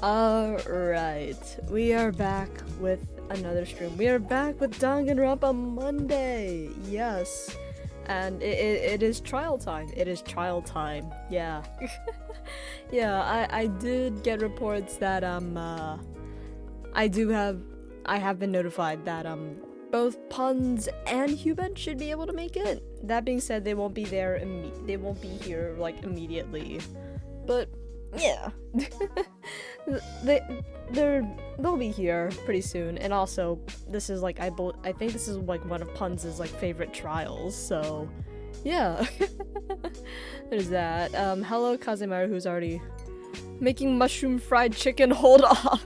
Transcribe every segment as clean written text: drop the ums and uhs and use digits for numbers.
Alright, we are back with another stream. We are back with Danganronpa Monday! Yes. And it is trial time. It is trial time. Yeah. Yeah, I did get reports that, I have been notified that, both Puns and Huben should be able to make it. That being said, they won't be there, they won't be here, like, immediately. But, yeah. They'll be here pretty soon, and also this is like I think this is like one of Pun's like favorite trials, so yeah. There's that. Hello Kazumaru, who's already making mushroom fried chicken. Hold on.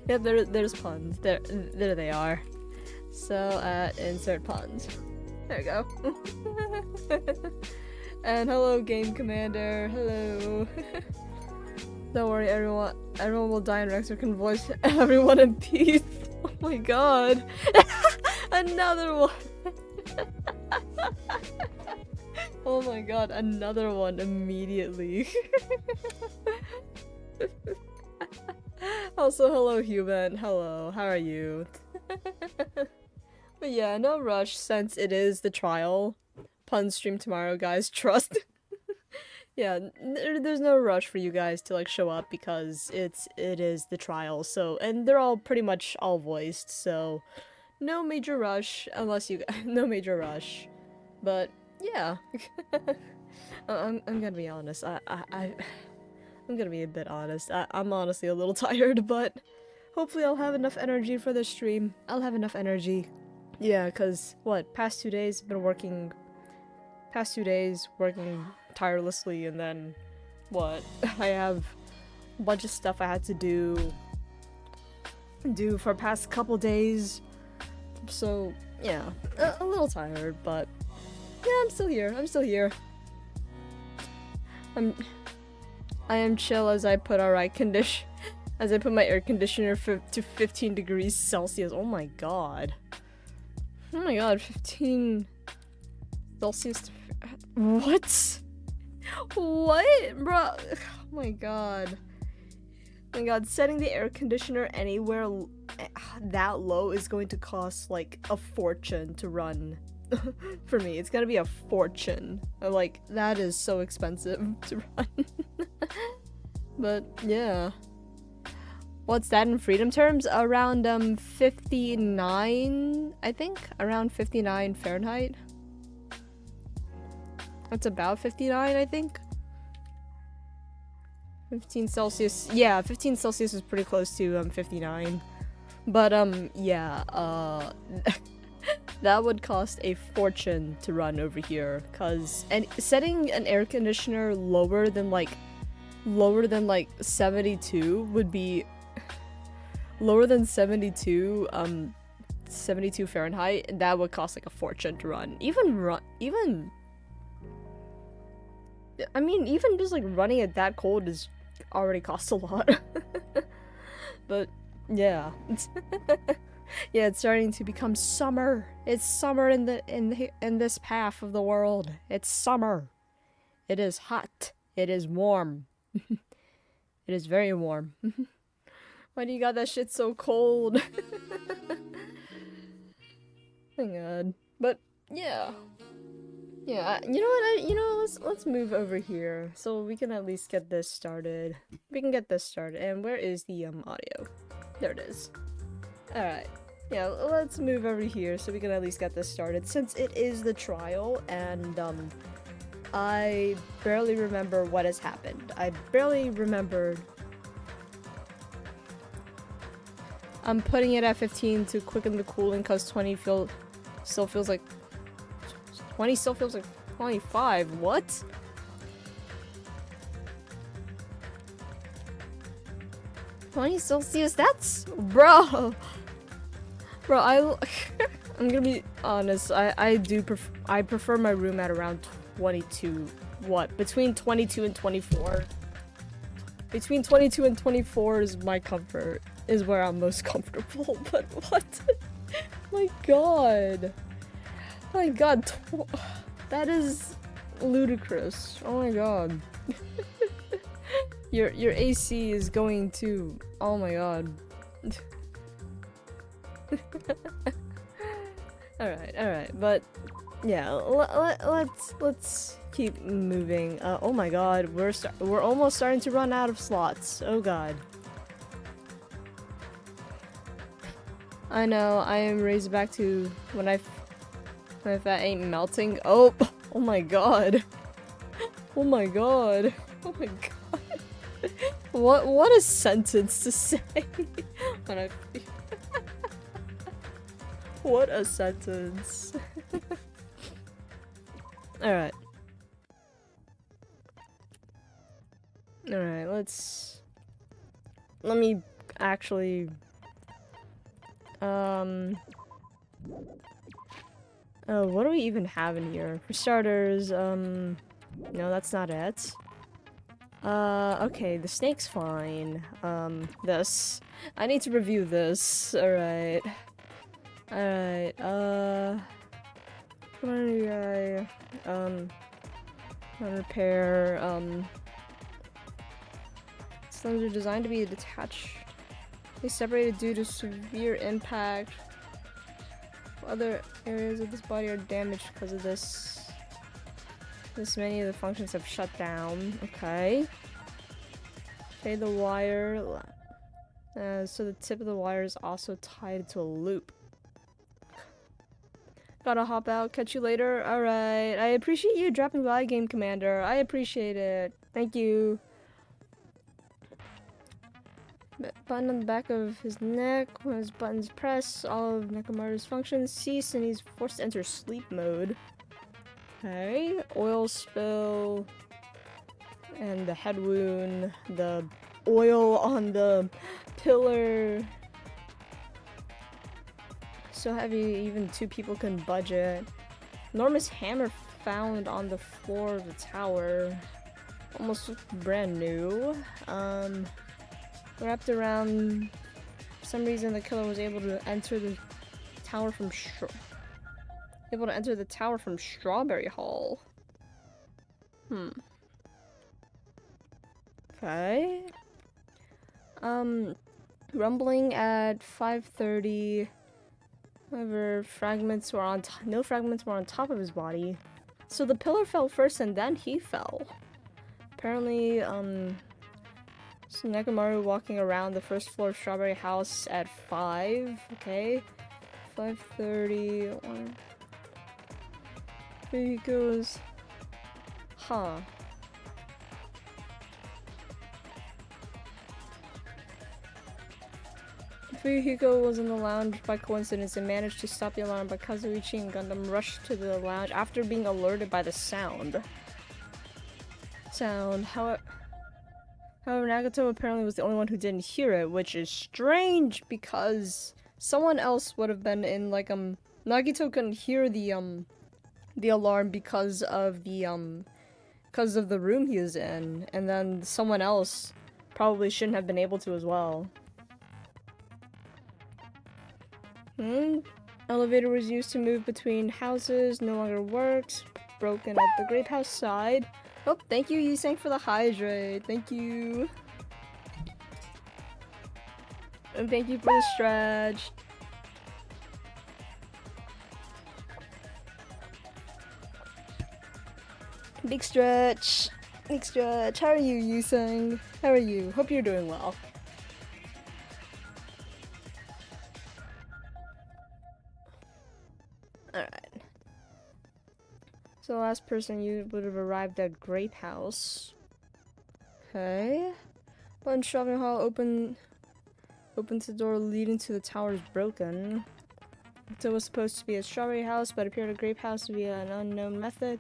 Yeah, there's Puns. There they are. So insert Puns. There we go. And hello, Game Commander. Hello. Don't worry, everyone will die and Rexer can voice everyone in peace. Oh my god. Another one. Oh my god, another one immediately. Also, hello, Human. Hello, how are you? But yeah, no rush since it is the trial. Pun stream tomorrow, guys. Trust. Yeah, there's no rush for you guys to like show up because it is the trial. So, and they're all pretty much all voiced. So, no major rush unless you no major rush. But yeah, I'm gonna be honest. I'm gonna be a bit honest. I'm honestly a little tired, but hopefully I'll have enough energy for this stream. I'll have enough energy. Yeah, cause past 2 days I've been working. Past 2 days working tirelessly, and then I have a bunch of stuff I had to do for past couple days, so yeah, a little tired, but yeah, I'm still here. I am chill as I put my air conditioner to 15 degrees Celsius. Oh my god, 15 Celsius to what? What? Bro. Oh my god. Oh my god, setting the air conditioner anywhere that low is going to cost like a fortune to run. For me, it's gonna be a fortune. Like, that is so expensive to run. But yeah. What's that in freedom terms? Around 59, I think? Around 59 Fahrenheit. It's about 59, I think. 15 Celsius. Yeah, 15 Celsius is pretty close to 59. But yeah, that would cost a fortune to run over here, and setting an air conditioner lower than like 72 would be lower than 72 72 Fahrenheit, and that would cost like a fortune to run. I mean, even just like running it that cold is already costs a lot. But yeah. Yeah, it's starting to become summer. It's summer in this half of the world. It's summer. It is hot. It is warm. It is very warm. Why do you got that shit so cold? Thank God. But yeah. Yeah, you know what, let's move over here so we can at least get this started. We can get this started. And where is the audio? There it is. Alright. Yeah, let's move over here so we can at least get this started, since it is the trial, and I barely remember what has happened. I barely remembered. I'm putting it at 15 to quicken the cooling because 20 still feels like 20 still feels like 25. What? '20 Celsius? That's bro. I'm gonna be honest, I prefer my room at around 22. What? Between 22 and 24. Between 22 and 24 is my comfort. Is where I'm most comfortable. But what? My god. My god. That is ludicrous. Oh my god. Your AC is going to. Oh my god. Alright, but yeah, let's keep moving. Oh my god, we're almost starting to run out of slots. Oh god. I know, I am raised back to when if that ain't melting. Oh my god. Oh my god. Oh my god. What a sentence to say. When I What a sentence. Alright. Alright, let me actually oh, what do we even have in here? For starters, no, that's not it. Okay, the snake's fine. This. I need to review this. Alright. Alright, come on, guy. Repair, stones are designed to be detached. They separated due to severe impact. Other areas of this body are damaged because of this. Many of the functions have shut down. Okay. Okay, the wire. So the tip of the wire is also tied to a loop. Gotta hop out. Catch you later. Alright. I appreciate you dropping by, Game Commander. I appreciate it. Thank you. Button on the back of his neck. When his buttons press, all of Nekomaru's functions cease and he's forced to enter sleep mode. Okay. Oil spill. And the head wound. The oil on the pillar. So heavy, even two people couldn't budge it. Enormous hammer found on the floor of the tower. Almost brand new. Wrapped around. For some reason, the killer was able to enter the tower from Strawberry Hall. Okay. Rumbling at 5:30. However, no fragments were on top of his body. So the pillar fell first and then he fell. Apparently, so Nekomaru walking around the first floor of Strawberry House at 5. Okay. 5:30. Here he goes. Huh. Fuyuhiko was in the lounge by coincidence and managed to stop the alarm, but Kazuichi and Gundam rushed to the lounge after being alerted by the sound. However, Nagato apparently was the only one who didn't hear it, which is strange because someone else would have been in Nagito couldn't hear the alarm because of the room he was in, and then someone else probably shouldn't have been able to as well. Elevator was used to move between houses, no longer works. Broken at the grape house side. Oh, thank you, Yisang, for the hydrate. Thank you. And thank you for the stretch. Big stretch. Big stretch. How are you, Yisang? How are you? Hope you're doing well. Alright. So the last person you would have arrived at Grape House. Okay. When Strawberry Hall opens the door leading to the tower is broken. So it was supposed to be a Strawberry House, but appeared a Grape House via an unknown method.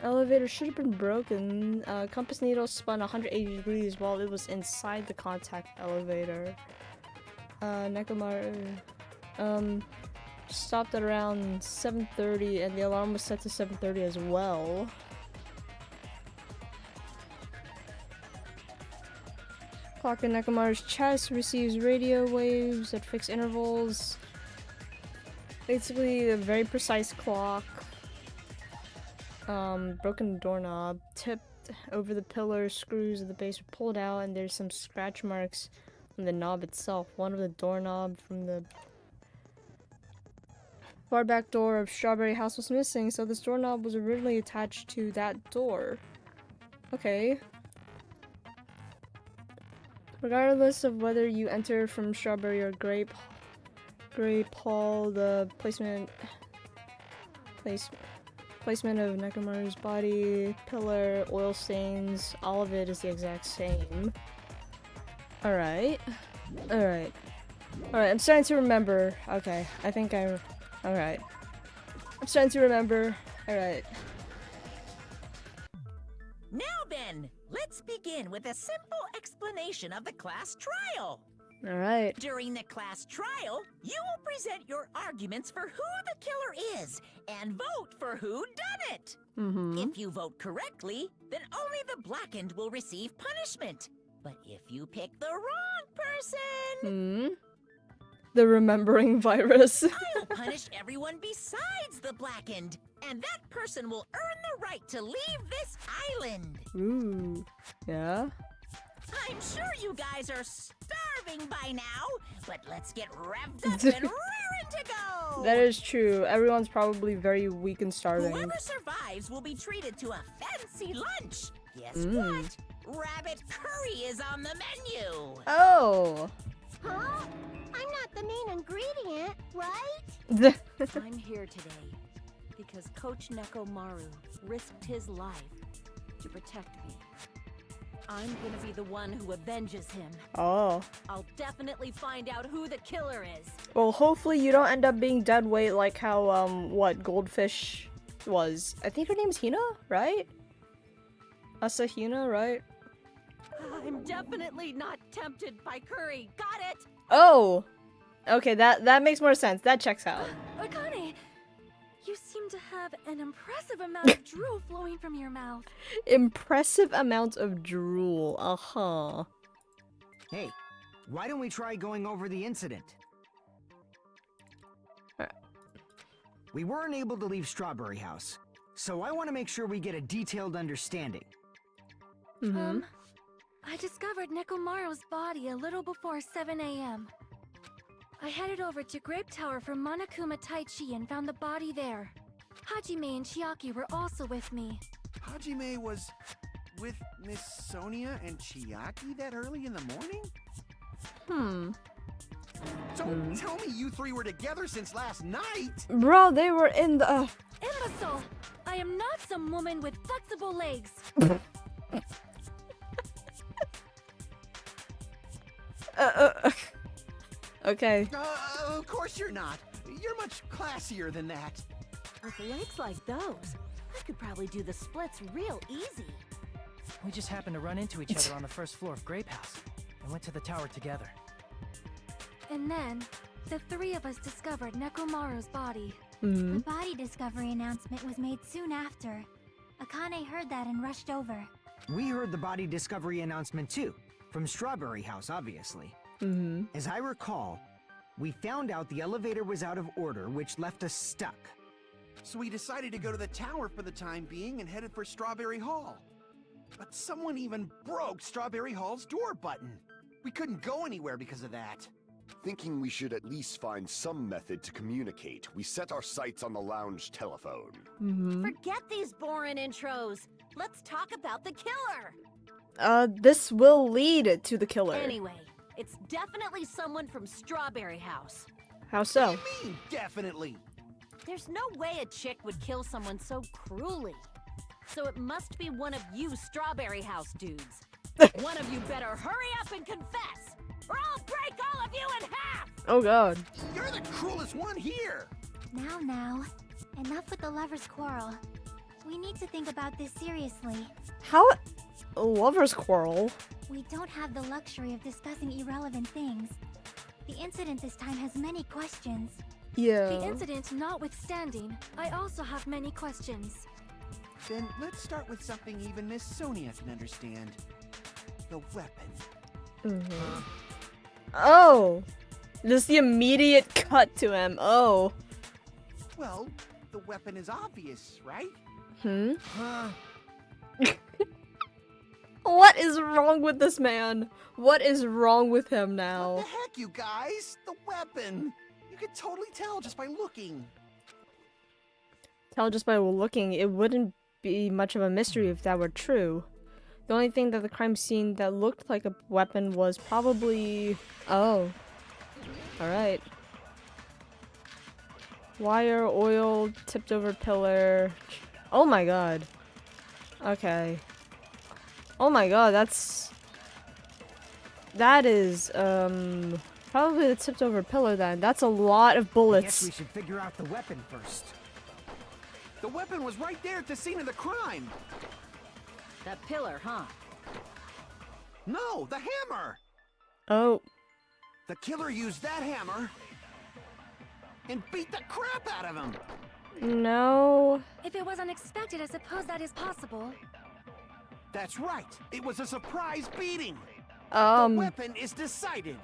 Elevator should have been broken. Compass needle spun 180 degrees while it was inside the contact elevator. Nekomaru. stopped at around 7:30, and the alarm was set to 7:30 as well. Clock in Nekomaru's chest receives radio waves at fixed intervals. Basically, a very precise clock. Broken doorknob. Tipped over the pillar, screws at the base are pulled out, and there's some scratch marks on the knob itself. One of the doorknob from the far back door of Strawberry House was missing, so this doorknob was originally attached to that door. Okay. Regardless of whether you enter from Strawberry or Grape Hall, the placement of Nekomaru's body, pillar, oil stains, all of it is the exact same. Alright, I'm starting to remember. Okay, I think alright. I'm starting to remember. Alright. Now then, let's begin with a simple explanation of the class trial. Alright. During the class trial, you will present your arguments for who the killer is and vote for who done it. If you vote correctly, then only the blackened will receive punishment. But if you pick the wrong person... The remembering virus. I'll punish everyone besides the blackened, and that person will earn the right to leave this island. Ooh. Yeah? I'm sure you guys are starving by now, but let's get revved up and raring to go! That is true. Everyone's probably very weak and starving. Whoever survives will be treated to a fancy lunch. Guess what? Rabbit curry is on the menu. Oh. Huh? I'm not the main ingredient, right? I'm here today because Coach Nekomaru risked his life to protect me. I'm gonna be the one who avenges him. Oh. I'll definitely find out who the killer is. Well, hopefully you don't end up being dead weight like how, Goldfish was. I think her name's Hina, right? Asahina, right? I'm definitely not tempted by curry. Got it? Oh! Okay, that makes more sense. That checks out. Akane, you seem to have an impressive amount of drool flowing from your mouth. Impressive amount of drool. Uh-huh. Hey, why don't we try going over the incident? We weren't able to leave Strawberry House, so I want to make sure we get a detailed understanding. I discovered Nekomaru's body a little before 7 a.m. I headed over to Grape Tower from Monokuma Taichi and found the body there. Hajime and Chiaki were also with me. Hajime was with Miss Sonia and Chiaki that early in the morning? Don't tell me you three were together since last night! Bro, they were in the... Imbecile! I am not some woman with flexible legs. Okay. Of course you're not. You're much classier than that. With legs like those, I could probably do the splits real easy. We just happened to run into each other on the first floor of Grape House and went to the tower together. And then, the three of us discovered Nekomaru's body. The body discovery announcement was made soon after. Akane heard that and rushed over. We heard the body discovery announcement too, from Strawberry House, obviously. As I recall, we found out the elevator was out of order, which left us stuck. So we decided to go to the tower for the time being and headed for Strawberry Hall. But someone even broke Strawberry Hall's door button. We couldn't go anywhere because of that. Thinking we should at least find some method to communicate, we set our sights on the lounge telephone. Forget these boring intros. Let's talk about the killer. This will lead to the killer. Anyway, it's definitely someone from Strawberry House. How so? What do you mean, definitely? There's no way a chick would kill someone so cruelly. So it must be one of you Strawberry House dudes. One of you better hurry up and confess, or I'll break all of you in half! Oh god. You're the cruelest one here! Now, enough with the lovers' quarrel. We need to think about this seriously. How? A lover's quarrel? We don't have the luxury of discussing irrelevant things. The incident this time has many questions. Yeah. The incident notwithstanding, I also have many questions. Then let's start with something even Miss Sonia can understand. The weapon. Oh! Just the immediate cut to him. Oh. Well, the weapon is obvious, right? What is wrong with this man? What is wrong with him What now? the heck, you guys? The weapon! You can totally tell just by looking. Tell just by looking, it wouldn't be much of a mystery if that were true. The only thing that the crime scene that looked like a weapon was probably... Oh. Alright. Wire, oil, tipped over pillar. Oh my god. Okay. Oh my god, that is, probably the tipped over pillar then. That's a lot of I bullets. guess we should figure out the weapon first. The weapon was right there at the scene of the crime. That pillar, huh? No, the hammer! Oh. The killer used that hammer and beat the crap out of him. No. If it was unexpected, I suppose that is possible. That's right. It was a surprise beating. The weapon is decided.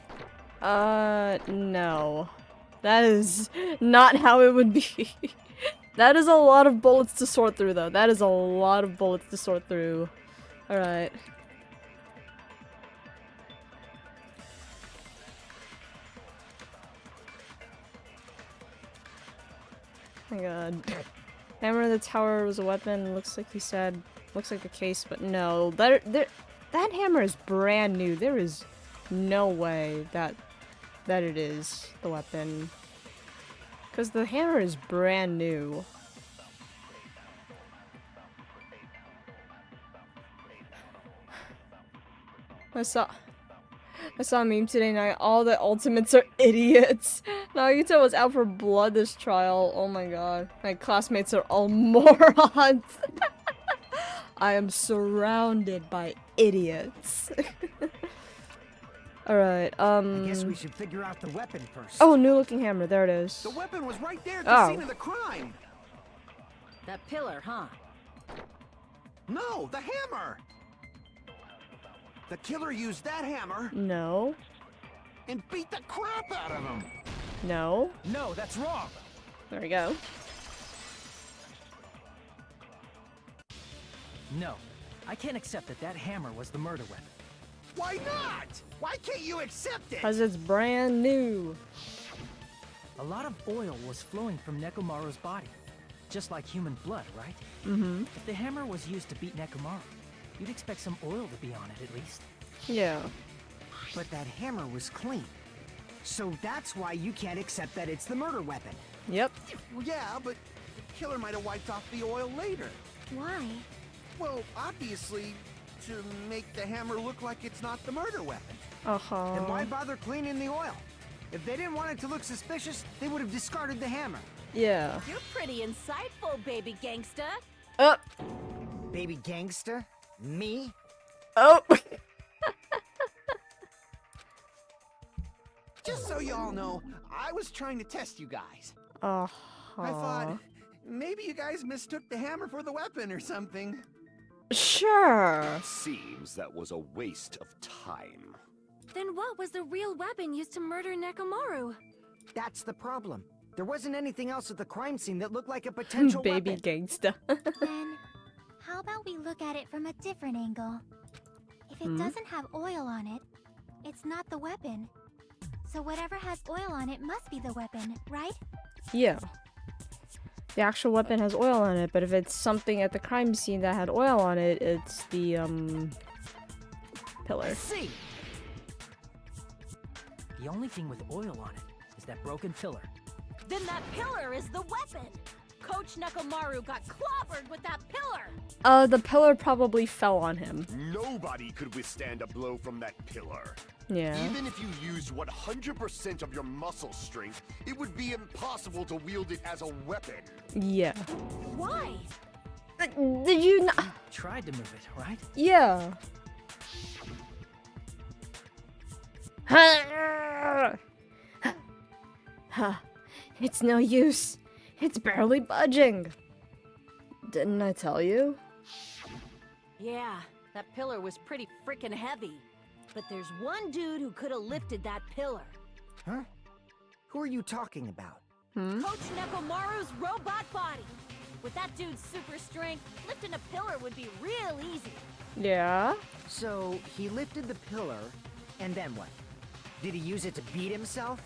No. That is not how it would be. That is a lot of bullets to sort through, though. That is a lot of bullets to sort through. Alright. Oh my god. Hammer in the tower was a weapon. Looks like he said. Looks like the case, but no. That hammer is brand new. There is no way that it is the weapon. Because the hammer is brand new. I saw a meme today night. All the ultimates are idiots. Nagito was out for blood this trial. Oh my god. My classmates are all morons. I am surrounded by idiots. Alright, I guess we should figure out the weapon first. Oh, new looking hammer. There it is. The weapon was right there at the scene of the crime. That pillar, huh? No, the hammer! The killer used that hammer No. and beat the crap out of him. No. No, that's wrong. There we go. No, I can't accept that that hammer was the murder weapon. Why not? Why can't you accept it? Because it's brand new. A lot of oil was flowing from Nekomaru's body, just like human blood, right? Mm-hmm. If the hammer was used to beat Nekomaru, you'd expect some oil to be on it at least. Yeah. But that hammer was clean. So that's why you can't accept that it's the murder weapon. Yep. Well, yeah, but the killer might have wiped off the oil later. Why? Well, obviously, to make the hammer look like it's not the murder weapon. Uh-huh. Then why bother cleaning the oil? If they didn't want it to look suspicious, they would have discarded the hammer. Yeah. You're pretty insightful, baby gangsta. Oh. Baby gangster? Me? Oh. Just so y'all know, I was trying to test you guys. Uh-huh. I thought maybe you guys mistook the hammer for the weapon or something. Sure. Seems that was a waste of time. Then what was the real weapon used to murder Nekomaru? That's the problem. There wasn't anything else at the crime scene that looked like a potential Baby weapon. gangsta. Then, how about we look at it from a different angle? If it doesn't have oil on it, it's not the weapon. So whatever has oil on it must be the weapon, right? Yeah. The actual weapon has oil on it, but if it's something at the crime scene that had oil on it, it's the, pillar. See! The only thing with oil on it is that broken pillar. Then that pillar is the weapon. Coach Nekomaru got clobbered with that pillar. The pillar probably fell on him. Nobody could withstand a blow from that pillar. Yeah. Even if you used 100% of your muscle strength, it would be impossible to wield it as a weapon. Yeah. Why? Did you not? Tried to move it, right? Yeah. It's no use. It's barely budging. Didn't I tell you? Yeah, that pillar was pretty freaking heavy. But there's one dude who could have lifted that pillar. Huh? Who are you talking about? Coach Nekomaru's robot body. With that dude's super strength, lifting a pillar would be real easy. Yeah. So, he lifted the pillar, and then what? Did he use it to beat himself?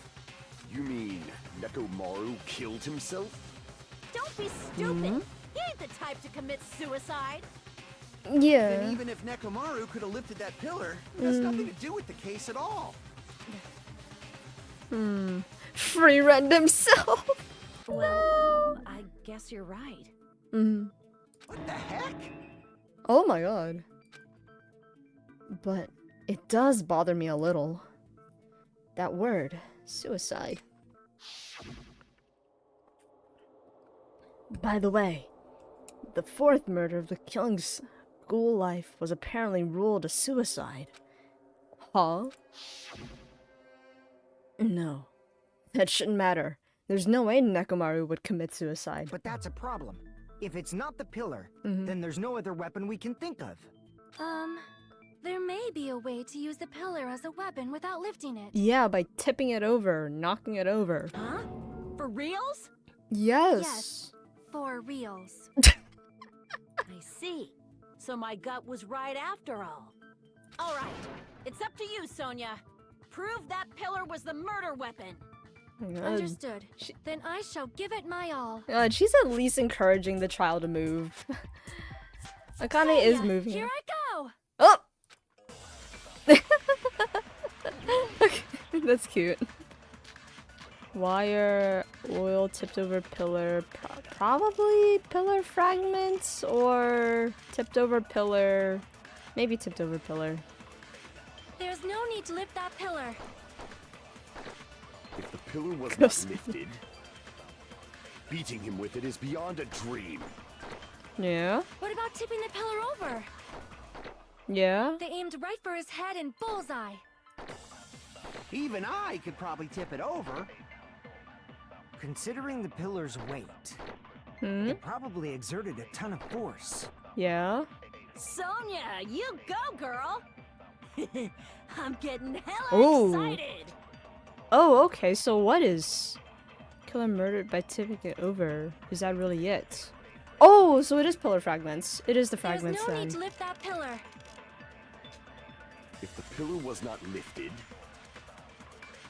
You mean Nekomaru killed himself? Don't be stupid. He ain't the type to commit suicide. Yeah. And even if Nekomaru could have lifted that pillar, it has nothing to do with the case at all. Free rent himself. Well, I guess you're right. What the heck? Oh my god. But it does bother me a little. That word, suicide. By the way, the fourth murder of the killing school life was apparently ruled a suicide. Huh? No. That shouldn't matter. There's no way Nekomaru would commit suicide. But that's a problem. If it's not the pillar, then there's no other weapon we can think of. There may be a way to use the pillar as a weapon without lifting it. Yeah, by tipping it over, knocking it over. Huh? For reals? Yes. Yes. For reals. I see. So my gut was right after all. All right. It's up to you, Sonia. Prove that pillar was the murder weapon. Oh my God. Understood. Then I shall give it my all. God, she's at least encouraging the child to move. Akane is Sonia, moving. Here I go! Oh! Okay, that's cute. Wire, oil tipped over pillar. Probably pillar fragments or tipped over pillar. Maybe tipped over pillar. There's no need to lift that pillar. If the pillar was not lifted, beating him with it is beyond a dream. Yeah? What about tipping the pillar over? Yeah? They aimed right for his head and bullseye. Even I could probably tip it over. Considering the pillar's weight, it probably exerted a ton of force. Yeah? Sonia, you go, girl! I'm getting hella Ooh. excited! Oh, okay, so what is... Killer murdered by tipping it over. Is that really it? Oh, so it is pillar fragments. It is the fragments There's no then. need to lift that pillar. If the pillar was not lifted,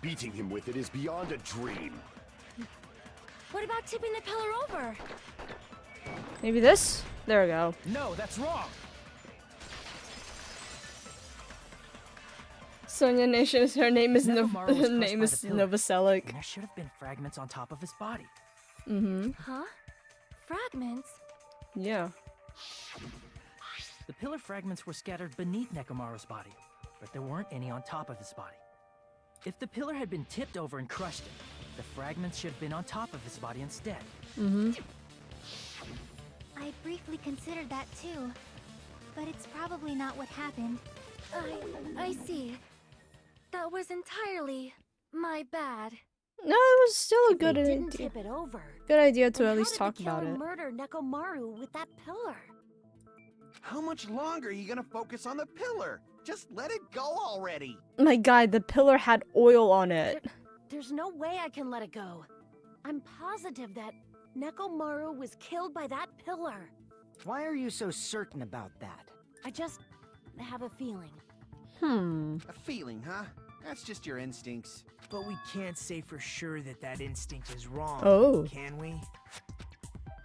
beating him with it is beyond a dream. What about tipping the pillar over? Maybe this? There we go. No, that's wrong. Sonia Nation is her name is Nekomaru was her crushed name by is the pillar. Novoselic. And there should have been fragments on top of his body. Huh? Fragments? Yeah. The pillar fragments were scattered beneath Nekomaru's body, but there weren't any on top of his body. If the pillar had been tipped over and crushed him, the fragments should have been on top of his body instead. I briefly considered that too, but it's probably not what happened. I see. That was entirely my bad. No, it was still a If good they didn't idea. tip it over, Good idea to then at least how talk did the about killer it. murder Nekomaru with that pillar? How much longer are you gonna focus on the pillar? Just let it go already. My God, the pillar had oil on it. There's no way I can let it go. I'm positive that Nekomaru was killed by that pillar. Why are you so certain about that? I just have a feeling. A feeling, huh? That's just your instincts. But we can't say for sure that that instinct is wrong, Oh. can we?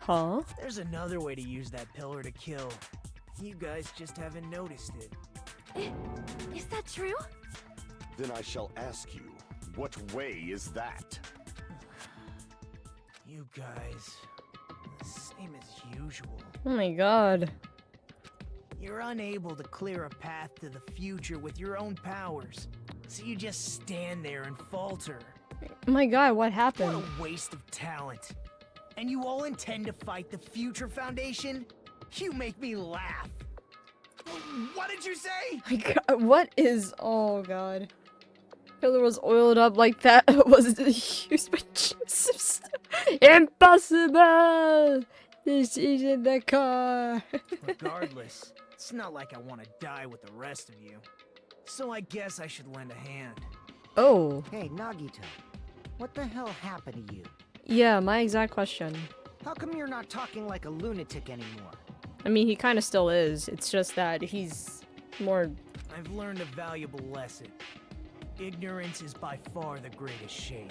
Huh? There's another way to use that pillar to kill. You guys just haven't noticed it. Is that true? Then I shall ask you, what way is that? You guys, same as usual. Oh my God. You're unable to clear a path to the future with your own powers. So you just stand there and falter. Oh my God, what What happened? a waste of talent. And you all intend to fight the Future Foundation? You make me laugh. What did you say? My God, what is... Oh God. Pillar was oiled up like that. Was used by Joseph Stone. Impossible! This isn't the car. Regardless, it's not like I want to die with the rest of you. So I guess I should lend a hand. Oh. Hey, Nagito. What the hell happened to you? Yeah, my exact question. How come you're not talking like a lunatic anymore? I mean, he kind of still is. It's just that he's more... I've learned a valuable lesson. Ignorance is by far the greatest shame.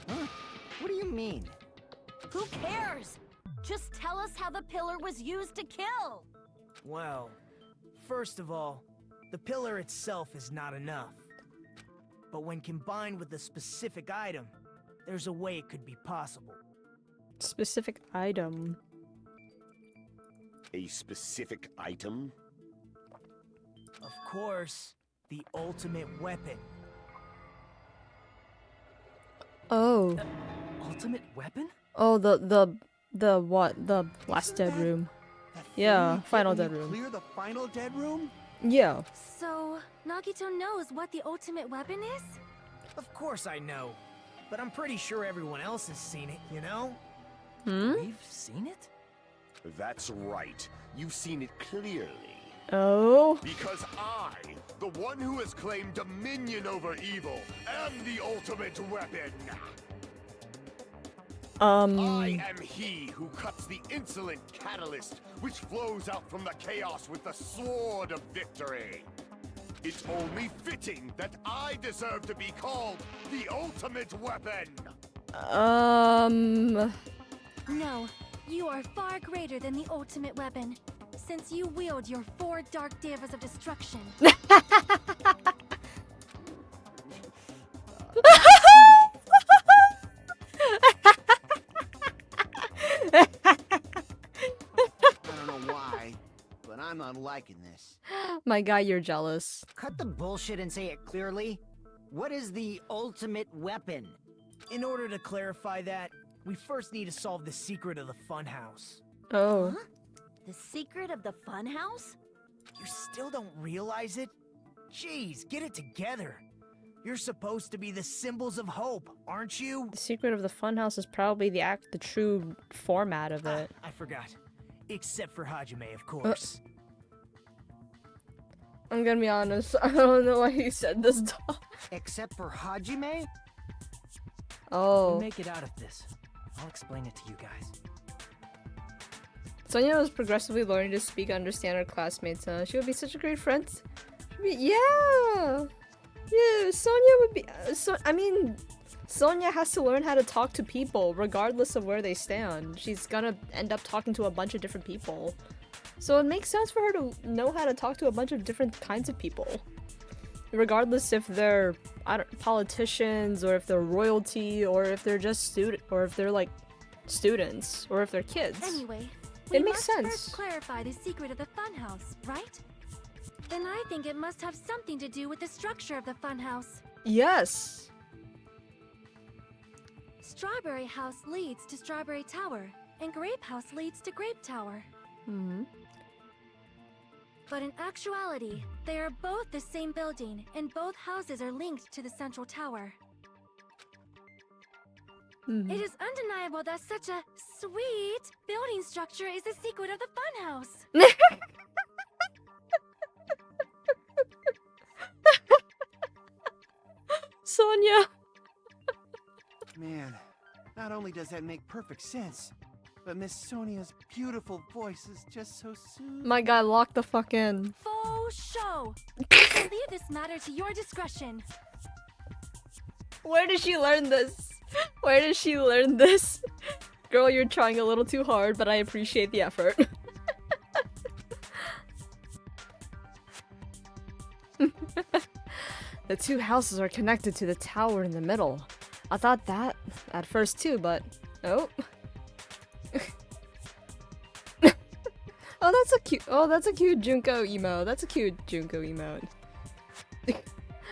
Huh? What do you mean? Who cares? Just tell us how the pillar was used to kill. Well, first of all, the pillar itself is not enough. But when combined with a specific item, there's a way it could be possible. Specific item. A specific item? Of course, the ultimate weapon. Oh. Ultimate weapon? Oh, the what? The last dead room. Yeah, final dead room. Clear the final dead room? Yeah. So, Nagito knows what the ultimate weapon is? Of course I know. But I'm pretty sure everyone else has seen it, you know? Hmm? We've seen it? That's right. You've seen it clearly. Oh. Because I, the one who has claimed dominion over evil, am the ultimate weapon. I am he who cuts the insolent catalyst, which flows out from the chaos with the sword of victory. It's only fitting that I deserve to be called the ultimate weapon. No, you are far greater than the ultimate weapon, since you wield your 4 dark devas of destruction. I don't know why, but I'm not liking this. My guy, you're jealous. Cut the bullshit and say it clearly. What is the ultimate weapon? In order to clarify that, we first need to solve the secret of the funhouse. Oh. Huh? The secret of the funhouse? You still don't realize it? Jeez, get it together. You're supposed to be the symbols of hope, aren't you? The secret of the funhouse is probably the true format of it. I forgot. Except for Hajime, of course. I'm gonna be honest, I don't know why he said this. Except for Hajime? Oh. We'll make it out of this. I'll explain it to you guys. Sonia was progressively learning to speak and understand her classmates. She would be such a great friend. Yeah! Yeah, Sonia would be... Sonia has to learn how to talk to people, regardless of where they stand. She's gonna end up talking to a bunch of different people. So it makes sense for her to know how to talk to a bunch of different kinds of people. Regardless if they're politicians, or if they're royalty, or if they're just students, or if they're kids. Anyway, It we makes must sense. first clarify the secret of the funhouse, right? Then I think it must have something to do with the structure of the funhouse. Yes! Strawberry House leads to Strawberry Tower, and Grape House leads to Grape Tower. Mm-hmm. But in actuality, they are both the same building, and both houses are linked to the central tower. Mm-hmm. It is undeniable that such a sweet building structure is the secret of the funhouse. Sonia! Man, not only does that make perfect sense, but Miss Sonia's beautiful voice is just so soothing. My guy, lock the fuck in. Faux show. I leave this matter to your discretion. Where did she learn this? Where did she learn this? Girl, you're trying a little too hard, but I appreciate the effort. The two houses are connected to the tower in the middle. I thought that at first too, but oh. That's a cute Junko emote. That's a cute Junko emote.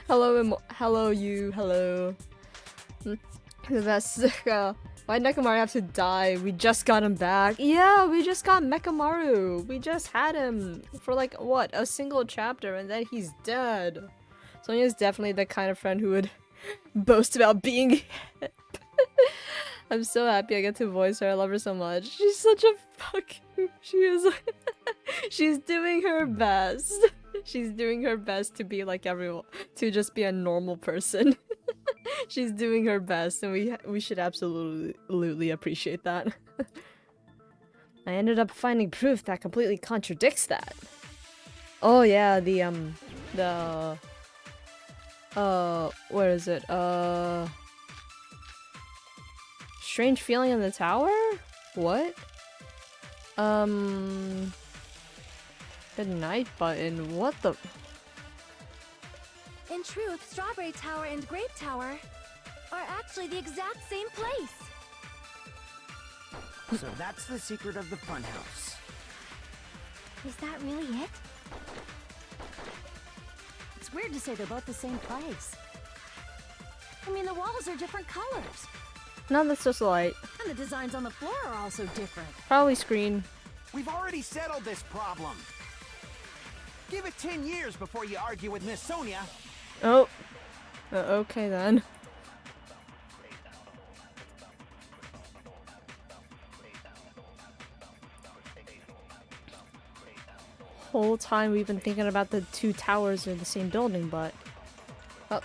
Hello you, hello. That's why'd Nekomaru have to die? We just got him back. Yeah, we just got Mekamaru. We just had him for like what, a single chapter, and then he's dead. Sonia's definitely the kind of friend who would boast about being hip. I'm so happy I get to voice her. I love her so much. She's such a fucking... She is... She's doing her best. She's doing her best to be like everyone. To just be a normal person. She's doing her best, and we should absolutely appreciate that. I ended up finding proof that completely contradicts that. Oh yeah, where is it? Strange feeling in the tower? What? The night button, what the? In truth, Strawberry Tower and Grape Tower are actually the exact same place. So that's the secret of the funhouse. Is that really it? It's weird to say they're both the same place. I mean, the walls are different colors. No, that's just light. And the designs on the floor are also different. Probably screen. We've already settled this problem. Give it 10 years before you argue with Miss Sonia. Oh. Okay then. Whole time we've been thinking about the two towers in the same building, but... Oh.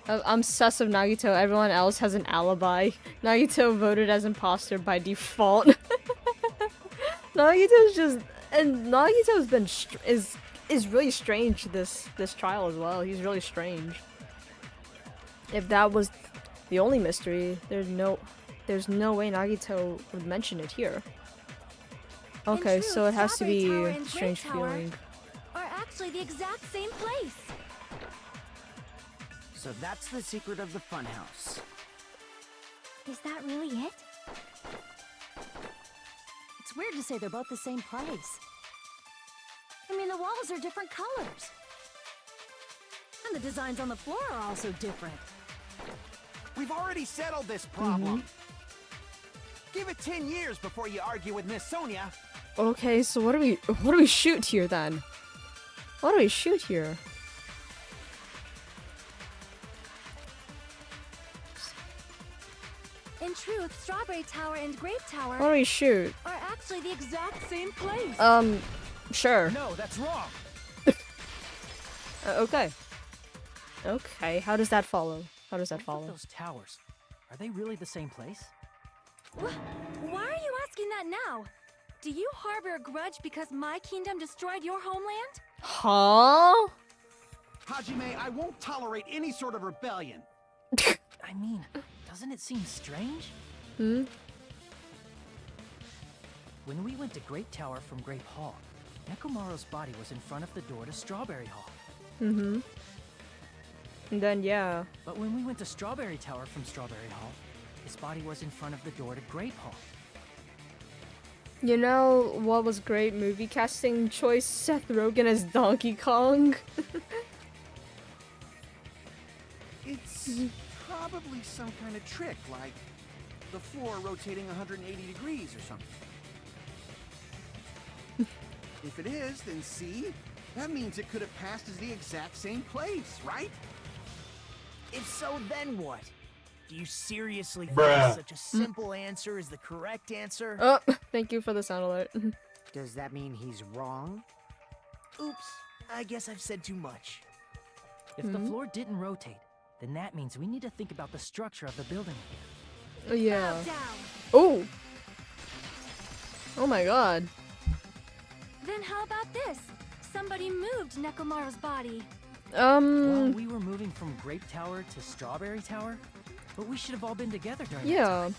I'm sus of Nagito. Everyone else has an alibi. Nagito voted as imposter by default. Nagito's just... And Nagito's been... is really strange this trial as well. He's really strange. If that was the only mystery, there's no way Nagito would mention it here. Okay, so it has to be strange feeling. Are actually the exact same place. So that's the secret of the funhouse. Is that really it? It's weird to say they're both the same place. I mean, the walls are different colors. And the designs on the floor are also different. We've already settled this problem. Give it 10 years before you argue with Miss Sonia. Okay, so what do we shoot here then? What do we shoot here? In truth, Strawberry Tower and Grape Tower What do we shoot? are actually the exact same place. Sure. No, that's wrong. Okay. Okay, how does that follow? How does that Both of follow? those towers, are they really the same place? Why are you asking that now? Do you harbor a grudge because my kingdom destroyed your homeland? Huh? Hajime, I won't tolerate any sort of rebellion. I mean, doesn't it seem strange? Hmm? When we went to Grape Tower from Grape Hall, Nekomaru's body was in front of the door to Strawberry Hall. Mm-hmm. And then, yeah. But when we went to Strawberry Tower from Strawberry Hall, his body was in front of the door to Grape Hall. You know what was great movie casting choice? Seth Rogen as Donkey Kong. It's probably some kind of trick, like the floor rotating 180 degrees or something. If it is, then see? That means it could have passed as the exact same place, right? If so, then what? Do you seriously think Bruh. such a simple answer is the correct answer? Oh, thank you for the sound alert. Does that mean he's wrong? Oops, I guess I've said too much. If the floor didn't rotate, then that means we need to think about the structure of the building again. Yeah. Bow down. Oh! Oh my god. Then how about this? Somebody moved Nekomaru's body. Well, we were moving from Grape Tower to Strawberry Tower, but we should have all been together during that Yeah. time.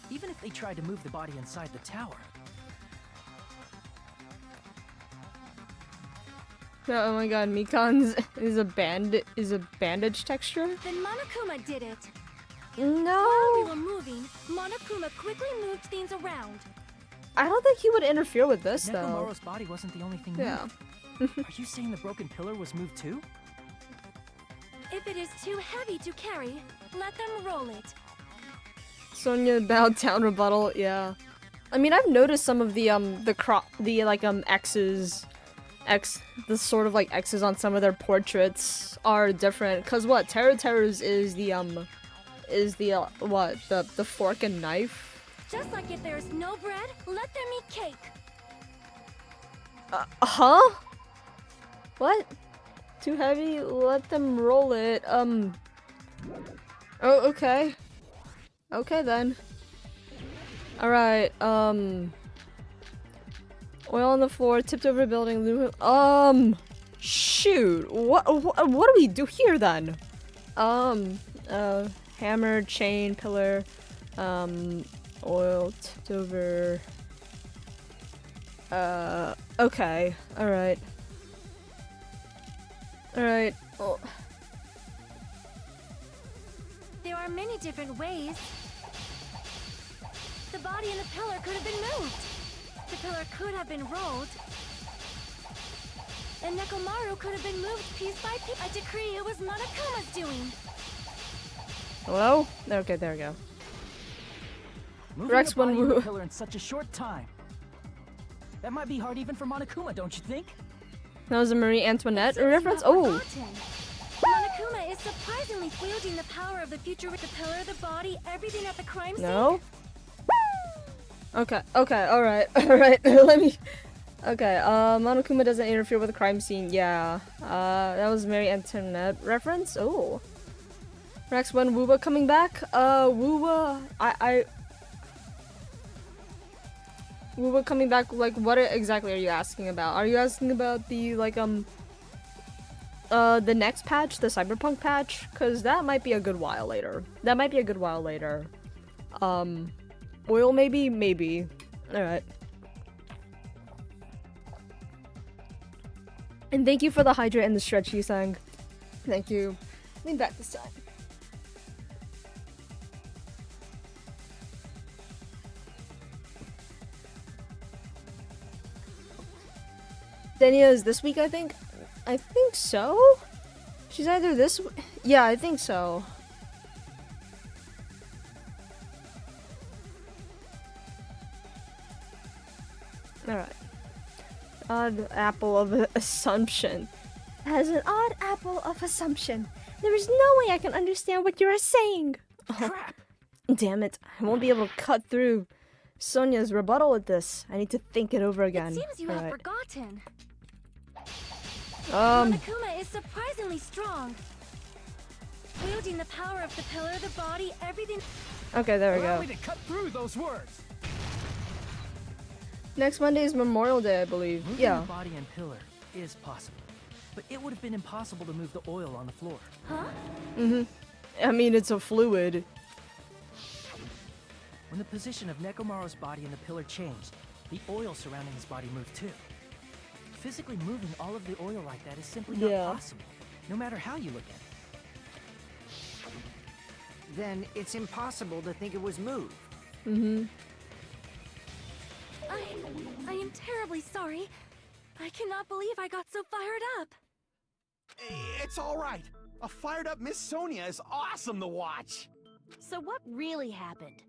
Even if they tried to move the body inside the tower. Oh my god, Mikan's is a bandage texture? Then Monokuma did it. No. While we were moving, Monokuma quickly moved things around. I don't think he would interfere with this though. Nekomaru's body wasn't the only thing Yeah. moved. Are you saying the broken pillar was moved too? If it is too heavy to carry, let them roll it. Sonya bowed down rebuttal, yeah. I mean, I've noticed some of the the sort of like X's on some of their portraits are different. Cause what Terra's is the is the what? The fork and knife? Just like if there's no bread, let them eat cake. Huh? What? Too heavy? Let them roll it. Oh, okay. Okay then. Alright, oil on the floor, tipped over a building, shoot. What do we do here then? Hammer, chain, pillar, oil, tipped over. Okay. Alright. Alright. Oh. There are many different ways. The body and the pillar could have been moved. The pillar could have been rolled. And Nekomaru could have been moved piece by piece. I decree it was Monokuma's doing. Hello? Okay, there we go. Moving Rex the body one and the woo. pillar in such a short time. That might be hard even for Monokuma, don't you think? That was a Marie Antoinette Seems you reference? have Oh! forgotten. Monokuma is surprisingly wielding the power of the future with the pillar, the body, everything at the crime scene. No? Okay, alright, alright, let me... Okay, Monokuma doesn't interfere with the crime scene, yeah. That was Marie Antoinette reference? Oh. Rex, when Wooba coming back? Wooba, Wooba coming back, like, what exactly are you asking about? Are you asking about the, like, the next patch, the Cyberpunk patch? Cause that might be a good while later. Oil maybe? Maybe. Alright. And thank you for the hydrate and the stretch you sang. Thank you. Lean back this time. Dania is this week, I think? I think so? She's either this yeah, I think so. Alright. Odd apple of assumption. That is an odd apple of assumption. There is no way I can understand what you are saying. Crap! Damn it. I won't be able to cut through Sonia's rebuttal with this. I need to think it over again. It seems you have forgotten. Monokuma is surprisingly strong. Wielding the power of the pillar, the body, everything. Okay, there we Allow go. me to cut through those words. Next Monday is Memorial Day, I believe. Moving Yeah. the body and pillar is possible, but it would have been impossible to move the oil on the floor. Huh? I mean, it's a fluid. When the position of Nekomaru's body and the pillar changed, the oil surrounding his body moved too. Physically moving all of the oil like that is simply not possible, no matter how you look at it. Then it's impossible to think it was moved. I am terribly sorry. I cannot believe I got so fired up. It's all right. A fired up Miss Sonia is awesome to watch. So what really happened?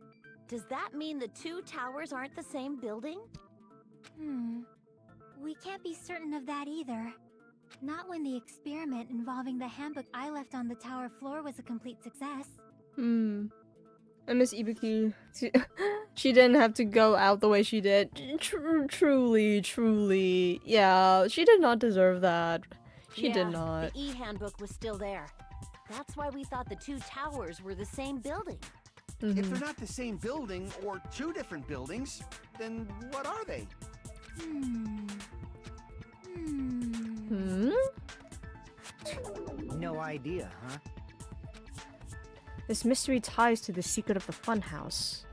Does that mean the two towers aren't the same building? We can't be certain of that either. Not when the experiment involving the handbook I left on the tower floor was a complete success. I miss Ibuki. She didn't have to go out the way she did. Truly. Yeah, she did not deserve that. She did not. The e-handbook was still there. That's why we thought the two towers were the same building. If they're not the same building or two different buildings, then what are they? No idea, huh? This mystery ties to the secret of the funhouse.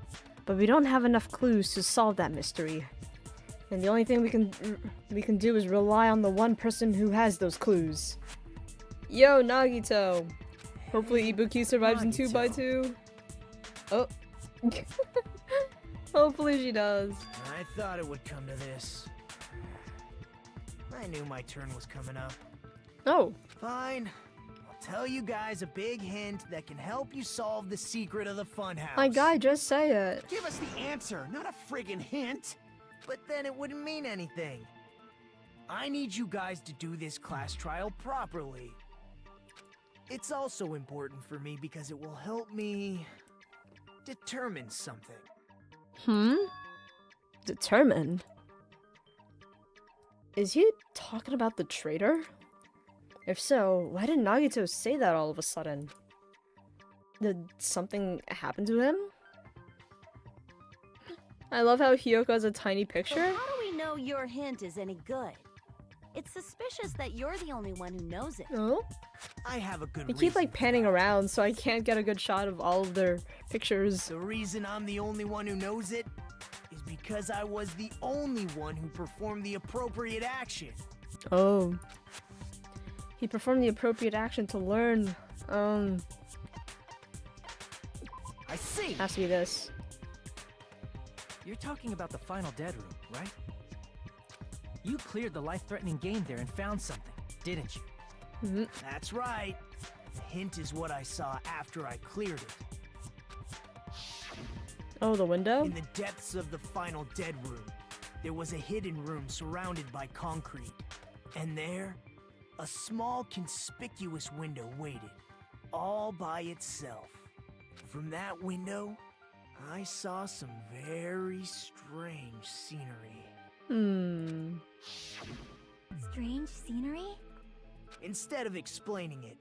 But we don't have enough clues to solve that mystery. And the only thing we can do is rely on the one person who has those clues. Yo, Nagito! Hopefully Ibuki survives in 2x2. Oh. Hopefully she does. I thought it would come to this. I knew my turn was coming up. Oh. Fine. I'll tell you guys a big hint that can help you solve the secret of the funhouse. My guy, just say it. Give us the answer, not a friggin' hint. But then it wouldn't mean anything. I need you guys to do this class trial properly. It's also important for me because it will help me determine something. Determined? Is he talking about the traitor? If so, why did Nagito say that all of a sudden? Did something happen to him? I love how Hiyoko has a tiny So picture. how do we know your hint is any good? It's suspicious that you're the only one who knows it. Oh? I have a good They reason. keep like for panning that. around so I can't get a good shot of all of their pictures. The reason I'm the only one who knows it is because I was the only one who performed the appropriate action. Oh. He performed the appropriate action to learn. I see. Has to be this. You're talking about the final dead room, right? You cleared the life-threatening game there and found something, didn't you? That's right. The hint is what I saw after I cleared it. Oh, the window? In the depths of the final dead room, there was a hidden room surrounded by concrete. And there, a small conspicuous window waited, all by itself. From that window, I saw some very strange scenery. Strange scenery? Instead of explaining it,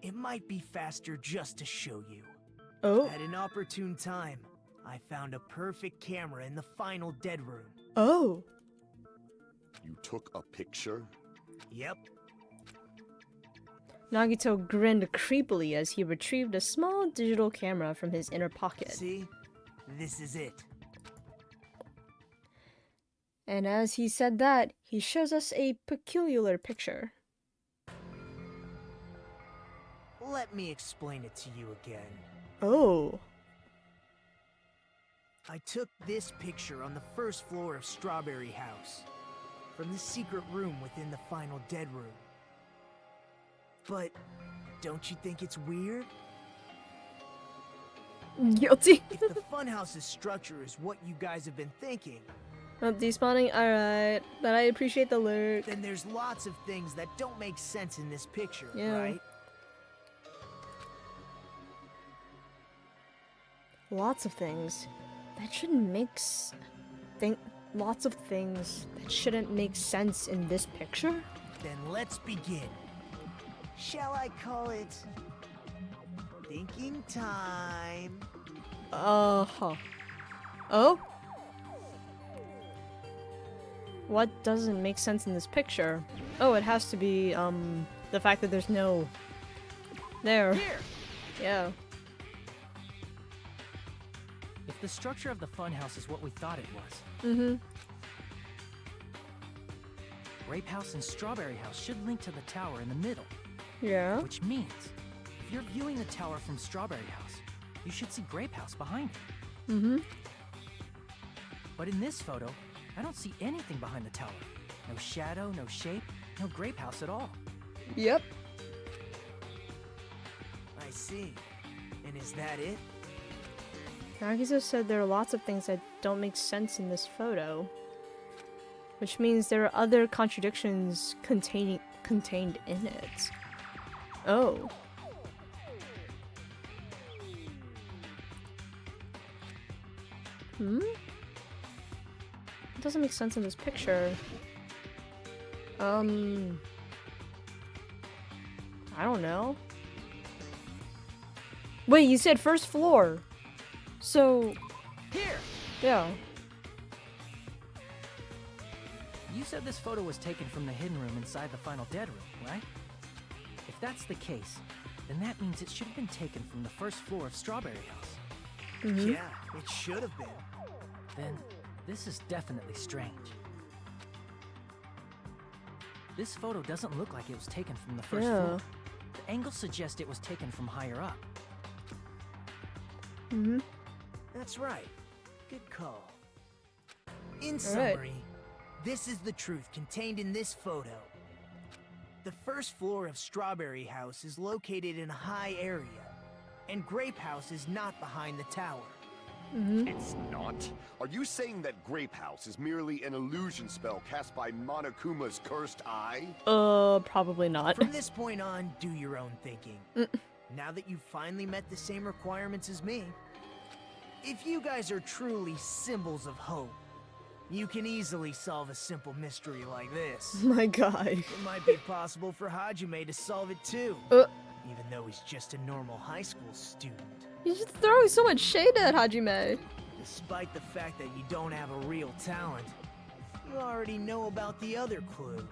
it might be faster just to show you. Oh. At an opportune time, I found a perfect camera in the final dead room. Oh. You took a picture? Yep. Nagito grinned creepily as he retrieved a small digital camera from his inner pocket. See? This is it. And as he said that, he shows us a peculiar picture. Let me explain it to you again. Oh. I took this picture on the first floor of Strawberry House, from the secret room within the final dead room. But don't you think it's weird? Guilty. If the funhouse's structure is what you guys have been thinking, Oh, despawning? Alright. But I appreciate the alert. then there's lots of things that don't make sense in this picture, Yeah. right? Lots of things that shouldn't make lots of things that shouldn't make sense in this picture? Then let's begin. Shall I call it thinking time? Uh-huh. Oh? What doesn't make sense in this picture? Oh, it has to be, the fact that there's no... There. Here! Yeah. If the structure of the funhouse is what we thought it was, Mm-hmm. Grape House and Strawberry House should link to the tower in the middle. Yeah. Which means, if you're viewing the tower from Strawberry House, you should see Grape House behind it. Mm-hmm. But in this photo, I don't see anything behind the tower. No shadow, no shape, no Grape House at all. Yep. I see. And is that it? Nagito said there are lots of things that don't make sense in this photo. Which means there are other contradictions contained in it. Oh. Hmm? It doesn't make sense in this picture. I don't know. Wait, you said first floor. So, Here! yeah. You said this photo was taken from the hidden room inside the final dead room, right? If that's the case, then that means it should have been taken from the first floor of Strawberry House. Mm-hmm. Yeah, it should have been. Then, this is definitely strange. This photo doesn't look like it was taken from the first Yeah. floor. The angles suggest it was taken from higher up. Mm-hmm. That's right. Good call. In right. summary, this is the truth contained in this photo. The first floor of Strawberry House is located in a high area, and Grape House is not behind the tower. It's not. Are you saying that Grape House is merely an illusion spell cast by Monokuma's cursed eye? Probably not. From this point on, do your own thinking. Now that you've finally met the same requirements as me, if you guys are truly symbols of hope, you can easily solve a simple mystery like this. My god. It might be possible for Hajime to solve it too, even though he's just a normal high school student. You're just throwing so much shade at Hajime. Despite the fact that you don't have a real talent, you already know about the other clue.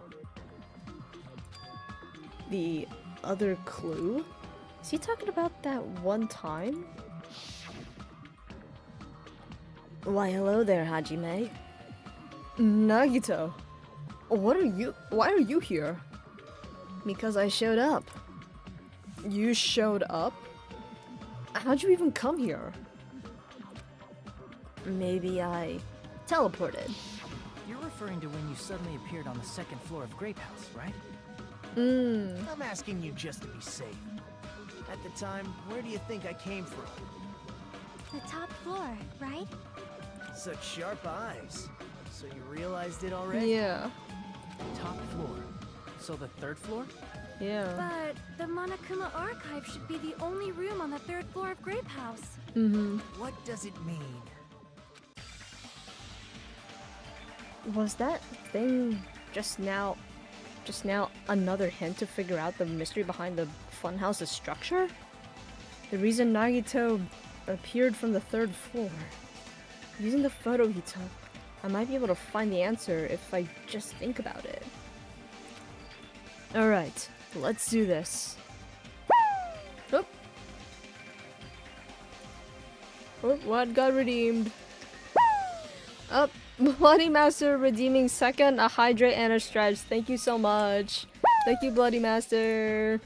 The other clue? Is he talking about that one time? Why, hello there, Hajime. Nagito. Why are you here? Because I showed up. You showed up? How'd you even come here? Maybe I teleported. You're referring to when you suddenly appeared on the second floor of Grape House, right? I'm asking you just to be safe. At the time, where do you think I came from? The top floor, right? Such sharp eyes. So you realized it already? Yeah. Top floor. So the third floor? Yeah. But the Monokuma archive should be the only room on the third floor of Grape House. What does it mean? Was that thing just now another hint to figure out the mystery behind the funhouse's structure? The reason Nagito appeared from the third floor. Using the photo he took, I might be able to find the answer if I just think about it. Alright, let's do this. Oh. Oh, what got redeemed? Up. Bloody Master redeeming second, a hydrate and a stretch. Thank you so much. Thank you, Bloody Master.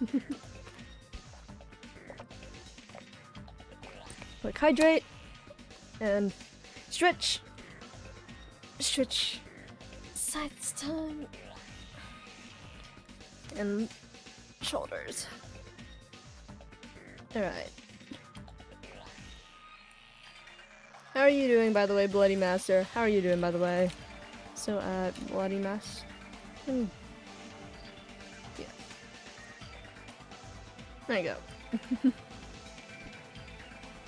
Like hydrate and stretch. Stretch. Sides time. And shoulders. Alright. How are you doing, by the way, Bloody Master? How are you doing, by the way? So, Bloody Master. Yeah. There you go.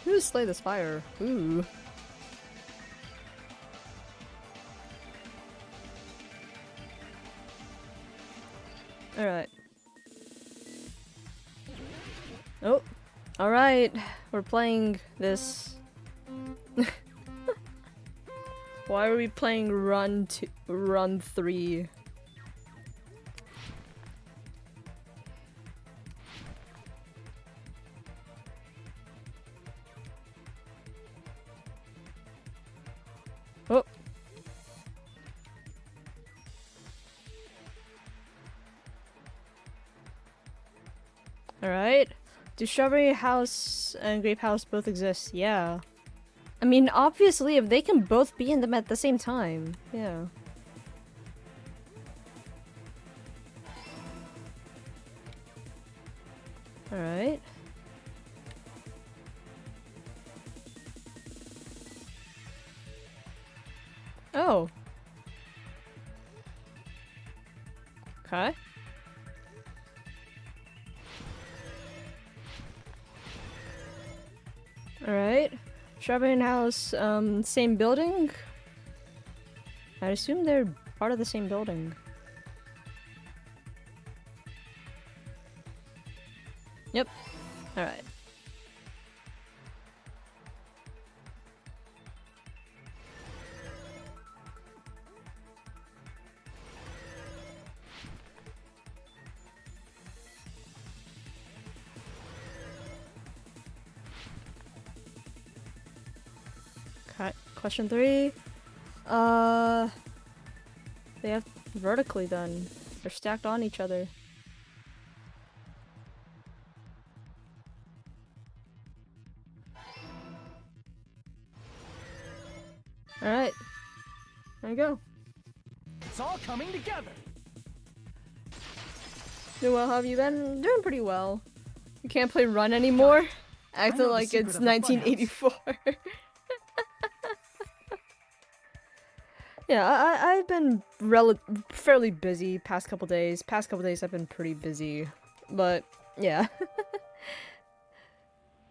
Who's Slay the Spire? Ooh. Alright. Oh. Alright. We're playing this. Why are we playing Run 3? Oh. Alright. Do Strawberry House and Grape House both exist? Yeah. I mean, obviously, if they can both be in them at the same time. Yeah. Alright. Oh. Okay. Alright. Strawberry House, same building? I assume they're part of the same building. Yep. Alright. Question 3. They have vertically done. They're stacked on each other. Alright. There you go. It's all coming together. Doing well, how have you been? Doing pretty well. You can't play Run anymore? Acting like it's 1984. Yeah, I've been fairly busy past couple days. Past couple days I've been pretty busy, but yeah.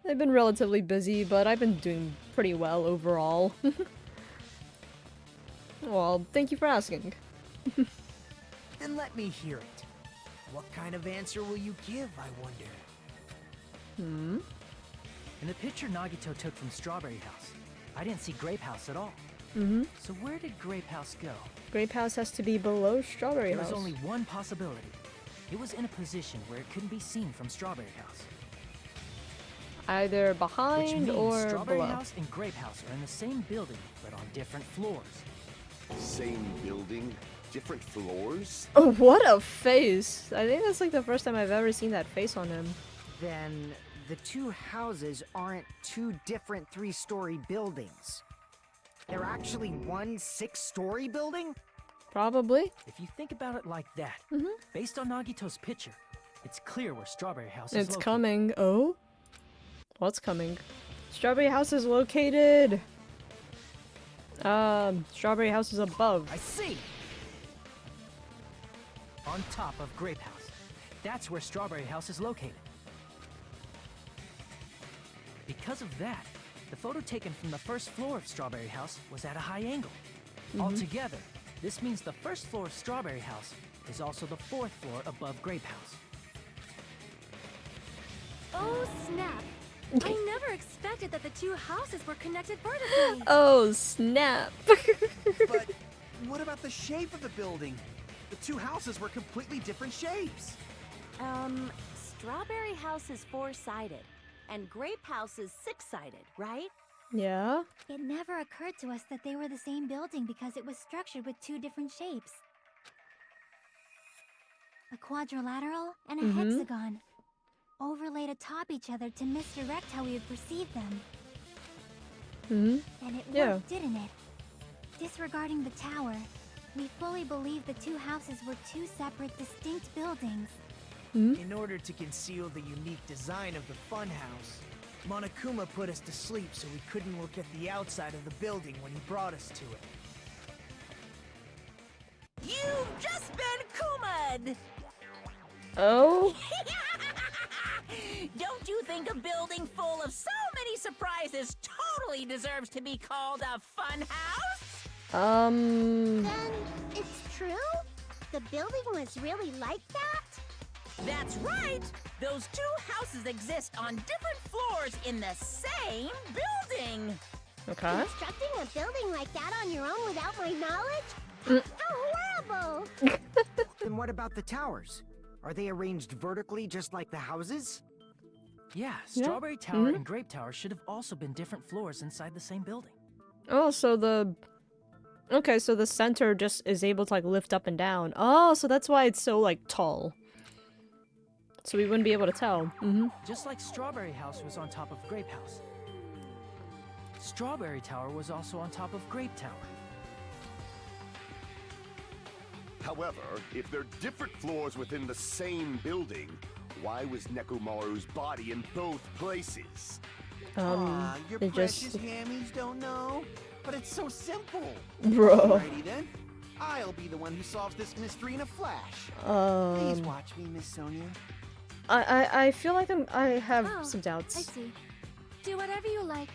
I've been relatively busy, but I've been doing pretty well overall. Well, thank you for asking. Then let me hear it. What kind of answer will you give, I wonder? In the picture Nagito took from Strawberry House, I didn't see Grape House at all. So where did Grape House go? Grape House has to be below Strawberry There House. was only one possibility. It was in a position where it couldn't be seen from Strawberry House. Either Which behind means or Strawberry below. House and Grape House are in the same building, but on different floors. Same building, different floors? Oh, what a face! I think that's like the first time I've ever seen that face on him. Then the two houses aren't two different 3-story buildings. They're actually one 6-story building? Probably. If you think about it like that, based on Nagito's picture, it's clear where Strawberry House is It's located. coming. Oh? What's coming? Strawberry House is located! Strawberry House is above. I see! On top of Grape House. That's where Strawberry House is located. Because of that, the photo taken from the first floor of Strawberry House was at a high angle. Altogether, this means the first floor of Strawberry House is also the 4th floor above Grape House. Oh, snap. I never expected that the two houses were connected vertically. Oh, snap. But what about the shape of the building? The two houses were completely different shapes. Strawberry House is 4-sided, and Grape House is 6-sided, right? Yeah? It never occurred to us that they were the same building because it was structured with two different shapes. A quadrilateral and a hexagon, overlaid atop each other to misdirect how we would perceive them. And it Yeah. worked, didn't it? Disregarding the tower, we fully believed the two houses were two separate, distinct buildings. In order to conceal the unique design of the funhouse, Monokuma put us to sleep so we couldn't look at the outside of the building when he brought us to it. You've just been Kuma'd! Oh? Don't you think a building full of so many surprises totally deserves to be called a fun house? Then it's true? The building was really like that? That's right! Those two houses exist on different floors in the same building! Okay. Constructing a building like that on your own without my knowledge? How horrible! Then what about the towers? Are they arranged vertically just like the houses? Yeah, Strawberry Tower and Grape Tower should have also been different floors inside the same building. Oh, so the... Okay, so the center just is able to, like, lift up and down. Oh, so that's why it's so, like, tall. So we wouldn't be able to tell. Just like Strawberry House was on top of Grape House. Strawberry Tower was also on top of Grape Tower. However, if they're different floors within the same building, why was Nekomaru's body in both places? Your they precious just... hammies don't know? But it's so simple. Bro. Alrighty then. I'll be the one who solves this mystery in a flash. Please watch me, Miss Sonia. I feel like I have Oh, some doubts. I see. Do whatever you like.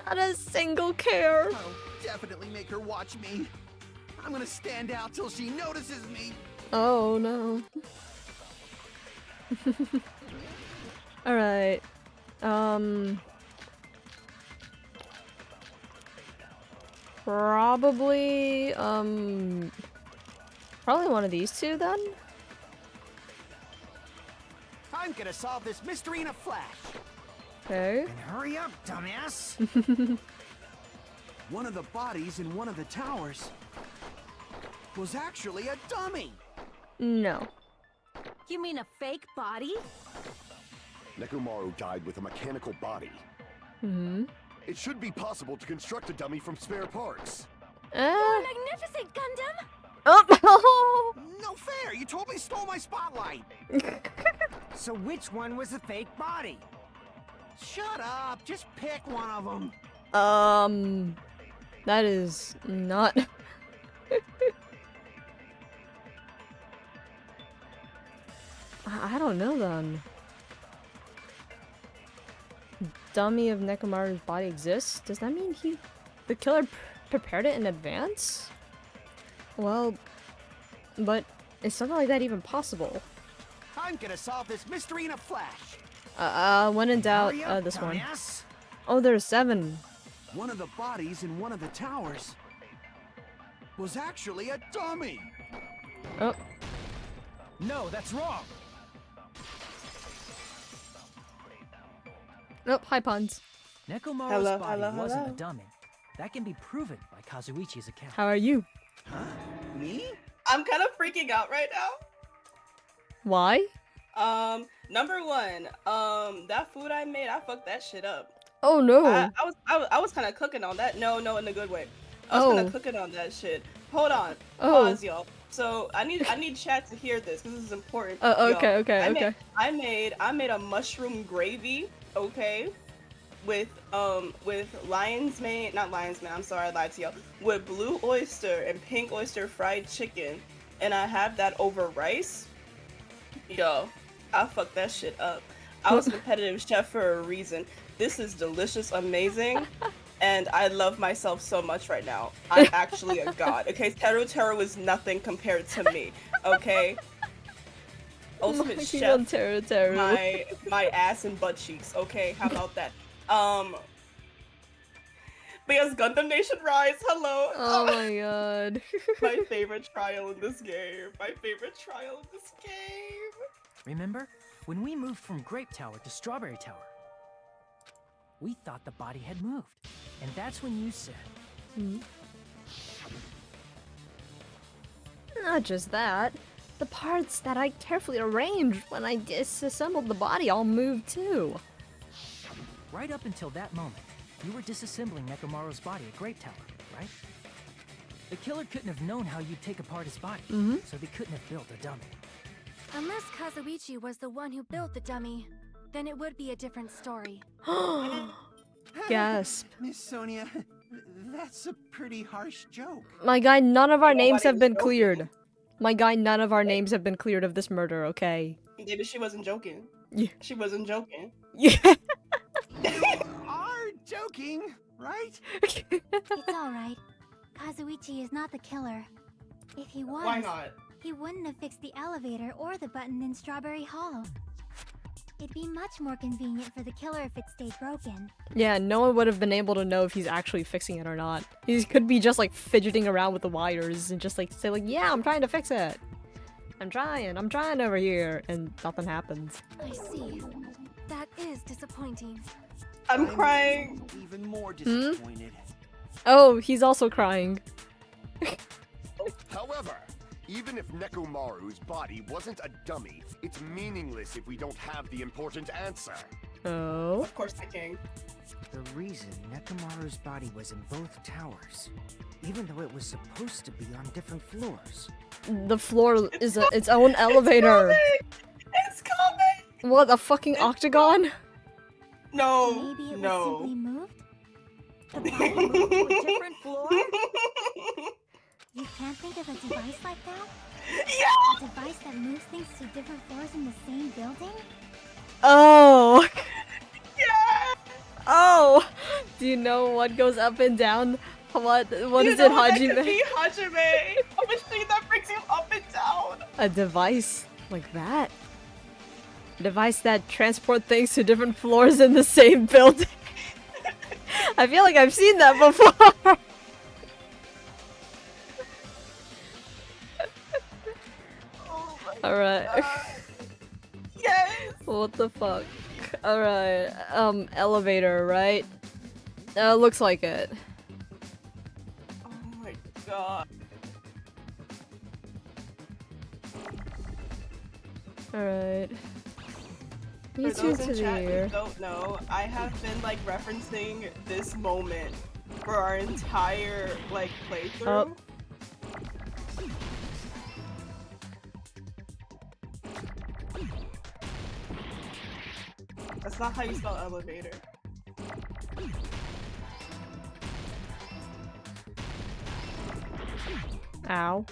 Not a single care. I'll definitely make her watch me. I'm gonna stand out till she notices me. Oh no. Alright. Probably, probably one of these two then? I'm gonna solve this mystery in a flash. Okay. And hurry up, dumbass! One of the bodies in one of the towers was actually a dummy. No. You mean a fake body? Nekomaru died with a mechanical body. It should be possible to construct a dummy from spare parts. Magnificent, Gundam! Oh! No fair! You totally stole my spotlight! So which one was the fake body? Shut up! Just pick one of them. That is not... I don't know then. Dummy of Nekomaru's body exists? Does that mean the killer prepared it in advance? Well, but is something like that even possible? I'm gonna solve this mystery in a flash. When in doubt, Hurry up, this one. dumbass. Oh, there's 7. One of the bodies in one of the towers was actually a dummy. Oh, No, that's wrong. nope, hi puns. Nekomaru's body wasn't a dummy. That can be proven by Kazuichi's account. How are you? Huh? Me? I'm kind of freaking out right now. Why? Number one, that food I made, I fucked that shit up. Oh no. I was kind of cooking on that. No, in a good way. I was kind of cooking on that shit. Hold on. Oh. Pause, y'all. So I need chat to hear this because this is important. Okay, y'all. okay. I made a mushroom gravy. Okay. With lion's mane, not lion's mane. I'm sorry, I lied to y'all. With blue oyster and pink oyster fried chicken, and I have that over rice. Yo, I fucked that shit up. I was a competitive chef for a reason. This is delicious, amazing, and I love myself so much right now. I'm actually a god. Okay, Teru is nothing compared to me. Okay. Ultimate chef. Teru. My ass and butt cheeks. Okay, how about that? Because Gundam Nation Rise, hello. Oh my god. My favorite trial in this game. Remember? When we moved from Grape Tower to Strawberry Tower, we thought the body had moved. And that's when you said... Not just that. The parts that I carefully arranged when I disassembled the body all moved too. Right up until that moment, you were disassembling Nekomaru's body at Grape Tower, right? The killer couldn't have known how you'd take apart his body, so they couldn't have built a dummy. Unless Kazuichi was the one who built the dummy, then it would be a different story. Gasp. Miss Sonia, that's a pretty harsh joke. My guy, none of our names have been cleared. My guy, none of our names have been cleared of this murder, okay? Maybe she wasn't joking. Yeah. She wasn't joking. Yeah. Are joking, right? It's alright. Kazuichi is not the killer. If he was, Why not? he wouldn't have fixed the elevator or the button in Strawberry Hall. It'd be much more convenient for the killer if it stayed broken. Yeah, no one would have been able to know if he's actually fixing it or not. He could be just like fidgeting around with the wires and just like say like, yeah, I'm trying to fix it. I'm trying over here, and nothing happens. I see. That is disappointing. I'm crying. Even more disappointed. Oh, he's also crying. However, even if Nekomaru's body wasn't a dummy, it's meaningless if we don't have the important answer. Oh? Of course, the king. The reason Nekomaru's body was in both towers, even though it was supposed to be on different floors. The floor is its own elevator. It's coming! What, a fucking octagon? No. Maybe it no. was simply moved? The body moved to a different floor? You can't think of a device like that? Yeah! A device that moves things to different floors in the same building? Oh! Yeah! Oh! Do you know what goes up and down? What is it, Hajime? That could be Hajime! A machine that brings you up and down! A device like that? A device that transport things to different floors in the same building? I feel like I've seen that before! Alright. Yes! What the fuck? Alright, elevator, right? Looks like it. Oh my god. Alright. For You two those to in the chat who ear. don't know, I have been like referencing this moment for our entire like playthrough. Oh. That's not how you spell elevator. Ow.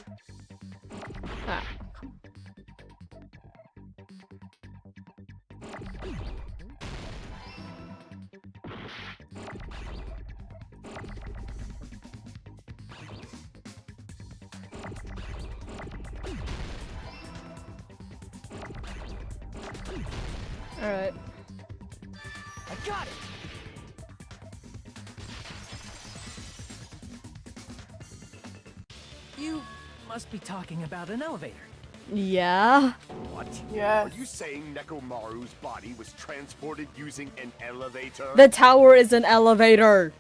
Ah. Alright. I got it! You must be talking about an elevator. Yeah. What? Yes. Are you saying Nekomaru's body was transported using an elevator? The tower is an elevator.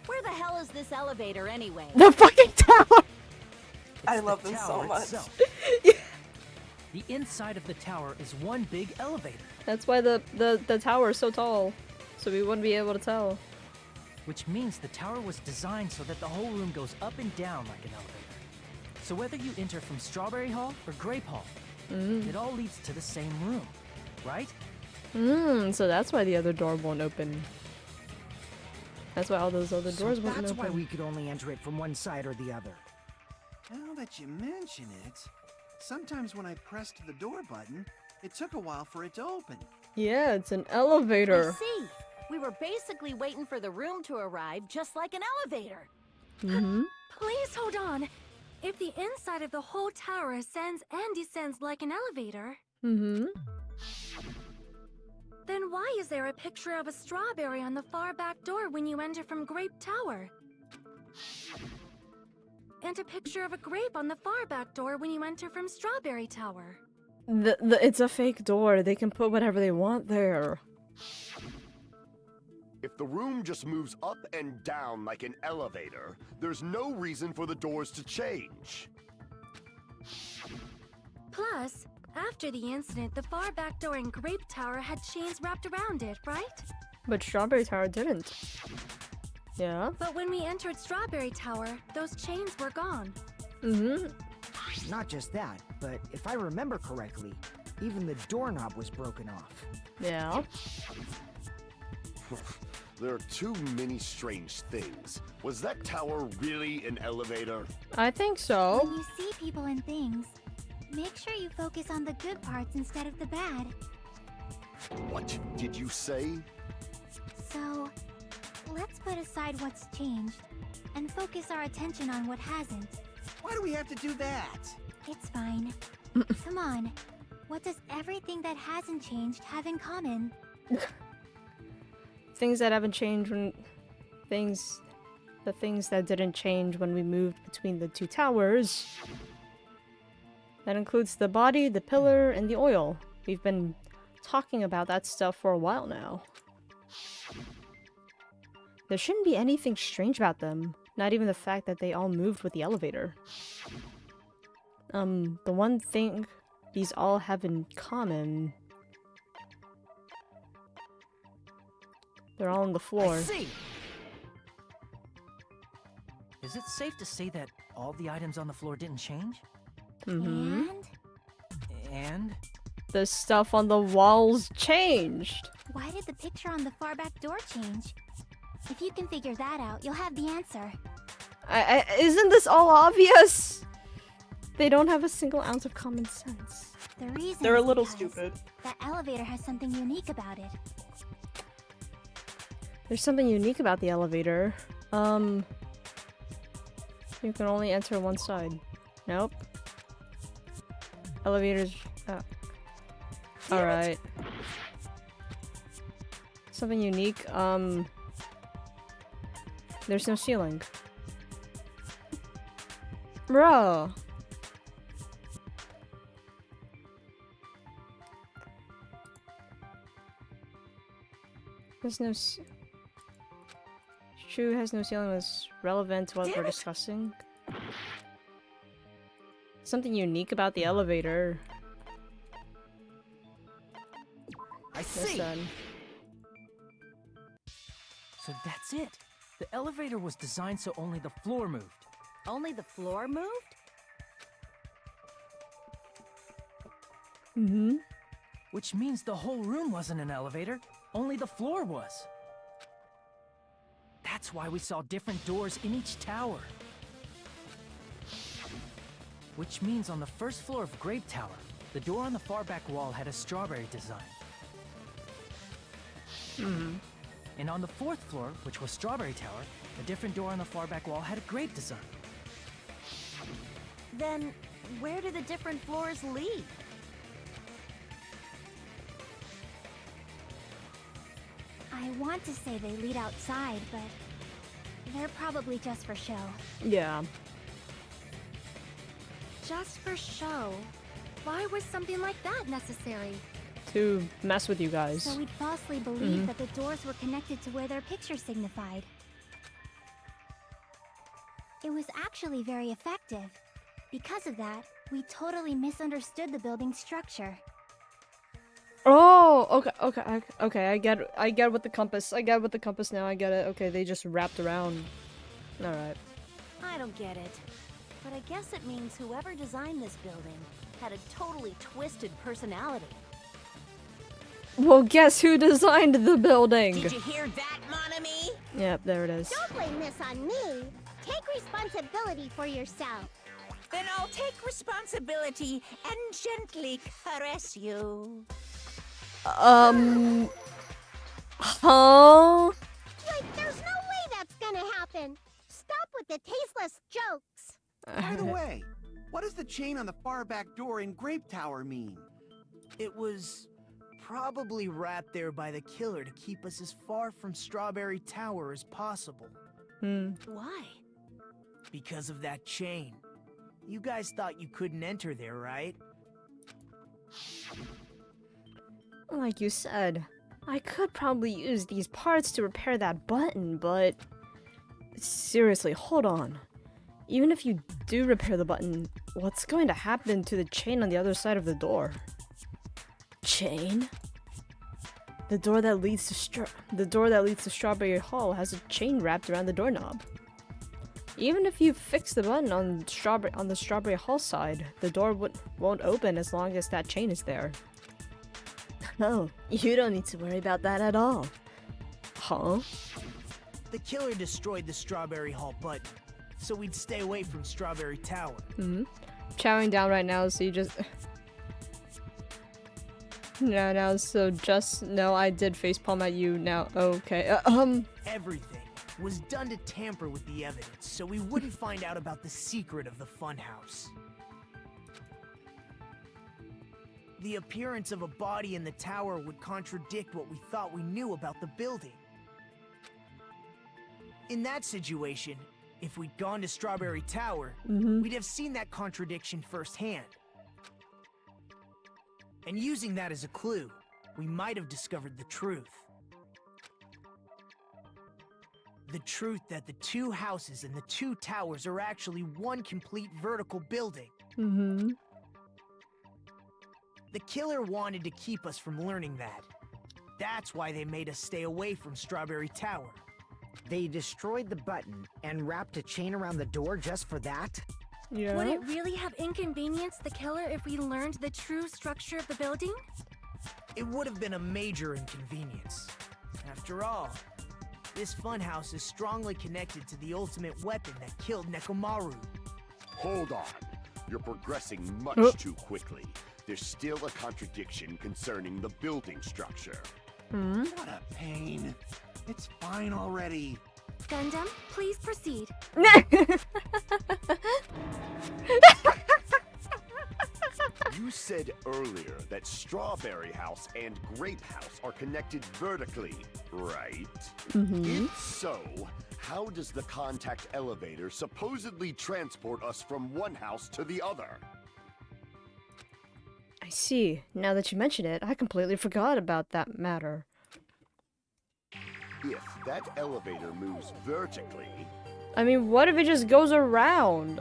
Where the hell is this elevator anyway? The fucking tower! I It's love the them so tower much. itself. The inside of the tower is one big elevator. That's why the tower is so tall. So we wouldn't be able to tell. Which means the tower was designed so that the whole room goes up and down like an elevator. So whether you enter from Strawberry Hall or Grape Hall, it all leads to the same room, right? So that's why the other door won't open. That's why all those other doors So won't that's open. why we could only enter it from one side or the other. Now that you mention it, sometimes when I pressed the door button, it took a while for it to open. Yeah, it's an I elevator. see. We were basically waiting for the room to arrive, just like an elevator. Please hold on. If the inside of the whole tower ascends and descends like an elevator, then why is there a picture of a strawberry on the far back door when you enter from Grape Tower? And a picture of a grape on the far back door when you enter from Strawberry Tower. It's a fake door. They can put whatever they want there. If the room just moves up and down like an elevator, there's no reason for the doors to change. Plus, after the incident, the far back door in Grape Tower had chains wrapped around it, right? But Strawberry Tower didn't. Yeah? But when we entered Strawberry Tower, those chains were gone. Not just that, but if I remember correctly, even the doorknob was broken off. Yeah. There are too many strange things. Was that tower really an elevator? I think so. When you see people and things, make sure you focus on the good parts instead of the bad. What did you say? So, let's put aside what's changed and focus our attention on what hasn't. Why do we have to do that? It's fine. Come on. What does everything that hasn't changed have in common? Things that haven't changed when... The things that didn't change when we moved between the two towers. That includes the body, the pillar, and the oil. We've been talking about that stuff for a while now. There shouldn't be anything strange about them. Not even the fact that they all moved with the elevator. The one thing these all have in common... They're all on the floor. I see. Is it safe to say that all the items on the floor didn't change? And? And? The stuff on the walls changed. Why did the picture on the far back door change? If you can figure that out, you'll have the answer. Isn't this all obvious? They don't have a single ounce of common sense. The reason They're a is little because stupid. that elevator has something unique about it. There's something unique about the elevator. You can only enter one side. Nope. Elevators. Alright. Something unique. There's no ceiling. Bro. There's no. True has no ceiling was relevant to what we're discussing. Something unique about the elevator. I see. Listen. So that's it. The elevator was designed so only the floor moved. Only the floor moved? Which means the whole room wasn't an elevator, only the floor was. That's why we saw different doors in each tower. Which means on the first floor of Grape Tower, the door on the far back wall had a strawberry design. And on the fourth floor, which was Strawberry Tower, a different door on the far back wall had a grape design. Then, where do the different floors lead? I want to say they lead outside, but they're probably just for show. Yeah. Just for show. Why was something like that necessary? To mess with you guys. So we'd falsely believe that the doors were connected to where their picture signified. It was actually very effective. Because of that, we totally misunderstood the building's structure. Oh, okay. I get with the compass. I get with the compass now. I get it. Okay, they just wrapped around. All right. I don't get it. But I guess it means whoever designed this building had a totally twisted personality. Well, guess who designed the building? Did you hear that, Monami? Yep, there it is. Don't blame this on me. Take responsibility for yourself. Then I'll take responsibility and gently caress you. Like, there's no way that's gonna happen. Stop with the tasteless jokes. By the way, what does the chain on the far back door in Grape Tower mean? It was probably wrapped there by the killer to keep us as far from Strawberry Tower as possible. Why? Because of that chain. You guys thought you couldn't enter there, right? Like you said, I could probably use these parts to repair that button, but... Seriously, hold on. Even if you do repair the button, what's going to happen to the chain on the other side of the door? Chain? The door that leads to Strawberry Hall has a chain wrapped around the doorknob. Even if you fix the button on the Strawberry Hall side, the door won't open as long as that chain is there. No, you don't need to worry about that at all. Huh? The killer destroyed the Strawberry Hall button, so we'd stay away from Strawberry Tower. Chowing down right now, so you just... No, so just... No, I did facepalm at you now. Okay, Everything was done to tamper with the evidence, so we wouldn't find out about the secret of the funhouse. The appearance of a body in the tower would contradict what we thought we knew about the building. In that situation, if we'd gone to Strawberry Tower, we'd have seen that contradiction firsthand. And using that as a clue, we might have discovered the truth. The truth that the two houses and the two towers are actually one complete vertical building. The killer wanted to keep us from learning that. That's why they made us stay away from Strawberry Tower. They destroyed the button and wrapped a chain around the door just for that? yeah. Would it really have inconvenienced the killer if we learned the true structure of the building? It would have been a major inconvenience. After all, this funhouse is strongly connected to the ultimate weapon that killed Nekomaru. Hold on. You're progressing much too quickly. There's still a contradiction concerning the building structure. What a pain. It's fine already. Gundam, please proceed. You said earlier that Strawberry House and Grape House are connected vertically, right? If so, how does the contact elevator supposedly transport us from one house to the other? I see. Now that you mention it, I completely forgot about that matter. If that elevator moves vertically... I mean, what if it just goes around?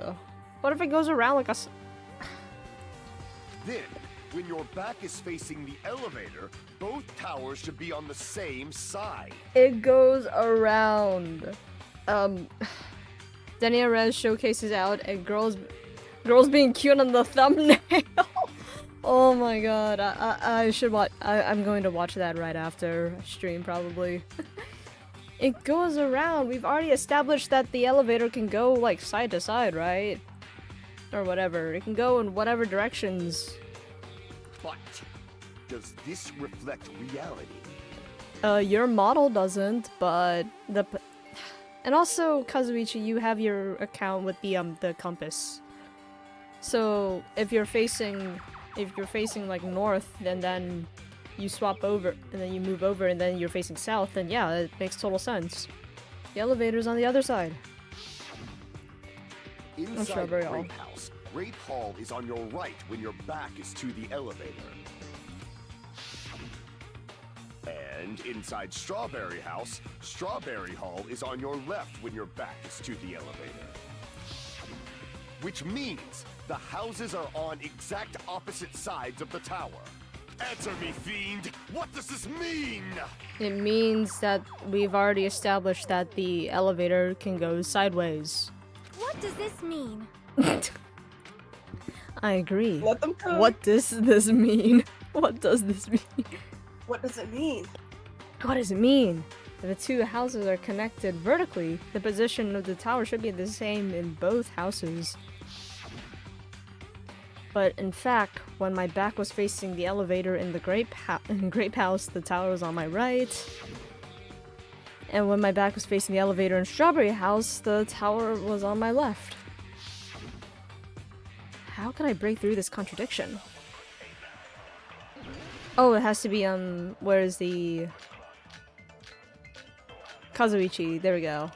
What if it goes around like a... Then, when your back is facing the elevator, both towers should be on the same side. It goes around. Denny Rez showcases out and girls being cute on the thumbnail. Oh my god, I should watch. I'm going to watch that right after stream probably. It goes around. We've already established that the elevator can go like side to side, right? or whatever. It can go in whatever directions. But does this reflect reality? Your model doesn't, but and also Kazuichi, you have your account with the compass. So if you're facing like north, then you swap over and then you move over and then you're facing south, then yeah, it makes total sense. The elevator's on the other side. Inside Grape House, Grape Hall is on your right when your back is to the elevator. And inside Strawberry House, Strawberry Hall is on your left when your back is to the elevator. Which means the houses are on exact opposite sides of the tower. Answer me, fiend! What does this mean? It means that we've already established that the elevator can go sideways. What does this mean? I agree. Let them come. What does this mean? What does this mean? What does it mean? What does it mean? If the two houses are connected vertically, the position of the tower should be the same in both houses. But in fact, when my back was facing the elevator in the Grape House, the tower was on my right. And when my back was facing the elevator in Strawberry House, the tower was on my left. How can I break through this contradiction? Oh, it has to be, where's the... Kazuichi, there we go.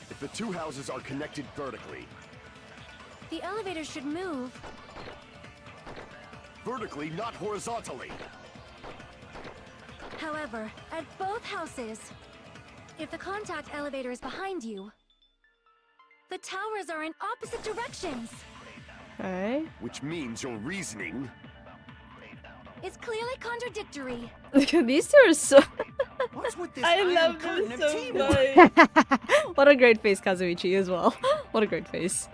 If the two houses are connected vertically... The elevator should move. Vertically, not horizontally. However, at both houses, if the contact elevator is behind you, the towers are in opposite directions. Okay. Which means your reasoning... It's clearly contradictory. These two are so... What's with this I iron love curtain this of so teamwork? much. What a great face, Kazuichi, as well. What a great face.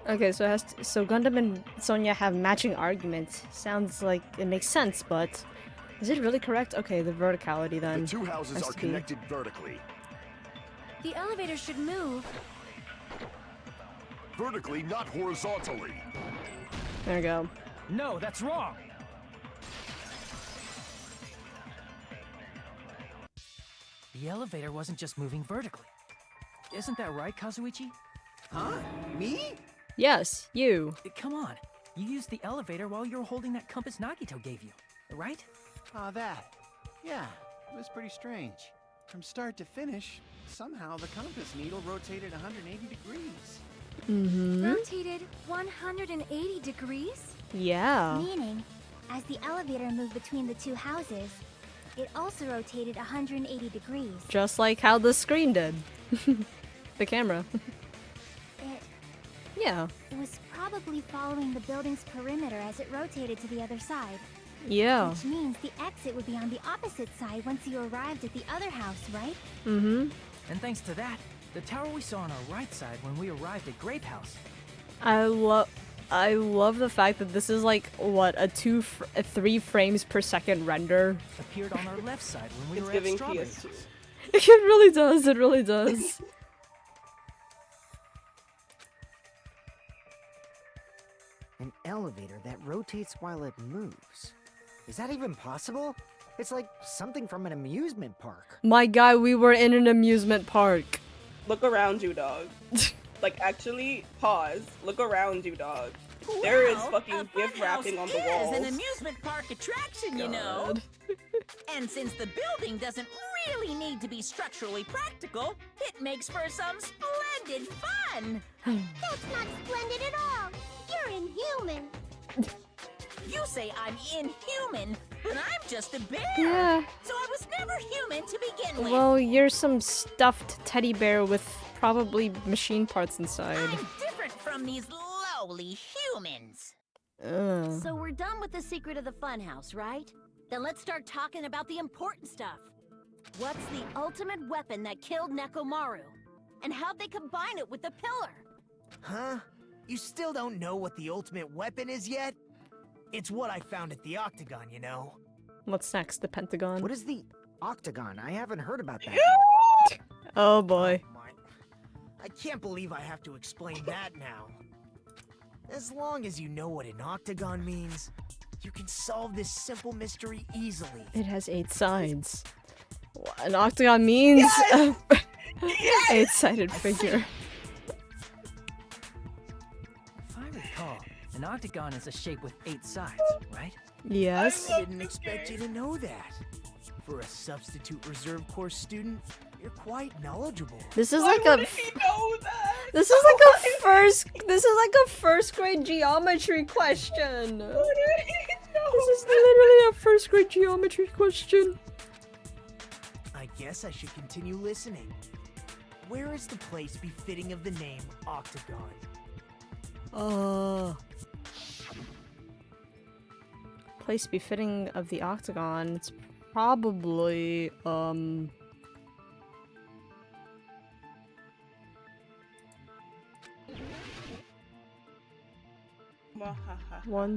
Okay, so so Gundam and Sonia have matching arguments. Sounds like it makes sense, but is it really correct? Okay, the verticality then. The two houses are connected vertically. The elevator should move. Vertically, not horizontally. There we go. No, that's wrong. The elevator wasn't just moving vertically. Isn't that right, Kazuichi? Huh? Me? Yes, you. Come on. You used the elevator while you were holding that compass Nagito gave you, right? That. Yeah, it was pretty strange. From start to finish, somehow the compass needle rotated 180 degrees. Mm-hmm. Rotated 180 degrees? Yeah. Meaning, as the elevator moved between the two houses, it also rotated 180 degrees. Just like how the screen did. The camera. Yeah. It was probably following the building's perimeter as it rotated to the other side. Yeah. Which means the exit would be on the opposite side once you arrived at the other house, right? Mm-hmm. And thanks to that, the tower we saw on our right side when we arrived at Grape House. I love the fact that this is like, what, a 3 frames per second render? Appeared on our left side when we It's were giving at Strawberry PS2. House. It really does, it really does. An elevator that rotates while it moves. Is that even possible? It's like something from an amusement park. My guy, we were in an amusement park. Look around you, dog. Like, actually, pause. Look around you, dog. There is fucking a gift funhouse wrapping on the is walls. an amusement park attraction, you know. And since the building doesn't really need to be structurally practical, it makes for some splendid fun. That's not splendid at all! You're inhuman! You say I'm inhuman, but I'm just a bear. Yeah. So I was never human to begin with. Well, you're some stuffed teddy bear with probably machine parts inside. I'm different from these lowly humans. So we're done with the secret of the funhouse, right? Then let's start talking about the important stuff. What's the ultimate weapon that killed Nekomaru? And how'd they combine it with the pillar? Huh? You still don't know what the ultimate weapon is yet? It's what I found at the Octagon, you know. What's next? The Pentagon? What is the Octagon. I haven't heard about that. Oh boy. Oh, my. I can't believe I have to explain that now. As long as you know what an octagon means, you can solve this simple mystery easily. It has 8 sides. An octagon means Yes! a Yes! 8-sided figure. If I recall, an octagon is a shape with 8 sides, right? Yes. I didn't expect you to know that. For a substitute reserve course student, you're quite knowledgeable. This is Why like a would he know that? this is like a first grade geometry question. Why would he know This is that? literally a first grade geometry question. I guess I should continue listening. Where is the place befitting of the name Octagon? Place befitting of the octagon. It's probably one,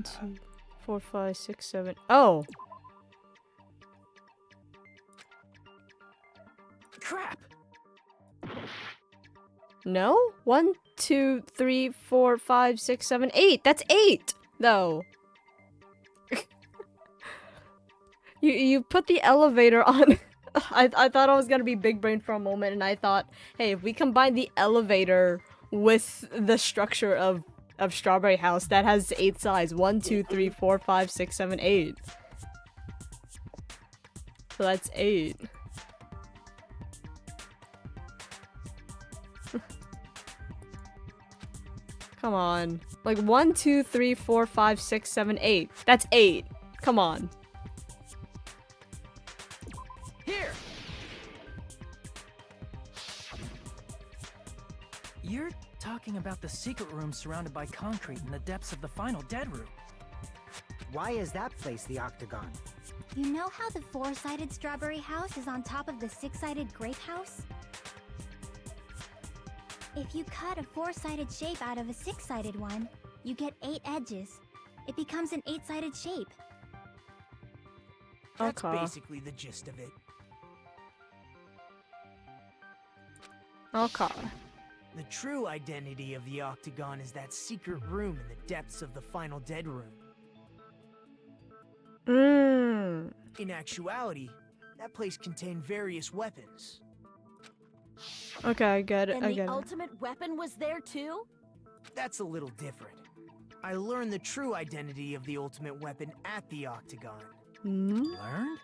two, 4, 5, 6, 7. Oh, Crap! no. 1, 2, 3, 4, 5, 6, 7, 8. That's 8, though. You put the elevator on. I thought I was gonna be big brain for a moment, and I thought, hey, if we combine the elevator with the structure of Strawberry House, that has 8 sides. 1, 2, 3, 4, 5, 6, 7, 8. So that's 8. Come on. Like 1, 2, 3, 4, 5, 6, 7, 8. That's 8. Come on. Here! You're talking about the secret room surrounded by concrete in the depths of the final dead room. Why is that place the Octagon? You know how the 4-sided strawberry house is on top of the 6-sided grape house? If you cut a 4-sided shape out of a 6-sided one, you get 8 edges. It becomes an 8-sided shape. That's Okay. basically the gist of it. Okay. The true identity of the Octagon is that secret room in the depths of the final dead room. In actuality, that place contained various weapons. Okay, I get it. And I the get it. ultimate weapon was there too? That's a little different. I learned the true identity of the ultimate weapon at the Octagon. Learned?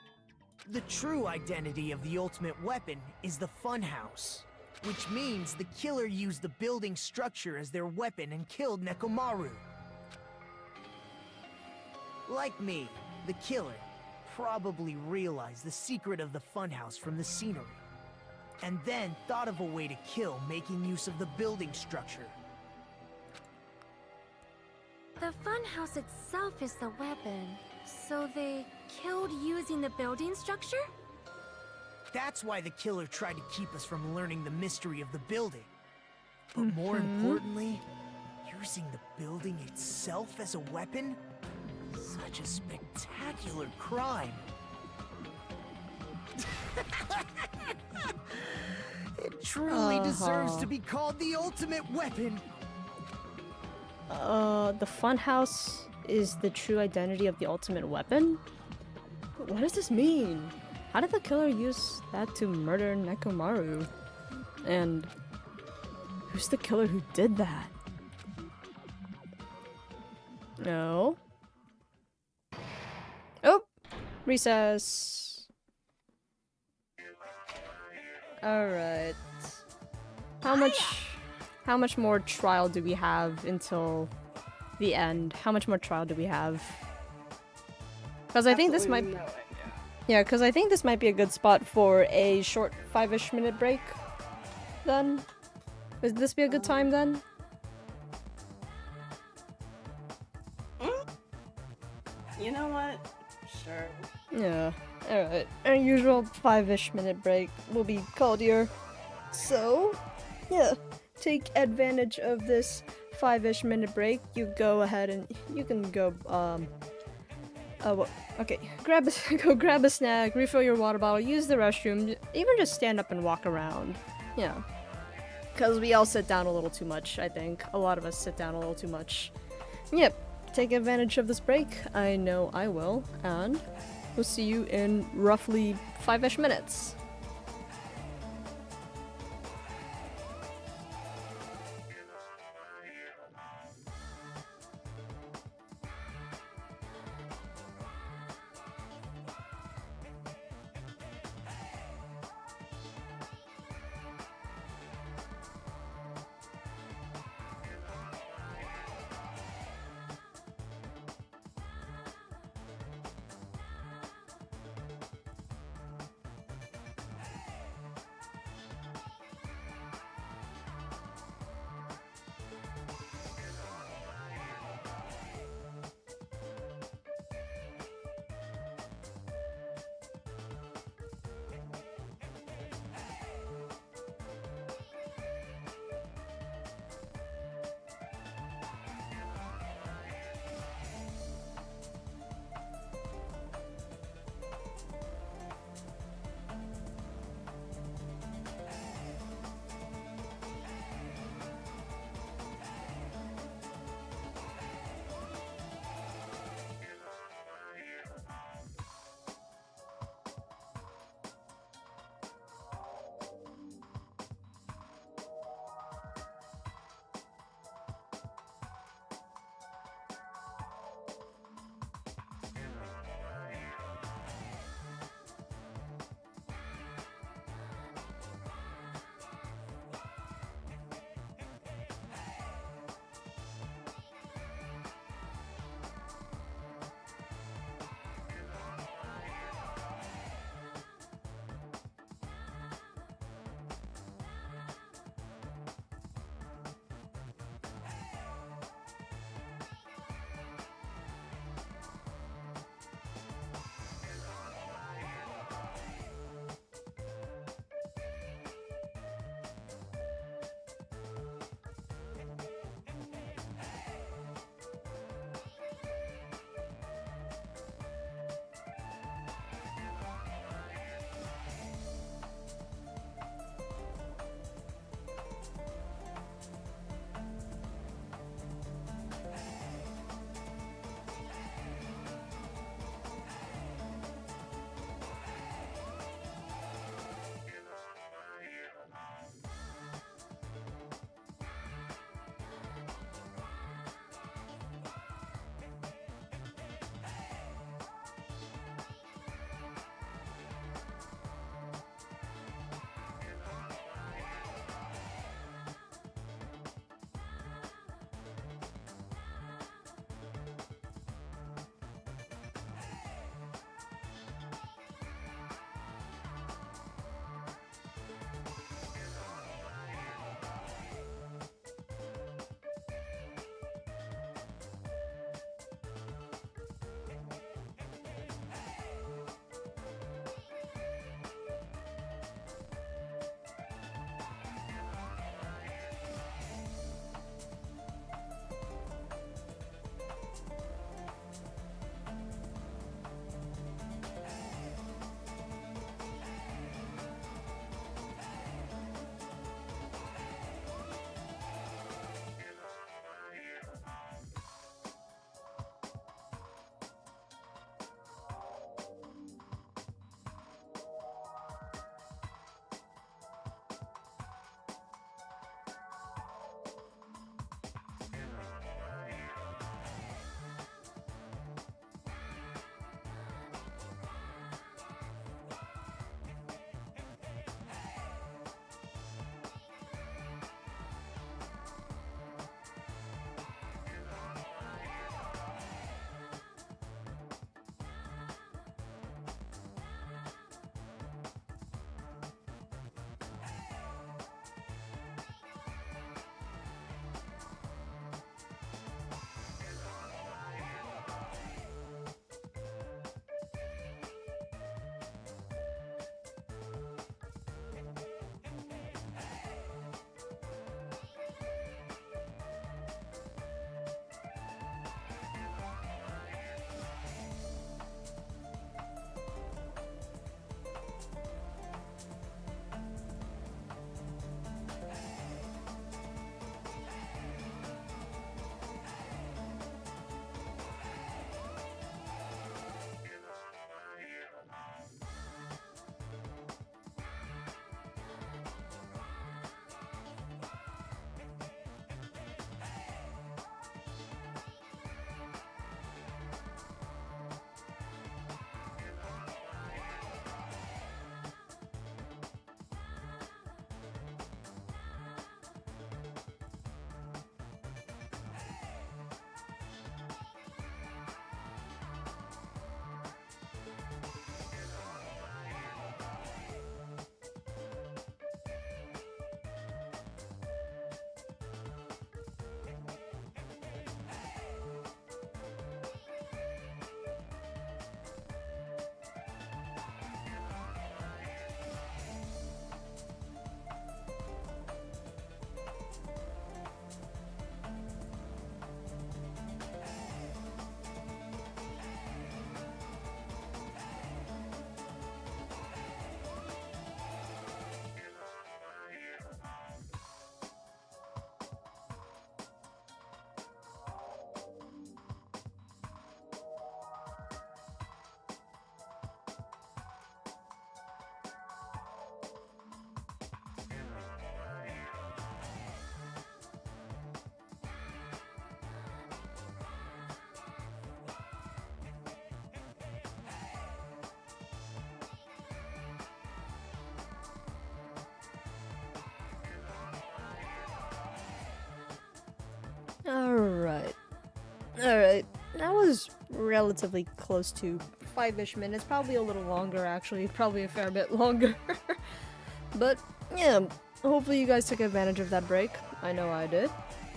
The true identity of the ultimate weapon is the Funhouse, which means the killer used the building structure as their weapon and killed Nekomaru. Like me, the killer probably realized the secret of the Funhouse from the scenery, and then thought of a way to kill making use of the building structure. The funhouse itself is the weapon, so they killed using the building structure? That's why the killer tried to keep us from learning the mystery of the building. But more importantly, using the building itself as a weapon? Such a spectacular crime. It truly deserves to be called the ultimate weapon. The funhouse is the true identity of the ultimate weapon? What does this mean? How did the killer use that to murder Nekomaru? And who's the killer who did that? No. Oh! Recess. Alright. How much more trial do we have until the end? How much more trial do we have? Because I think this might... Absolutely no idea. Yeah, because I think this might be a good spot for a short 5-ish minute break. Then? Would this be a good time then? You know what? Sure. Yeah. Alright. Our usual 5-ish minute break will be called here. So, yeah. Take advantage of this 5-ish minute break. You go ahead and you can go Okay, go grab a snack, refill your water bottle, use the restroom, even just stand up and walk around. Yeah. Because we all sit down a little too much, I think. A lot of us sit down a little too much. Yep, take advantage of this break. I know I will, and we'll see you in roughly 5-ish minutes. Alright. Alright. That was relatively close to 5-ish minutes. Probably a little longer, actually. Probably a fair bit longer. But, yeah. Hopefully you guys took advantage of that break. I know I did.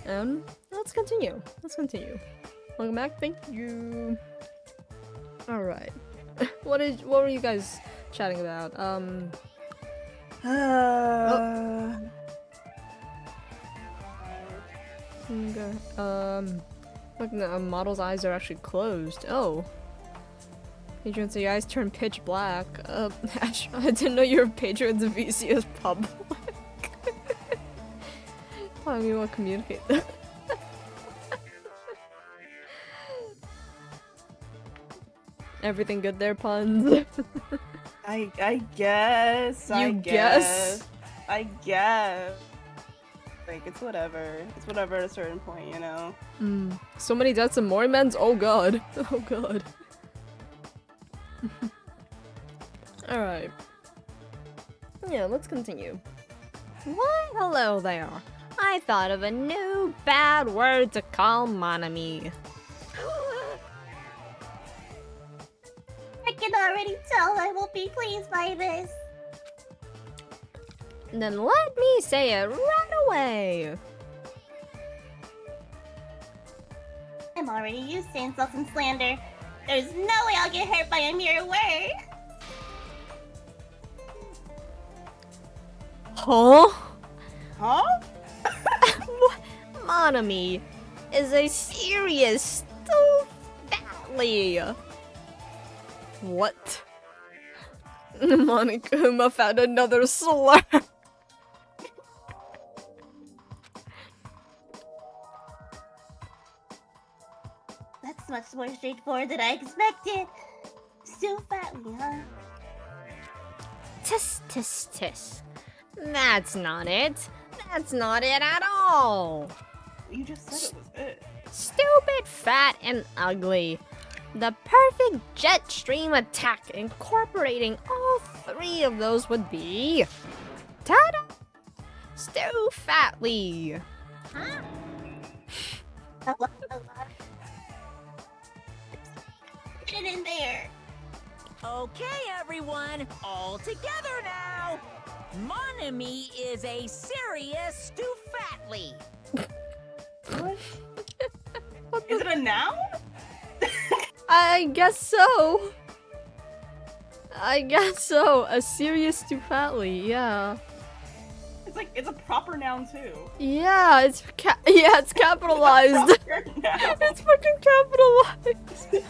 And let's continue. Welcome back. Thank you. Alright. What were you guys chatting about? Look, the model's eyes are actually closed. Oh. Patrons, your eyes turn pitch black. Ash, I didn't know your patrons of VC is public. I mean, we'll communicate that. Everything good there, puns? I guess. I guess. Like, it's whatever. It's whatever at a certain point, you know? So many deaths and more men's? Oh god. Oh god. Alright. Yeah, let's continue. Why, hello there. I thought of a new bad word to call Monami. I can already tell I won't be pleased by this. Then let me say it right away. I'm already used to insults and slander. There's no way I'll get hurt by a mere word. Huh? Huh? Monami is a serious fatly. What? Monokuma found another slur. That's much more straightforward than I expected. Still fatly, huh? Tis. That's not it. That's not it at all. You just said it was it. Stupid, fat, and ugly. The perfect jet stream attack incorporating all three of those would be... Ta-da! Stu Fatly. Huh? Get in there. Okay, everyone, all together now. Monami is a serious Stoufatly. What? Is it a noun? I guess so. A serious Stoufatly, yeah. It's a proper noun too. Yeah, it's capitalized. It's fucking capitalized.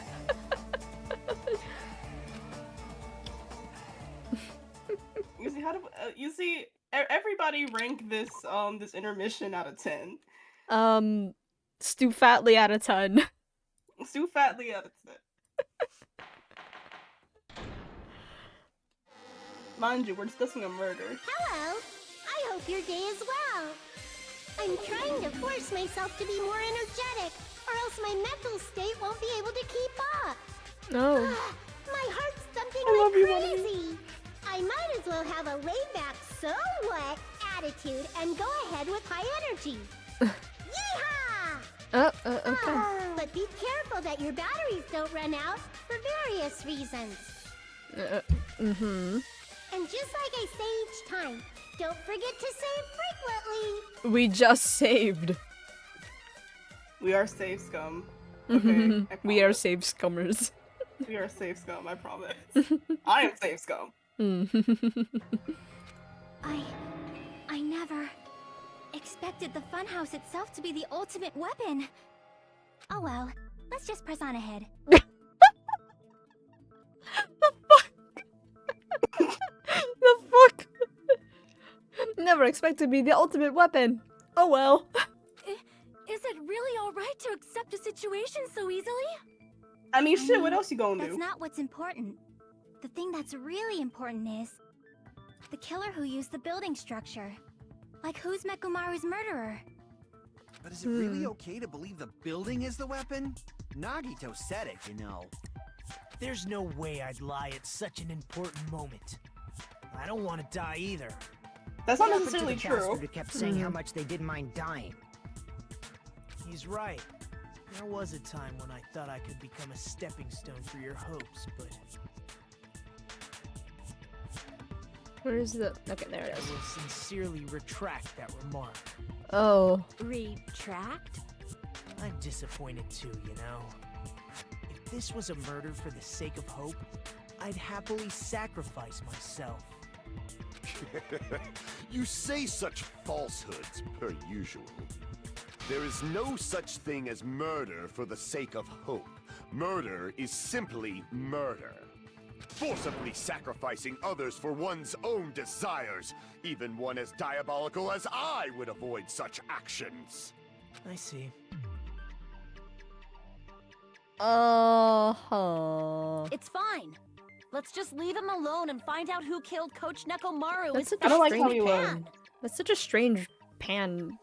You see, everybody rank this this intermission out of 10. Stoufatly out of 10. Stoufatly out of 10. Mind you, we're discussing a murder. Hello. I hope your day is well. I'm trying to force myself to be more energetic, or else my mental state won't be able to keep up. No. My heart's thumping like crazy. I might as well have a laid-back, so what attitude and go ahead with high energy. Yeehaw! Okay. But be careful that your batteries don't run out for various reasons. And just like I say each time, don't forget to save frequently. We just saved. We are safe scum. Okay, we are safe scummers. We are safe scum, I promise. I am safe scum. I never expected the funhouse itself to be the ultimate weapon. Oh well, let's just press on ahead. The fuck? Never expected to be the ultimate weapon. Oh well. Is it really alright to accept a situation so easily? I mean, shit, what else you gonna do? That's not what's important. The thing that's really important is the killer who used the building structure. Like, who's Mekumaru's murderer? But is it really okay to believe the building is the weapon? Nagito said it, you know. There's no way I'd lie at such an important moment. I don't want to die either. That's not What happened to necessarily the true. bastard who kept saying how much they didn't mind dying? He's right. There was a time when I thought I could become a stepping stone for your hopes, but Where is the... Okay, there it I is. will sincerely retract that remark. Oh. Retract? I'm disappointed too, you know? If this was a murder for the sake of hope, I'd happily sacrifice myself. You say such falsehoods, per usual. There is no such thing as murder for the sake of hope. Murder is simply murder. Forcibly sacrificing others for one's own desires. Even one as diabolical as I would avoid such actions. I see. It's fine. Let's just leave him alone and find out who killed Coach Nekomaru. That's such I a don't like how strange he pan. That's such a strange pan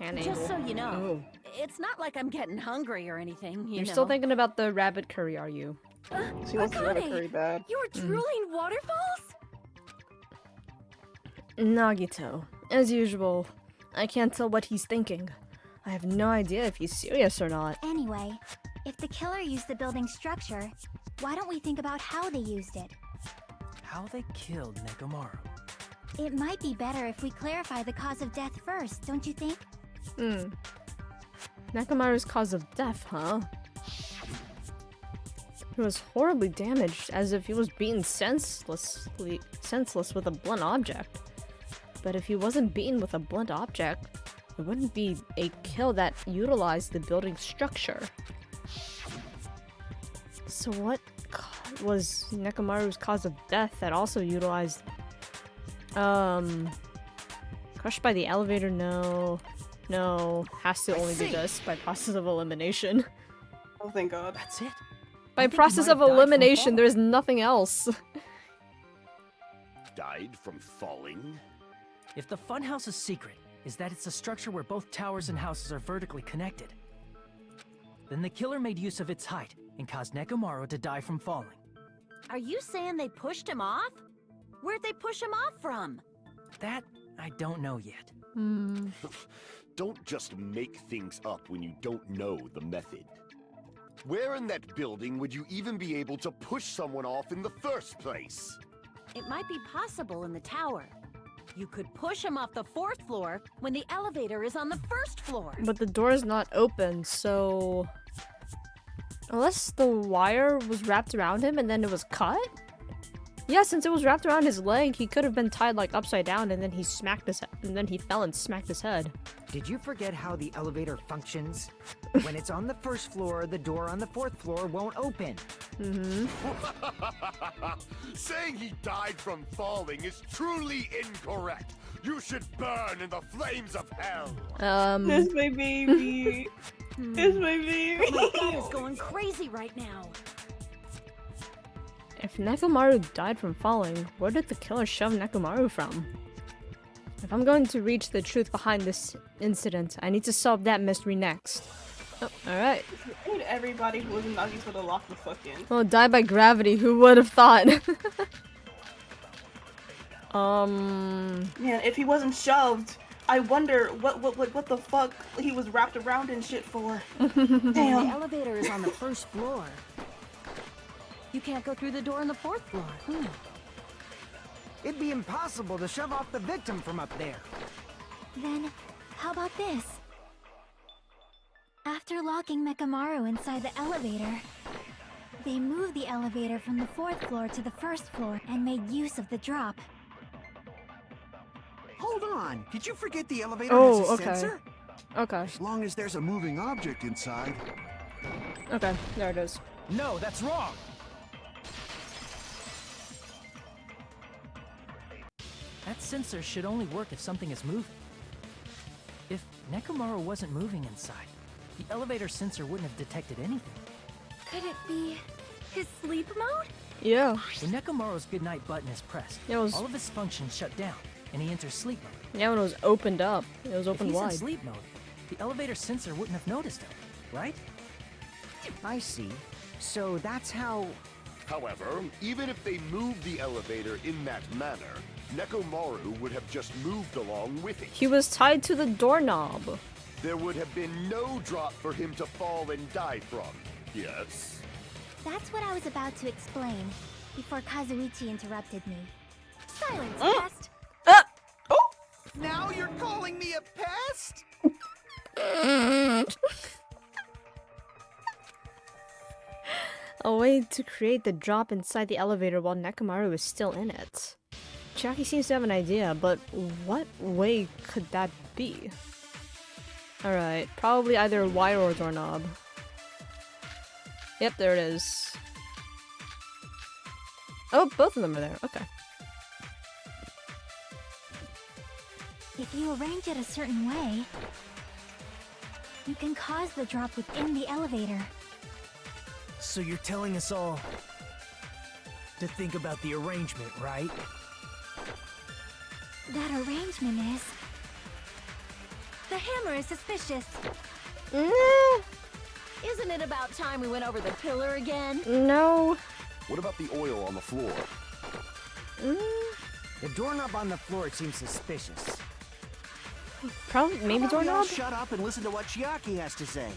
angle. Just so you know, Oh. it's not like I'm getting hungry or anything, you You're know. still thinking about the rabbit curry, are you? She wants to rabbit Akane, curry bad. You were drooling waterfalls? Nagito, as usual, I can't tell what he's thinking. I have no idea if he's serious or not. Anyway, if the killer used the building's structure, why don't we think about how they used it? How they killed Nekomaru. It might be better if we clarify the cause of death first, don't you think? Nekomaru's cause of death, huh? He was horribly damaged, as if he was beaten senseless with a blunt object. But if he wasn't beaten with a blunt object, it wouldn't be a kill that utilized the building's structure. So what was Nekomaru's cause of death that also utilized... Crushed by the elevator? No. No. Has to only be this by process of elimination. Oh, thank God. That's it? By I think he process might of have died from elimination, falling. there's nothing else. Died from falling? If the funhouse's secret is that it's a structure where both towers and houses are vertically connected, then the killer made use of its height and caused Nekomaru to die from falling. Are you saying they pushed him off? Where'd they push him off from? That I don't know yet. Don't just make things up when you don't know the method. Where in that building would you even be able to push someone off in the first place? It might be possible in the tower. You could push him off the 4th floor when the elevator is on the 1st floor. But the door is not open, so... Unless the wire was wrapped around him and then it was cut? Yeah, since it was wrapped around his leg, he could have been tied like upside down and then he smacked his head, and then he fell and smacked his head. Did you forget how the elevator functions? When it's on the 1st floor, the door on the 4th floor won't open. Saying he died from falling is truly incorrect. You should burn in the flames of hell. This my baby. This my baby. My dad is going crazy right now. If Nekomaru died from falling, where did the killer shove Nekomaru from? If I'm going to reach the truth behind this incident, I need to solve that mystery next. Oh, alright. I need everybody who was in Nagito to lock the fuck in. Well, die by gravity, who would have thought? Man, Man, if he wasn't shoved, I wonder what the fuck he was wrapped around and shit for. The Damn. elevator is on the 1st floor. You can't go through the door on the 4th floor. It'd be impossible to shove off the victim from up there. Then, how about this? After locking Nekomaru inside the elevator, they moved the elevator from the 4th floor to the 1st floor and made use of the drop. Hold on. Did you forget the elevator Oh, has a okay. sensor? okay. As long as there's a moving object inside. Okay, there it is. No, that's wrong! That sensor should only work if something is moving. If Nekomaru wasn't moving inside, the elevator sensor wouldn't have detected anything. Could it be his sleep mode? Yeah. When Nekomaru's goodnight button is pressed, It was- all of his functions shut down, and he enters sleep mode. Yeah, when it was opened up. It was If opened he's in wide. sleep mode, the elevator sensor wouldn't have noticed him, right? I see. So that's how... However, even if they moved the elevator in that manner, Nekomaru would have just moved along with it. He was tied to the doorknob. there would have been no drop for him to fall and die from. Yes? That's what I was about to explain before Kazuichi interrupted me. Silence, pest! Now you're calling me a pest? A way to create the drop inside the elevator while Nekomaru is still in it. Chiaki seems to have an idea, but what way could that be? Alright, probably either a wire or a doorknob. Yep, there it is. Oh, both of them are there. Okay. If you arrange it a certain way, you can cause the drop within the elevator. So you're telling us all to think about the arrangement, right? That arrangement is... The hammer is suspicious. Isn't it about time we went over the pillar again? No. What about the oil on the floor? The doorknob on the floor seems suspicious. Probably, maybe How about we all doorknob? shut up and listen to what Chiaki has to say.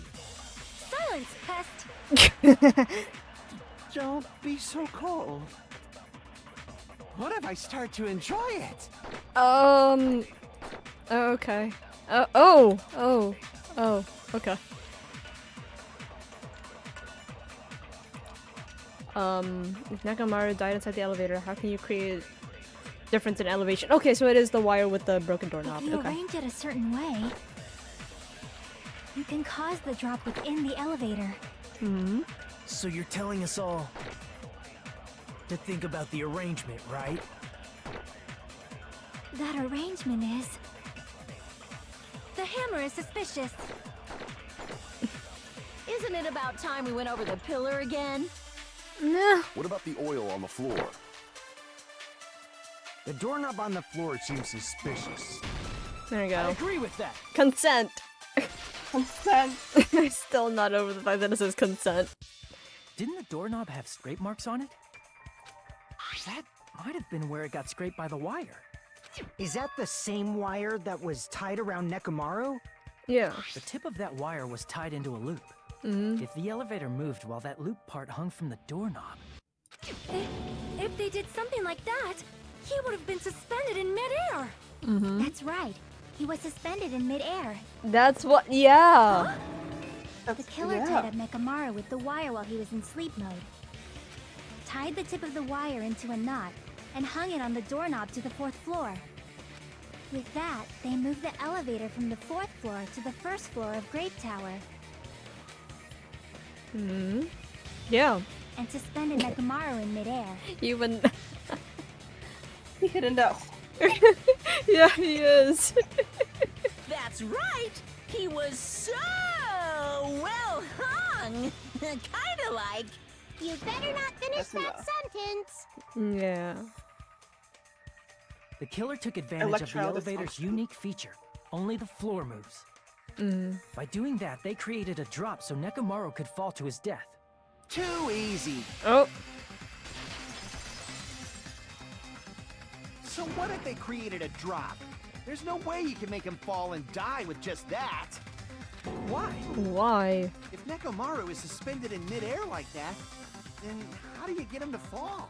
Silence, pest! Don't be so cold. What if I start to enjoy it? Okay. Okay. If Nekomaru died inside the elevator, how can you create a difference in elevation? Okay, so it is the wire with the broken doorknob. If you Okay. arrange it a certain way, you can cause the drop within the elevator. So you're telling us all to think about the arrangement, right? That arrangement is... The hammer is suspicious. Isn't it about time we went over the pillar again? Nah. What about the oil on the floor? The doorknob on the floor seems suspicious. There you I go. agree with that. Consent. Consent. I'm still not over the fact that it says consent. Didn't the doorknob have scrape marks on it? That might have been where it got scraped by the wire. Is that the same wire that was tied around Nekomaru? Yeah. The tip of that wire was tied into a loop. If the elevator moved while that loop part hung from the doorknob... If they did something like that, he would have been suspended in midair. That's right. He was suspended in midair. That's what. Yeah. The killer tied up Nekomaru with the wire while he was in sleep mode. Tied the tip of the wire into a knot and hung it on the doorknob to the 4th floor. With that, they moved the elevator from the 4th floor to the 1st floor of Grape Tower Yeah. and suspended Nekomaru in midair. Even. He hidden that. Yeah, he is. That's right! He was so well hung! Kinda like... You better not finish That's enough. sentence. Yeah. The killer took advantage of the Electrile elevator's dysfunction. unique feature. Only the floor moves. By doing that, they created a drop so Nekomaru could fall to his death. Too easy. Oh. So what if they created a drop? There's no way you can make him fall and die with just that. Why? Why? If Nekomaru is suspended in midair like that, then how do you get him to fall?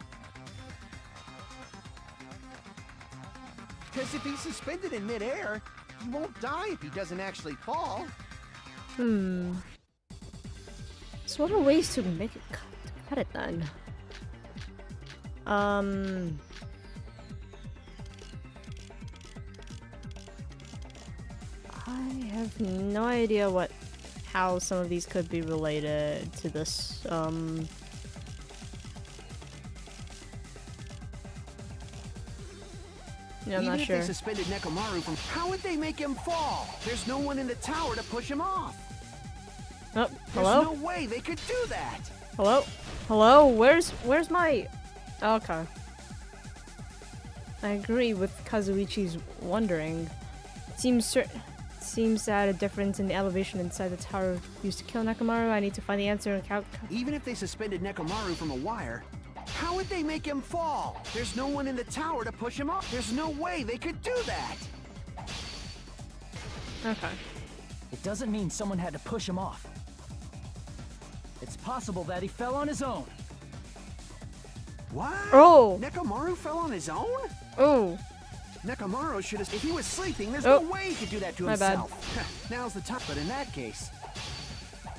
Because if he's suspended in midair, he won't die if he doesn't actually fall. So what are ways to make it cut it then? I have no idea how some of these could be related to this. Yeah, I'm Even not if sure. they suspended Nekomaru from, how would they make him fall? There's no one in the tower to push him off. Oh, There's hello? no way they could do that. Hello? Hello? Where's my... Okay. I agree with Kazuichi's wondering. Seems that a difference in the elevation inside the tower used to kill Nekomaru. I need to find the answer and count. Even if they suspended Nekomaru from a wire, how would they make him fall? There's no one in the tower to push him off. There's no way they could do that. Okay. it doesn't mean someone had to push him off. It's possible that he fell on his own. What? Oh. Nekomaru fell on his own? Oh. Nekomaru should have... If he was sleeping, there's Oh. no way he could do that to My bad. himself. Now's the time. But in that case,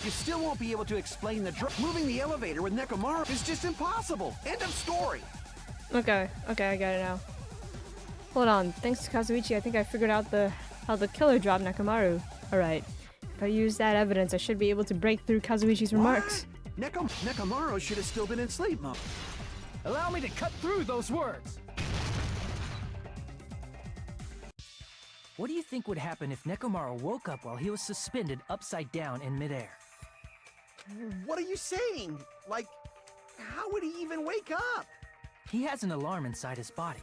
you still won't be able to explain the moving the elevator with Nekomaru is just impossible. End of story. Okay, I got it now. Hold on, thanks to Kazuichi, I think I figured out how the killer dropped Nekomaru. Alright, if I use that evidence, I should be able to break through Kazuichi's remarks. Nekomaru should have still been in sleep mode. Allow me to cut through those words. What do you think would happen if Nekomaru woke up while he was suspended upside down in midair? What are you saying? Like, how would he even wake up? He has an alarm inside his body.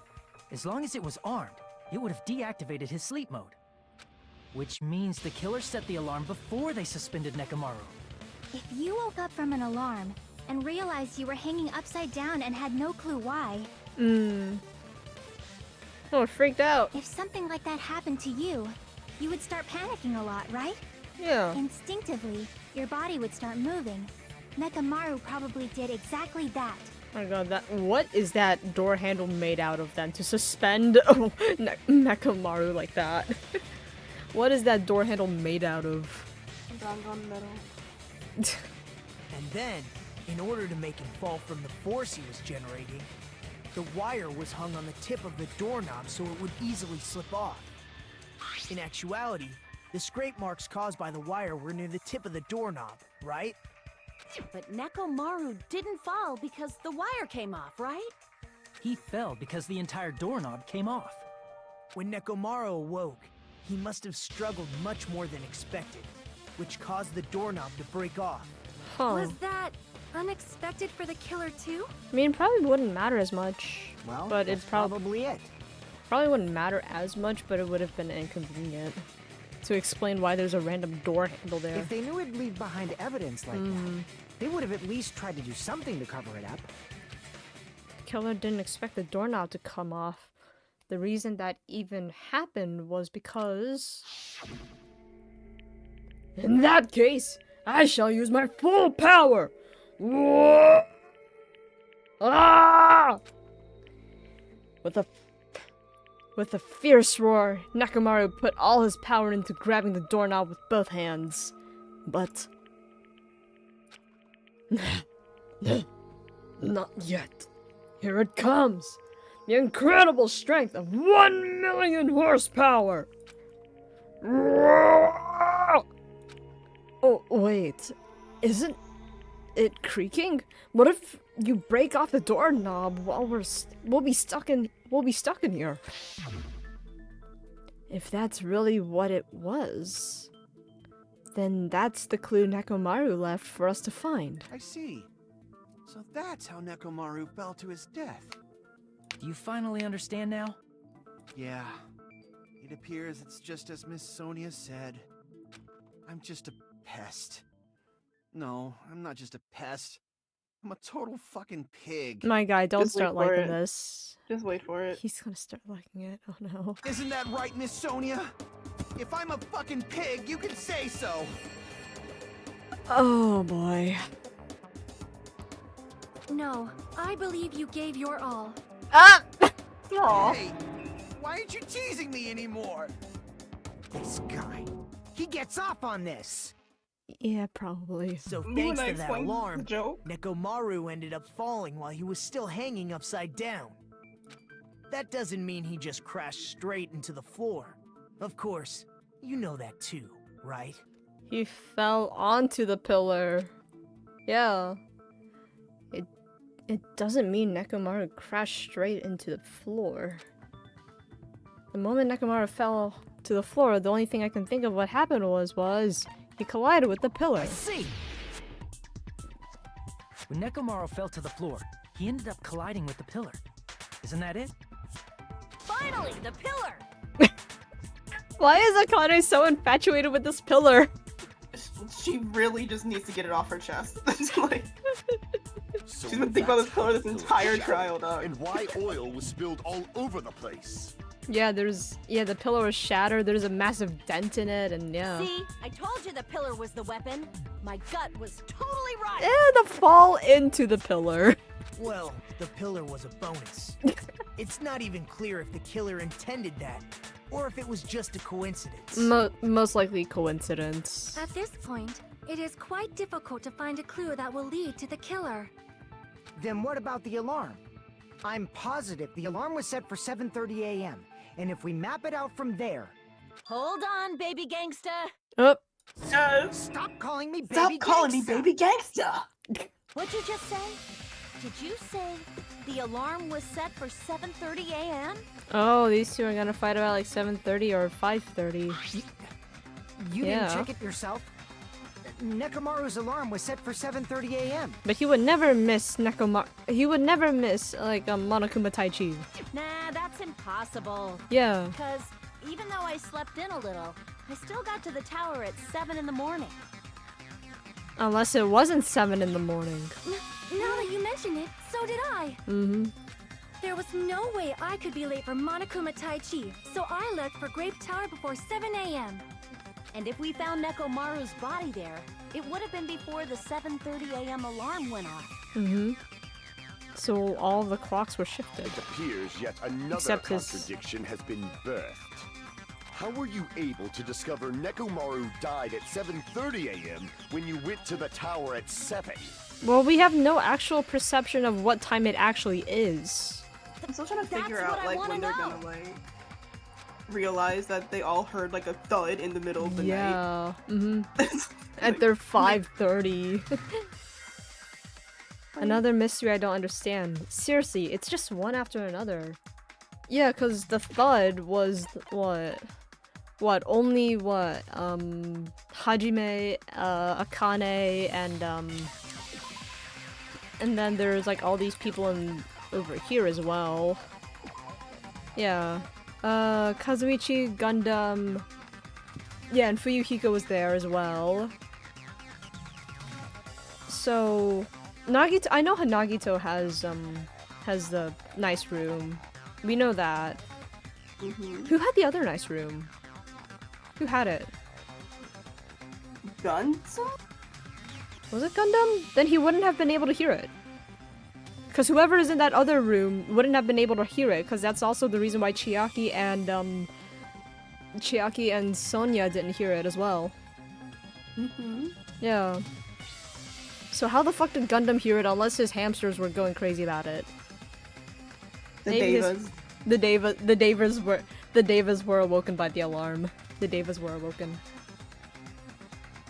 As long as it was armed, it would have deactivated his sleep mode. Which means the killer set the alarm before they suspended Nekomaru. If you woke up from an alarm and realized you were hanging upside down and had no clue why... Oh, freaked out. If something like that happened to you, you would start panicking a lot, right? Yeah. Instinctively, your body would start moving. Nekomaru probably did exactly that. Oh my god, what is that door handle made out of then? To suspend Nekomaru like that? What is that door handle made out of? Danganronpa. And then, in order to make him fall from the force he was generating, the wire was hung on the tip of the doorknob so it would easily slip off. In actuality, the scrape marks caused by the wire were near the tip of the doorknob, right? But Nekomaru didn't fall because the wire came off, right? He fell because the entire doorknob came off. When Nekomaru awoke, he must have struggled much more than expected, which caused the doorknob to break off. Huh. Was that unexpected for the killer too? I mean, it probably wouldn't matter as much. Well, but that's it probably it. probably wouldn't matter as much, but it would have been inconvenient to explain why there's a random door handle there. If they knew it'd leave behind evidence like that, they would have at least tried to do something to cover it up. The killer didn't expect the doorknob to come off. The reason that even happened was because... In that case, I shall use my full power! Whoa! Ah! With a fierce roar, Nekomaru put all his power into grabbing the doorknob with both hands. But... Not yet. Here it comes! The incredible strength of 1 million horsepower! Oh, wait. Isn't it creaking? What if you break off the doorknob while we'll be stuck in here? If that's really what it was, then that's the clue Nekomaru left for us to find. I see. So that's how Nekomaru fell to his death. Do you finally understand now? Yeah. It appears it's just as Miss Sonia said. I'm just a pest. No, I'm not just a pest. I'm a total fucking pig. My guy, don't Just wait start for liking it. this. Just wait for it. He's gonna start liking it. Oh no. Isn't that right, Miss Sonia? If I'm a fucking pig, you can say so. Oh boy. No, I believe you gave your all. Ah! Aw. Hey, why aren't you teasing me anymore? This guy, he gets off on this. Yeah, probably. So When thanks I to that explained the alarm, joke. Nekomaru ended up falling while he was still hanging upside down. That doesn't mean he just crashed straight into the floor. Of course, you know that too, right? He fell onto the pillar. Yeah. It doesn't mean Nekomaru crashed straight into the floor. The moment Nekomaru fell to the floor, the only thing I can think of what happened was he collided with the pillar. I see! When Nekomaru fell to the floor, he ended up colliding with the pillar. Isn't that it? Finally, the pillar! Why is Akane so infatuated with this pillar? She really just needs to get it off her chest. It's like, So she's been thinking about this pillar this that's entire how trial, dog. And why oil was spilled all over the place. Yeah, the pillar was shattered, there's a massive dent in it, and yeah. See, I told you the pillar was the weapon. My gut was totally right. The fall into the pillar. Well, the pillar was a bonus. It's not even clear if the killer intended that, or if it was just a coincidence. Most likely coincidence. At this point, it is quite difficult to find a clue that will lead to the killer. Then what about the alarm? I'm positive the alarm was set for 7:30 a.m. And if we map it out from there... Hold on, baby gangsta. Oh. Stop calling me baby Stop calling me gangsta. baby gangsta! What'd you just say? Did you say the alarm was set for 7:30 a.m.? Oh, these two are gonna fight about like 7:30 or 5:30. You Yeah. didn't check it yourself? Nekomaru's alarm was set for 7:30 a.m. But he would never miss he would never miss like Monokuma Taichi. Nah, that's impossible. Yeah. Because even though I slept in a little, I still got to the tower at 7 in the morning. Unless it wasn't 7 in the morning. Now that you mention it, so did I. Mm-hmm. There was no way I could be late for Monokuma Taichi, so I left for Grape Tower before 7 a.m. And if we found Nekomaru's body there, it would have been before the 7:30 a.m. alarm went off. Mm-hmm. So all the clocks were shifted. It appears yet another Except his- contradiction has been birthed. How were you able to discover Nekomaru died at 7:30 a.m. when you went to the tower at 7? Well, we have no actual perception of what time it actually is. I'm still trying to figure That's what out I like wanna when they're know. gonna like realize that they all heard like a thud in the middle of the night. Yeah. Mm-hmm. At their 5:30. Another mystery I don't understand. Seriously, it's just one after another. Yeah, cause the thud was only Hajime, Akane, and then there's like all these people over here as well. Yeah. Kazuichi, Gundam. Yeah, and Fuyuhiko was there as well. So Nagito, I know Nagito has the nice room. We know that. Mm-hmm. Who had the other nice room? Who had it? Gundam? Was it Gundam? Then he wouldn't have been able to hear it. Because whoever is in that other room wouldn't have been able to hear it, because that's also the reason why Chiaki and Sonia didn't hear it as well. Mm-hmm. Yeah. So how the fuck did Gundam hear it unless his hamsters were going crazy about it? The Maybe his- Devas. The Devas were awoken by the alarm. The Devas were awoken.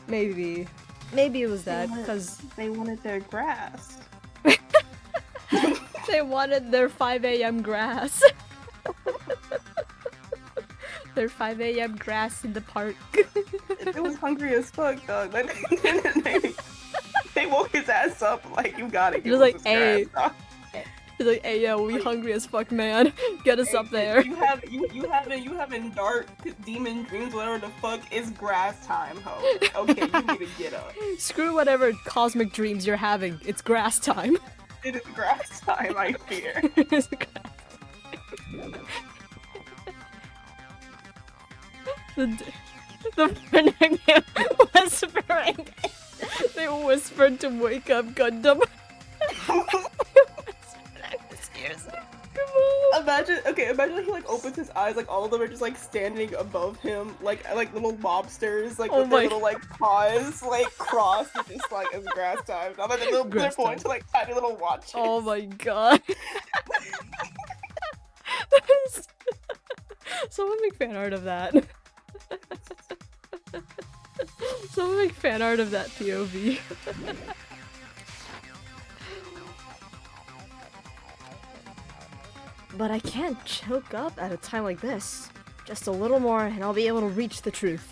Maybe it was that, because They wanted their grass. they wanted their 5 a.m. grass. Their 5 a.m. grass in the park. It was hungry as fuck, dog. They woke his ass up like, you gotta He give was us like, this "Hey." grass, dog. He's like, hey yo, we hungry as fuck, man. Get us up there. You having dark demon dreams, whatever the fuck. It's grass time, ho. Okay, you need to get up. Screw whatever cosmic dreams you're having. It's grass time. It is grass time, I fear. It's grass. The whispering. They whispered to wake up Gundam. Imagine he like opens his eyes, like all of them are just like standing above him, like little mobsters, like Oh with their my- little like paws like crossed, and just like it's grass time. Now like they're Grass going time. to like tiny little watches. Oh my god. Someone make fan art of that. Someone make fan art of that POV. But I can't choke up at a time like this. Just a little more and I'll be able to reach the truth.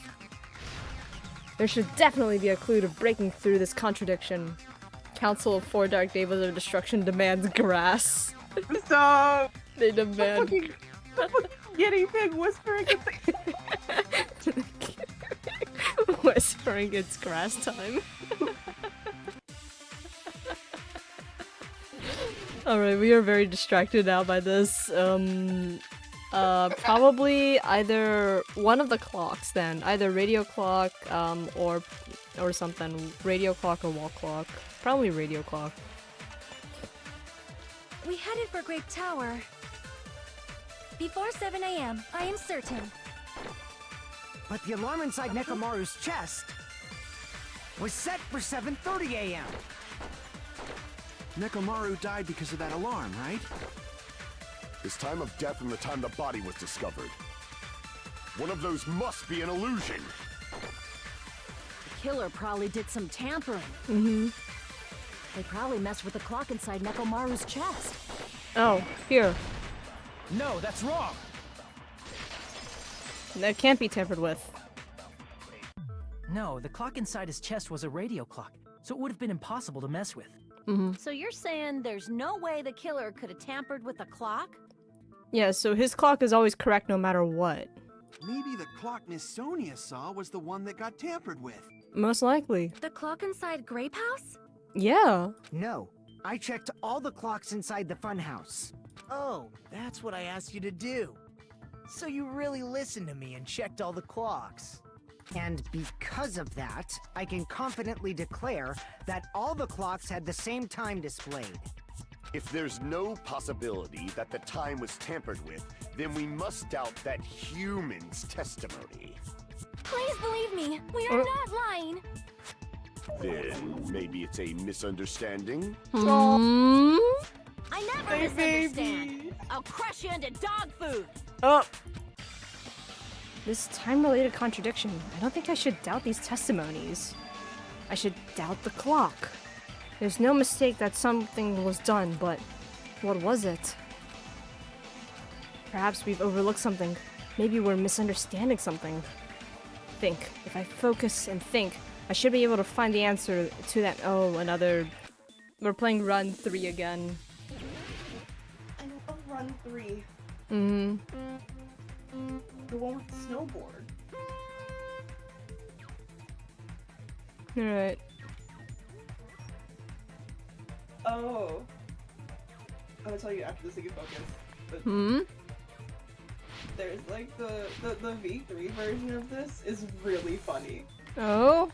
There should definitely be a clue to breaking through this contradiction. Council of Four Dark Devas of Destruction demands grass. Stop! They demand The fucking guinea pig whispering. whispering it's grass time. Alright, we are very distracted now by this. Probably either one of the clocks then. Either radio clock, or something. Radio clock or wall clock. Probably radio clock. We headed for Grape Tower. Before 7 a.m., I am certain. But the alarm inside Nekomaru's chest was set for 7:30 a.m. Nekomaru died because of that alarm, right? His time of death and the time the body was discovered. One of those must be an illusion. The killer probably did some tampering. Mm-hmm. They probably messed with the clock inside Nekomaru's chest. Oh, here. No, that's wrong. That can't be tampered with. No, the clock inside his chest was a radio clock, so it would have been impossible to mess with. Mm-hmm. So you're saying there's no way the killer could have tampered with the clock? Yeah, so his clock is always correct no matter what. Maybe the clock Miss Sonia saw was the one that got tampered with. Most likely. The clock inside Grape House? Yeah. No, I checked all the clocks inside the funhouse. Oh, that's what I asked you to do. So you really listened to me and checked all the clocks. And because of that, I can confidently declare that all the clocks had the same time displayed. If there's no possibility that the time was tampered with, then we must doubt that human's testimony. Please believe me, we are not lying. Then maybe it's a misunderstanding? Hmm? I never Hey, misunderstand. baby. I'll crush you into dog food. Oh! This time-related contradiction. I don't think I should doubt these testimonies. I should doubt the clock. There's no mistake that something was done, but what was it? Perhaps we've overlooked something. Maybe we're misunderstanding something. Think. If I focus and think, I should be able to find the answer to that. Oh, another... We're playing Run 3 again. I love Run 3. Mm-hmm. The one with the snowboard. Alright. Oh. I'm gonna tell you after this, so you focus. But Hmm? there's like the V3 version of this is really funny. Oh?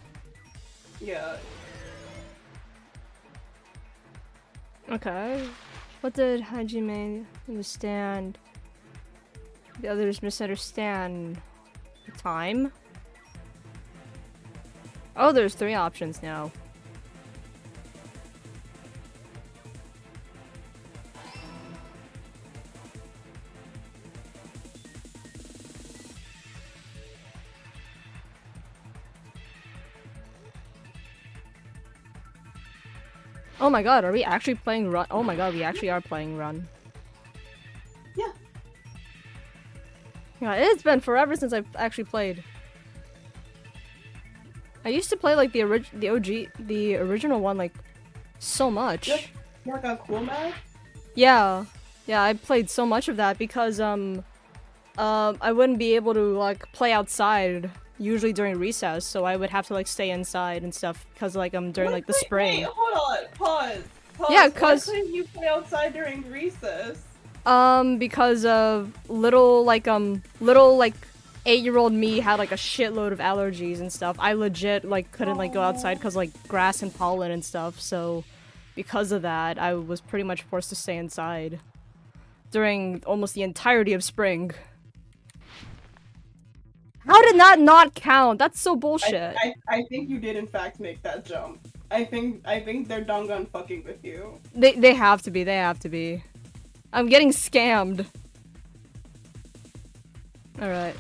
Yeah. Okay. What did Hajime understand? The others misunderstand the time? Oh, there's 3 options now. Oh my god, are we actually playing Run? Oh my god, we actually are playing Run. Yeah. Yeah, it's been forever since I've actually played. I used to play like the original one like so much. Yep. Work on Cool Math? Yeah. Yeah, I played so much of that because I wouldn't be able to like play outside usually during recess, so I would have to like stay inside and stuff because like during like the spring. Wait, hold on. Pause. Yeah, 'cause- Why couldn't you play outside during recess? Because of little 8-year-old me had like a shitload of allergies and stuff. I legit like couldn't like go outside because like grass and pollen and stuff. So because of that, I was pretty much forced to stay inside during almost the entirety of spring. How did that not count? That's so bullshit. I think you did in fact make that jump. I think they're Dangan fucking with you. They have to be. They have to be. I'm getting scammed. Alright.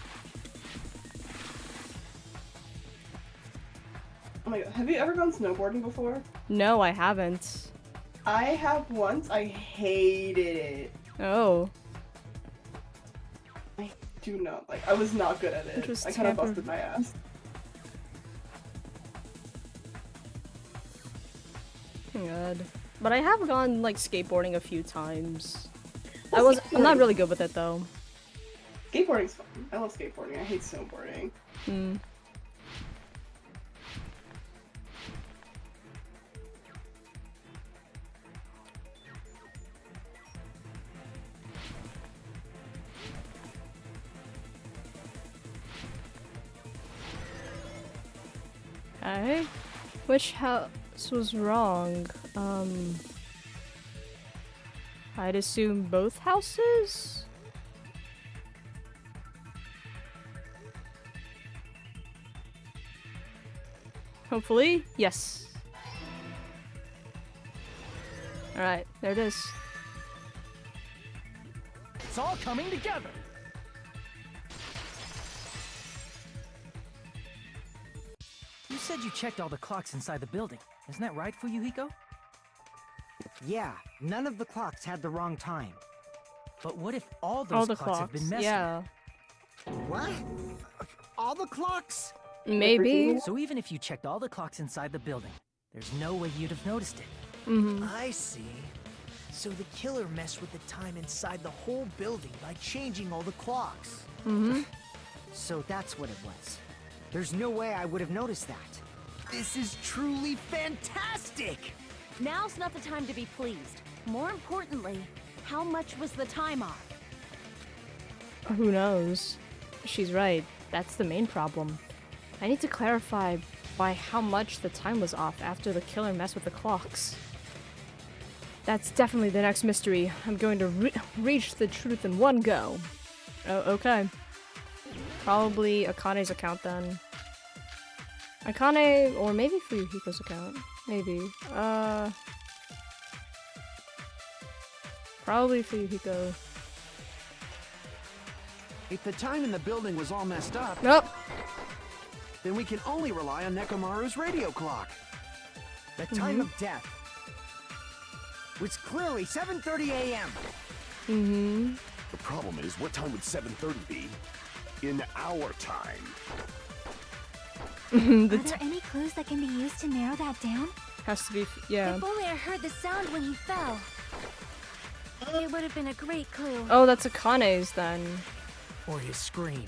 Oh my god, have you ever gone snowboarding before? No, I haven't. I have once. I hated it. Oh. I do not like. I was not good at it. Just I kind of tamper- busted my ass. God. But I have gone like skateboarding a few times. I'm not really good with it though. Skateboarding's fun. I love skateboarding. I hate snowboarding. Hmm. Okay. Which house was wrong? I'd assume both houses? Hopefully, yes. Alright, there it is. It's all coming together. You said you checked all the clocks inside the building. Isn't that right, Fuyuhiko? Yeah, none of the clocks had the wrong time. But what if all those All the clocks have been messed yeah. with? What? All the clocks? Maybe. So even if you checked all the clocks inside the building, there's no way you'd have noticed it. Mm-hmm. I see. So the killer messed with the time inside the whole building by changing all the clocks. Mm-hmm. So that's what it was. There's no way I would have noticed that. This is truly fantastic! Now's not the time to be pleased. More importantly, how much was the time off? Who knows? She's right. That's the main problem. I need to clarify by how much the time was off after the killer messed with the clocks. That's definitely the next mystery. I'm going to reach the truth in one go. Oh, okay. Probably Akane's account then. Akane, or maybe Fuyuhiko's account. Maybe. Probably Fuyuhiko. If the time in the building was all messed up, Nope. then we can only rely on Nekomaru's radio clock. The time of death was clearly 7:30 a.m. Mm-hmm. The problem is, what time would 7:30 be in our time? Are there any clues that can be used to narrow that down? Has to be, yeah. If only I heard the sound when he fell. It would have been a great clue. Oh, that's Akane's then. Or his scream.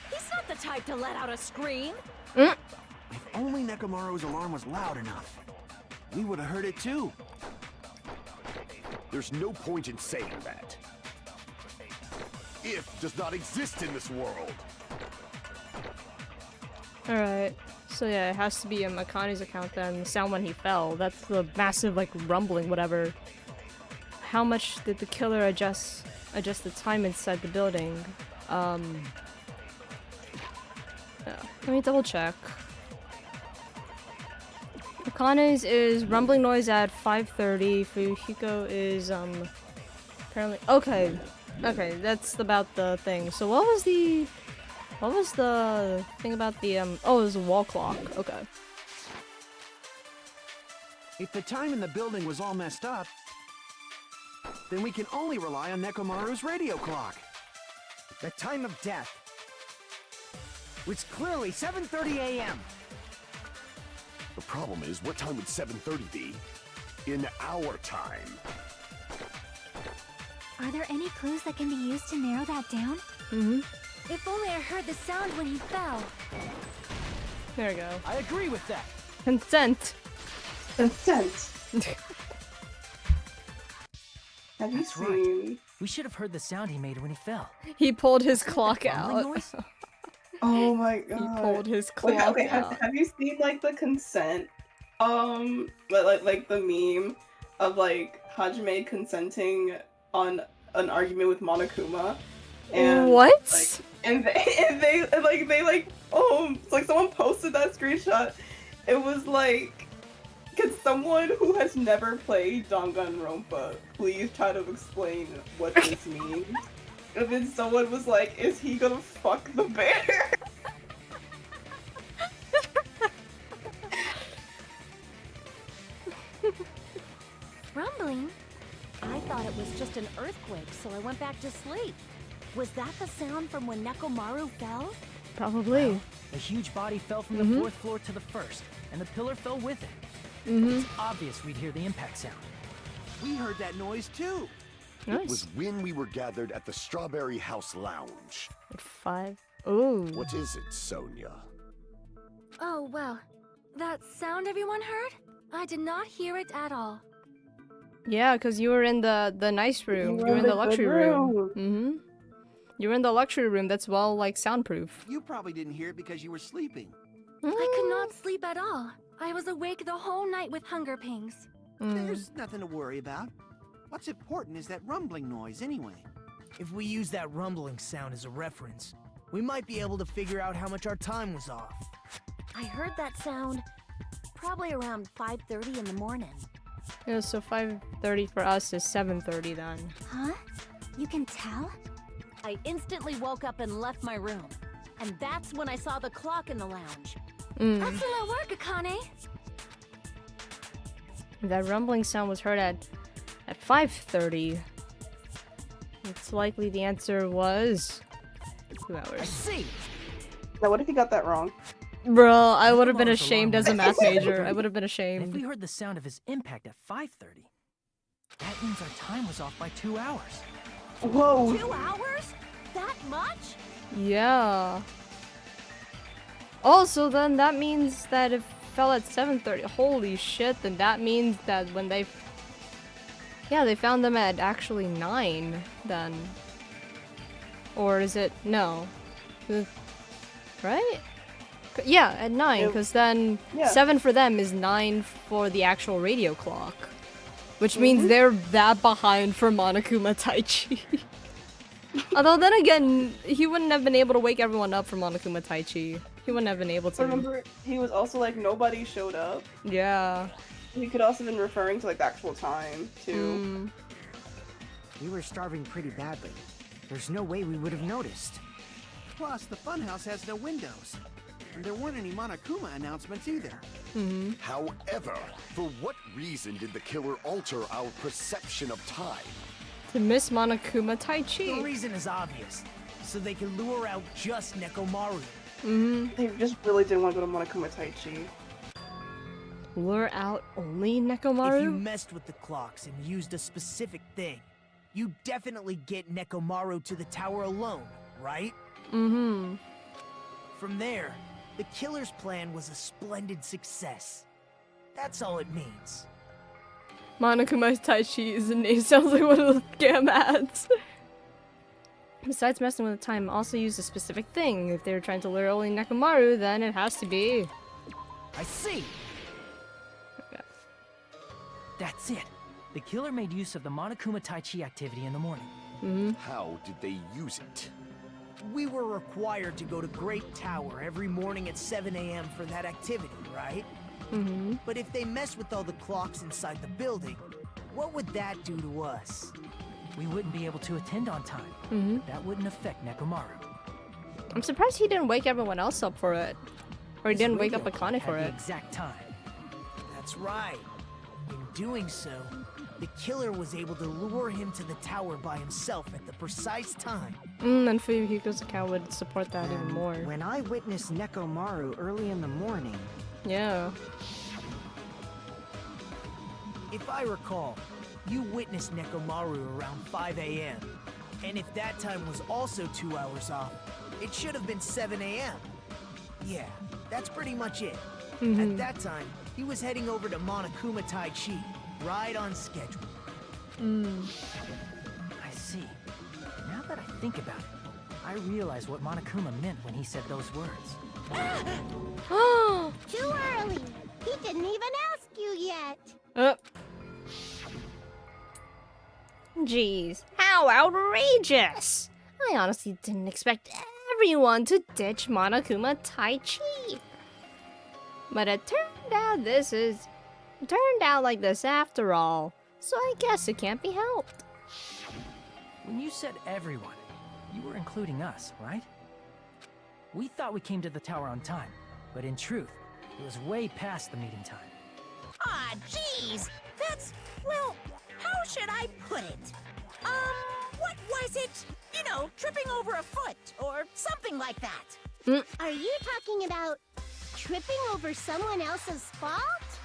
He's not the type to let out a scream. If only Nekomaru's alarm was loud enough, we would have heard it too. There's no point in saying that. If does not exist in this world. Alright. So yeah, it has to be Akane's account then. The sound when he fell. That's the massive, like, rumbling, whatever. How much did the killer adjust the time inside the building? Yeah. Let me double check. Akane's is rumbling noise at 5:30. Fuyuhiko is apparently okay. Okay, that's about the thing. So what was the thing about the oh, it was a wall clock. Okay. If the time in the building was all messed up, then we can only rely on Nekomaru's radio clock. The time of death was clearly 7:30 a.m. The problem is, what time would 7:30 be in our time? Are there any clues that can be used to narrow that down? Mm-hmm. If only I heard the sound when he fell. There we go. I agree with that. Consent. Consent. Have you That's right. seen? We should have heard the sound he made when he fell. He pulled his clock Rumbling out. noise? Oh my god. He pulled his Wait, clock okay, out. have you seen like the consent? Like the meme of like Hajime consenting on an argument with Monokuma. And What? Like, and they it's like someone posted that screenshot. It was like, can someone who has never played Danganronpa please try to explain what this means? And then someone was like, is he gonna fuck the bear? Rumbling? I thought it was just an earthquake, so I went back to sleep. Was that the sound from when Nekomaru fell? Probably. A huge body fell from the fourth floor to the first, and the pillar fell with it. It's obvious we'd hear the impact sound. We heard that noise too. It was when we were gathered at the Strawberry House Lounge. At 5. Ooh. What is it, Sonia? Oh, well. That sound everyone heard? I did not hear it at all. Yeah, because you were in the nice room. You were in the luxury room. Mm-hmm. You were in the luxury room that's well, like, soundproof. You probably didn't hear it because you were sleeping. I could not sleep at all. I was awake the whole night with hunger pangs. There's nothing to worry about. What's important is that rumbling noise anyway. If we use that rumbling sound as a reference, we might be able to figure out how much our time was off. I heard that sound probably around 5:30 in the morning. Yeah, so 5:30 for us is 7:30 then. Huh? You can tell? I instantly woke up and left my room. And that's when I saw the clock in the lounge. Excellent work, Akane. That rumbling sound was heard at 5:30. It's likely the answer was 2 I hours. see! Now, what if you got that wrong? Bro, I would have been Nekomaru's ashamed alarm as a was math at major. 7:30. I would have been And if ashamed. we heard the sound of his impact at 5:30, that means our time was off by 2 hours. Whoa. 2 hours? That much? Yeah. Also, then that means that if it fell at 7:30, holy shit, then that means that when they... Yeah, they found them at actually 9, then. Or is it... No. Right? Yeah, at 9, because then Yeah. 7 for them is 9 for the actual radio clock. Which means they're that behind for Monokuma Taichi. Although then again, he wouldn't have been able to wake everyone up for Monokuma Taichi. He wouldn't have been able to. Remember, he was also like, nobody showed up. Yeah. He could also have been referring to like the actual time, too. We were starving pretty badly. There's no way we would have noticed. Plus, the funhouse has no windows. And there weren't any Monokuma announcements either. However, for what reason did the killer alter our perception of time? To miss Monokuma The Taichi. reason is obvious. So they can lure out just Nekomaru. They just really didn't want to go to Monokuma Taichi. Lure out only If you Nekomaru? messed with the clocks and used a specific thing, you definitely get Nekomaru to the tower alone, right? From there, the killer's plan was a splendid success. That's all it means. Monokuma Taichi is a name. Sounds like one of those scam ads. Besides messing with the time, also use a specific thing. If they're trying to lure only Nekomaru, then it has to be... I see! That's it. The killer made use of the Monokuma Taichi activity in the morning. How did they use it? We were required to go to Great Tower every morning at 7 a.m. for that activity, right? But if they mess with all the clocks inside the building, what would that do to us? We wouldn't be able to attend on time. That wouldn't affect Nekomaru. I'm surprised he didn't wake everyone else up for it. Or he His didn't wake up radio Akane had for the it. exact time. That's right. In doing so, the killer was able to lure him to the tower by himself at the precise time. And Fuyuhiko's account would support that even And more. when I witnessed Nekomaru early in the morning, Yeah. If I recall, you witnessed Nekomaru around 5 a.m. And if that time was also 2 hours off, it should have been 7 a.m. Yeah, that's pretty much it. At that time, he was heading over to Monokuma Taichi, right on schedule. I see. Now that I think about it, I realize what Monokuma meant when he said those words. Too early. He didn't even ask you yet. Jeez, how outrageous! I honestly didn't expect everyone to ditch Monokuma Taichi. But it turned out like this after all, so I guess it can't be helped. When you said everyone, you were including us, right? We thought we came to the tower on time, but in truth, it was way past the meeting time. Ah, jeez. That's, well, how should I put it? What was it? You know, tripping over a foot or something like that. Are you talking about tripping over someone else's fault?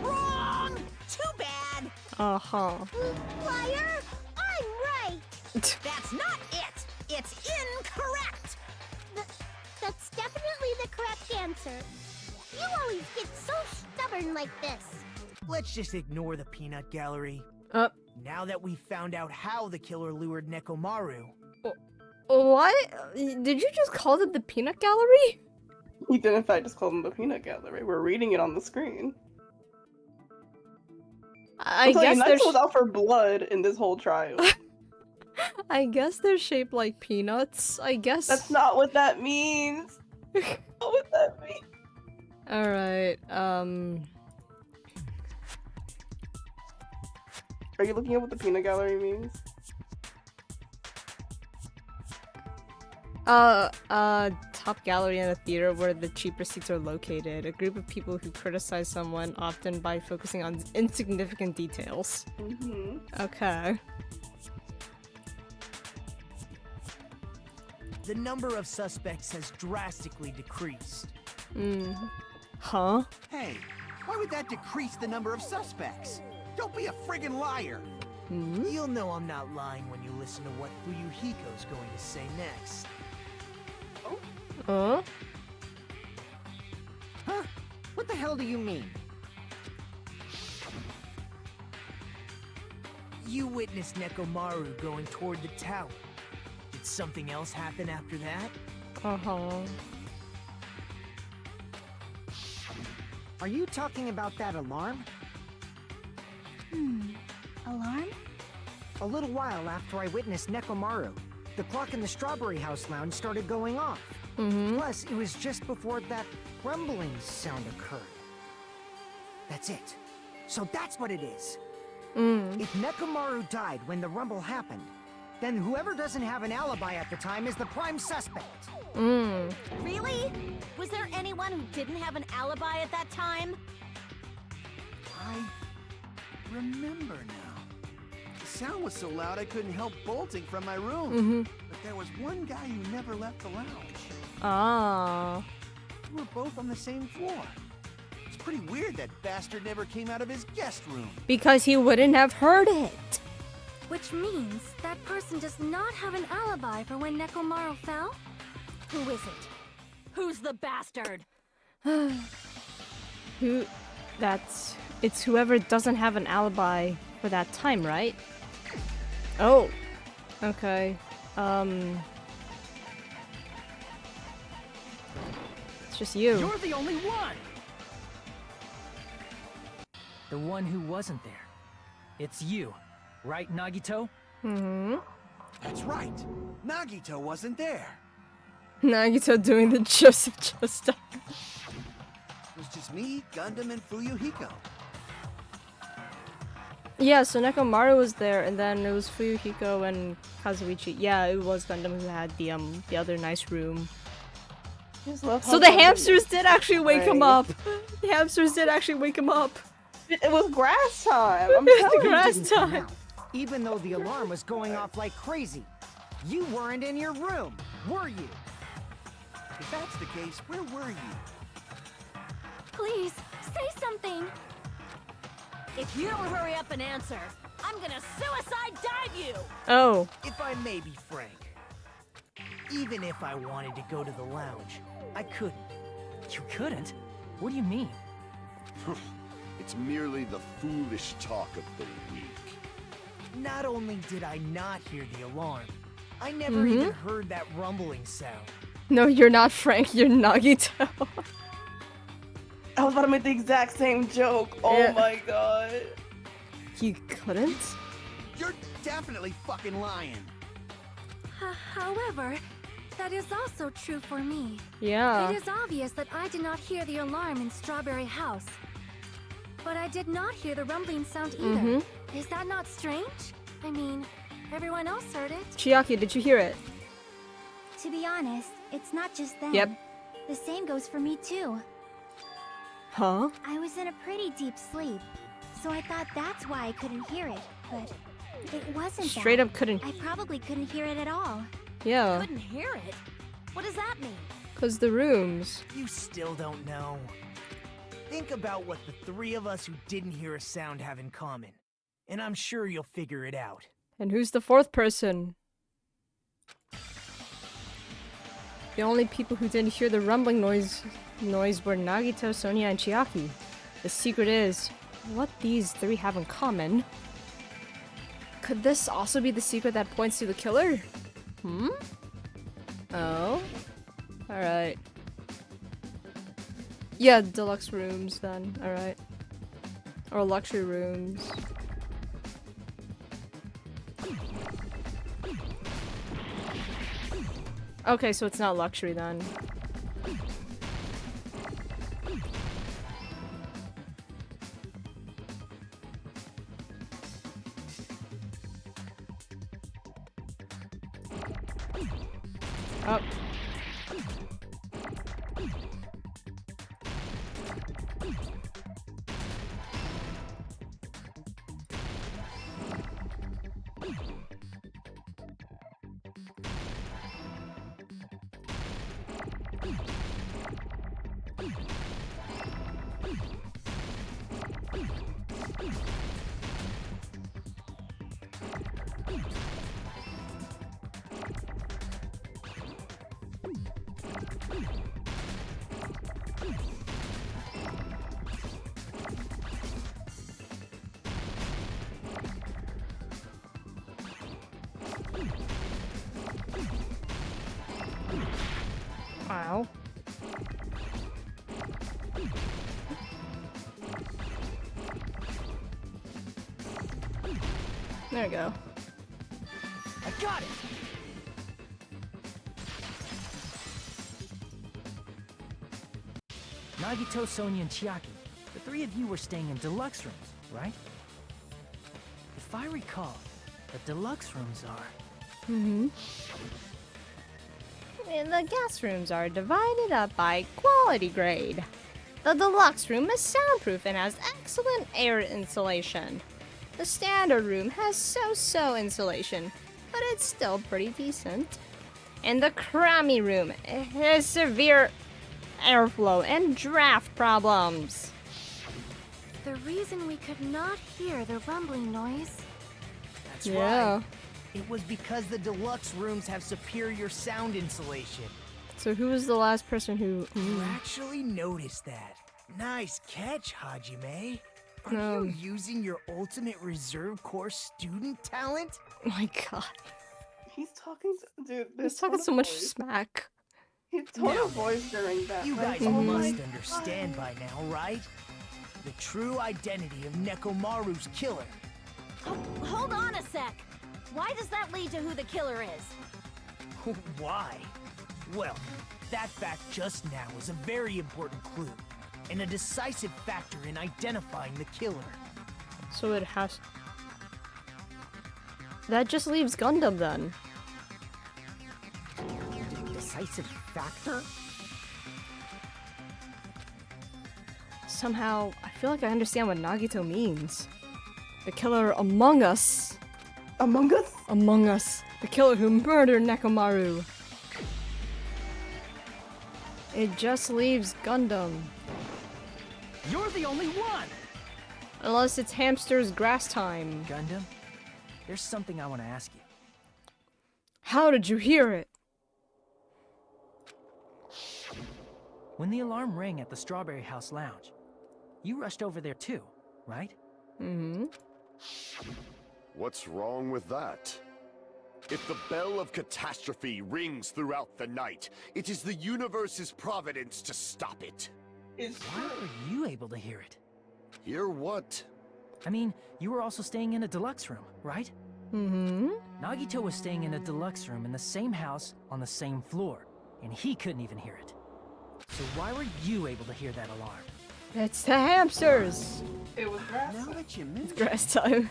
Wrong! Too bad. Liar! I'm right! That's not it. It's incorrect. That's definitely the correct answer. You always get so stubborn like this. Let's just ignore the peanut gallery. Now that we've found out how the killer lured Nekomaru, What? Did you just call it the peanut gallery? He did in fact just call them the peanut gallery. We're reading it on the screen. I guess they're was out for blood in this whole trial. I guess they're shaped like peanuts. I guess That's not what that means. That's not what that means. All right. Are you looking at what the peanut gallery means? Top gallery in a theater where the cheaper seats are located. A group of people who criticize someone, often by focusing on insignificant details. Okay. The number of suspects has drastically decreased. Huh? Hey, why would that decrease the number of suspects? Don't be a friggin' liar! You'll know I'm not lying when you listen to what Fuyuhiko's going to say next. Huh? What the hell do you mean? You witnessed Nekomaru going toward the tower. Did something else happen after that? Are you talking about that alarm? Alarm? A little while after I witnessed Nekomaru, the clock in the Strawberry House lounge started going off. Plus, it was just before that rumbling sound occurred. That's it. So that's what it is. If Nekomaru died when the rumble happened, then whoever doesn't have an alibi at the time is the prime suspect. Really? Was there anyone who didn't have an alibi at that time? I remember now. The sound was so loud I couldn't help bolting from my room. But there was one guy who never left the lounge. We were both on the same floor. It's pretty weird that bastard never came out of his guest room. Because he wouldn't have heard it. Which means that person does not have an alibi for when Nekomaru fell? Who is it? Who's the bastard? It's whoever doesn't have an alibi for that time, right? Oh. Okay. It's just you. You're the only one! The one who wasn't there. It's you, right, Nagito? That's right. Nagito wasn't there. Nagito doing the Joseph Joestar. It was just me, Gundam, and Fuyuhiko. Yeah, so Nekomaru was there, and then it was Fuyuhiko and Kazuichi. Yeah, it was Gundam who had the other nice room. So the hamsters did actually wake him up. The hamsters did actually wake him up. It was grass time. I'm It's telling you. grass Didn't come time. out, even though the alarm was going off like crazy. You weren't in your room, were you? If that's the case, where were you? Please, say something! If you don't hurry up and answer, I'm gonna suicide dive you! Oh. If I may be frank, even if I wanted to go to the lounge, I couldn't. You couldn't? What do you mean? It's merely the foolish talk of the weak. Not only did I not hear the alarm, I never even heard that rumbling sound. No, you're not Frank, you're Nagito. I was about to make the exact same joke. Oh Yeah. my god. You couldn't? You're definitely fucking lying. However, that is also true for me. Yeah. It is obvious that I did not hear the alarm in Strawberry House. But I did not hear the rumbling sound either. Is that not strange? I mean, everyone else heard it. Chiaki, did you hear it? To be honest, it's not just them. Yep. The same goes for me too. Huh? I was in a pretty deep sleep, so I thought that's why I couldn't hear it, but it wasn't Straight that. up couldn't. I probably couldn't hear it at all. Yeah. Couldn't hear it? What does that mean? Cause the rooms. You still don't know. Think about what the three of us who didn't hear a sound have in common, and I'm sure you'll figure it out. And who's the fourth person? The only people who didn't hear the rumbling noise were Nagito, Sonia, and Chiaki. The secret is what these three have in common. Could this also be the secret that points to the killer? Oh? Alright. Yeah, deluxe rooms then. Alright. Or luxury rooms. Okay, so it's not luxury then. Oh. Ow. There we go. I got it! Nagito, Sonia, and Chiaki, the three of you were staying in deluxe rooms, right? If I recall, the deluxe rooms are... Mm-hmm. And the guest rooms are divided up by quality grade. The deluxe room is soundproof and has excellent air insulation. The standard room has so-so insulation, but it's still pretty decent. And the crummy room has severe airflow and draft problems. The reason we could not hear the rumbling noise. That's Yeah. right. It was because the deluxe rooms have superior sound insulation. So who was the last person who... You actually noticed that. Nice catch, Hajime. Are you using your ultimate reserve corps student talent? Oh my god. He's talking to dude. He's talking so much smack. His tone of voice during that. You like, guys oh my must understand by now, right? The true identity of Nekomaru's killer. Oh, hold on a sec. Why does that lead to who the killer is? Why? Well, that fact just now is a very important clue, and a decisive factor in identifying the killer. So it has... That just leaves Gundam then. Decisive factor? Somehow, I feel like I understand what Nagito means. The killer among us. Among Us? Among Us. The killer who murdered Nekomaru. It just leaves Gundam. You're the only one! Unless it's Hamster's grass time. Gundam, there's something I want to ask you. How did you hear it? When the alarm rang at the Strawberry House Lounge, you rushed over there too, right? Mm-hmm. What's wrong with that? If the bell of catastrophe rings throughout the night, it is the universe's providence to stop it. It's Why were you able to hear it? Hear what? I mean, you were also staying in a deluxe room, right? Mm-hmm. Nagito was staying in a deluxe room in the same house on the same floor, and he couldn't even hear it. So why were you able to hear that alarm? It's the hamsters. It was grass. Now that you mention It's grass time.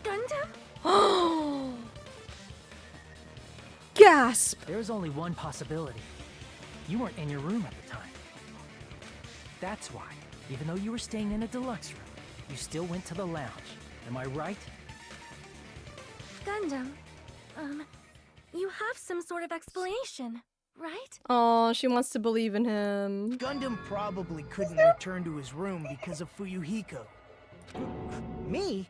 Gundam? Gasp! There's only one possibility. You weren't in your room at the time. That's why, even though you were staying in a deluxe room, you still went to the lounge. Am I right? Gundam, you have some sort of explanation, right? Oh, she wants to believe in him. Gundam probably couldn't return to his room because of Fuyuhiko. Me?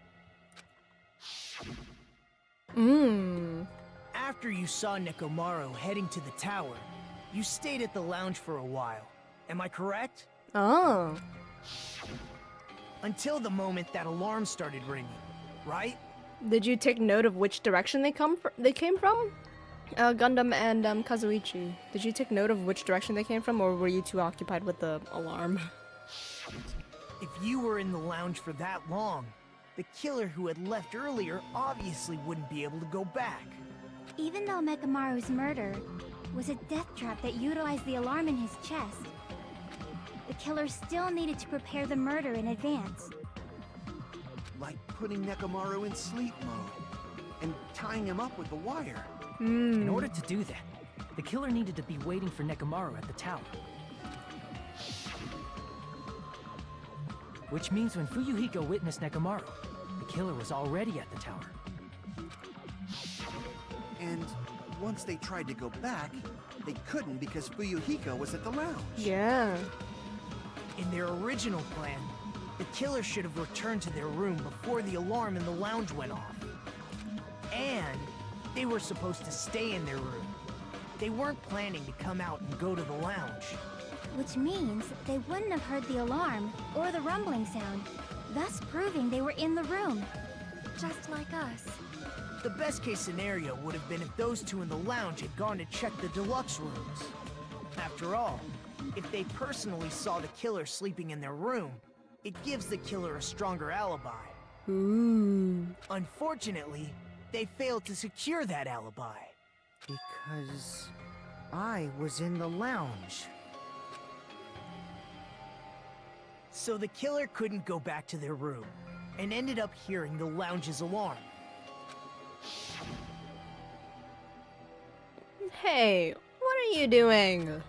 After you saw Nekomaru heading to the tower, you stayed at the lounge for a while. Am I correct? Oh. Until the moment that alarm started ringing, right? Did you take note of which direction they came from? Gundam and Kazuichi. Did you take note of which direction they came from, or were you too occupied with the alarm? If you were in the lounge for that long, the killer who had left earlier obviously wouldn't be able to go back. Even though Mekamaru's murder was a death trap that utilized the alarm in his chest, the killer still needed to prepare the murder in advance. Like putting Nekomaru in sleep mode and tying him up with the wire. In order to do that, the killer needed to be waiting for Nekomaru at the tower. Which means when Fuyuhiko witnessed Nekomaru, the killer was already at the tower. And once they tried to go back, they couldn't because Fuyuhiko was at the lounge. Yeah. In their original plan, the killer should have returned to their room before the alarm in the lounge went off. And they were supposed to stay in their room. They weren't planning to come out and go to the lounge. Which means they wouldn't have heard the alarm or the rumbling sound, thus proving they were in the room. Just like us. The best case scenario would have been if those two in the lounge had gone to check the deluxe rooms. After all, if they personally saw the killer sleeping in their room, it gives the killer a stronger alibi. Unfortunately, they failed to secure that alibi. Because I was in the lounge. So the killer couldn't go back to their room, and ended up hearing the lounge's alarm. Hey, what are you doing?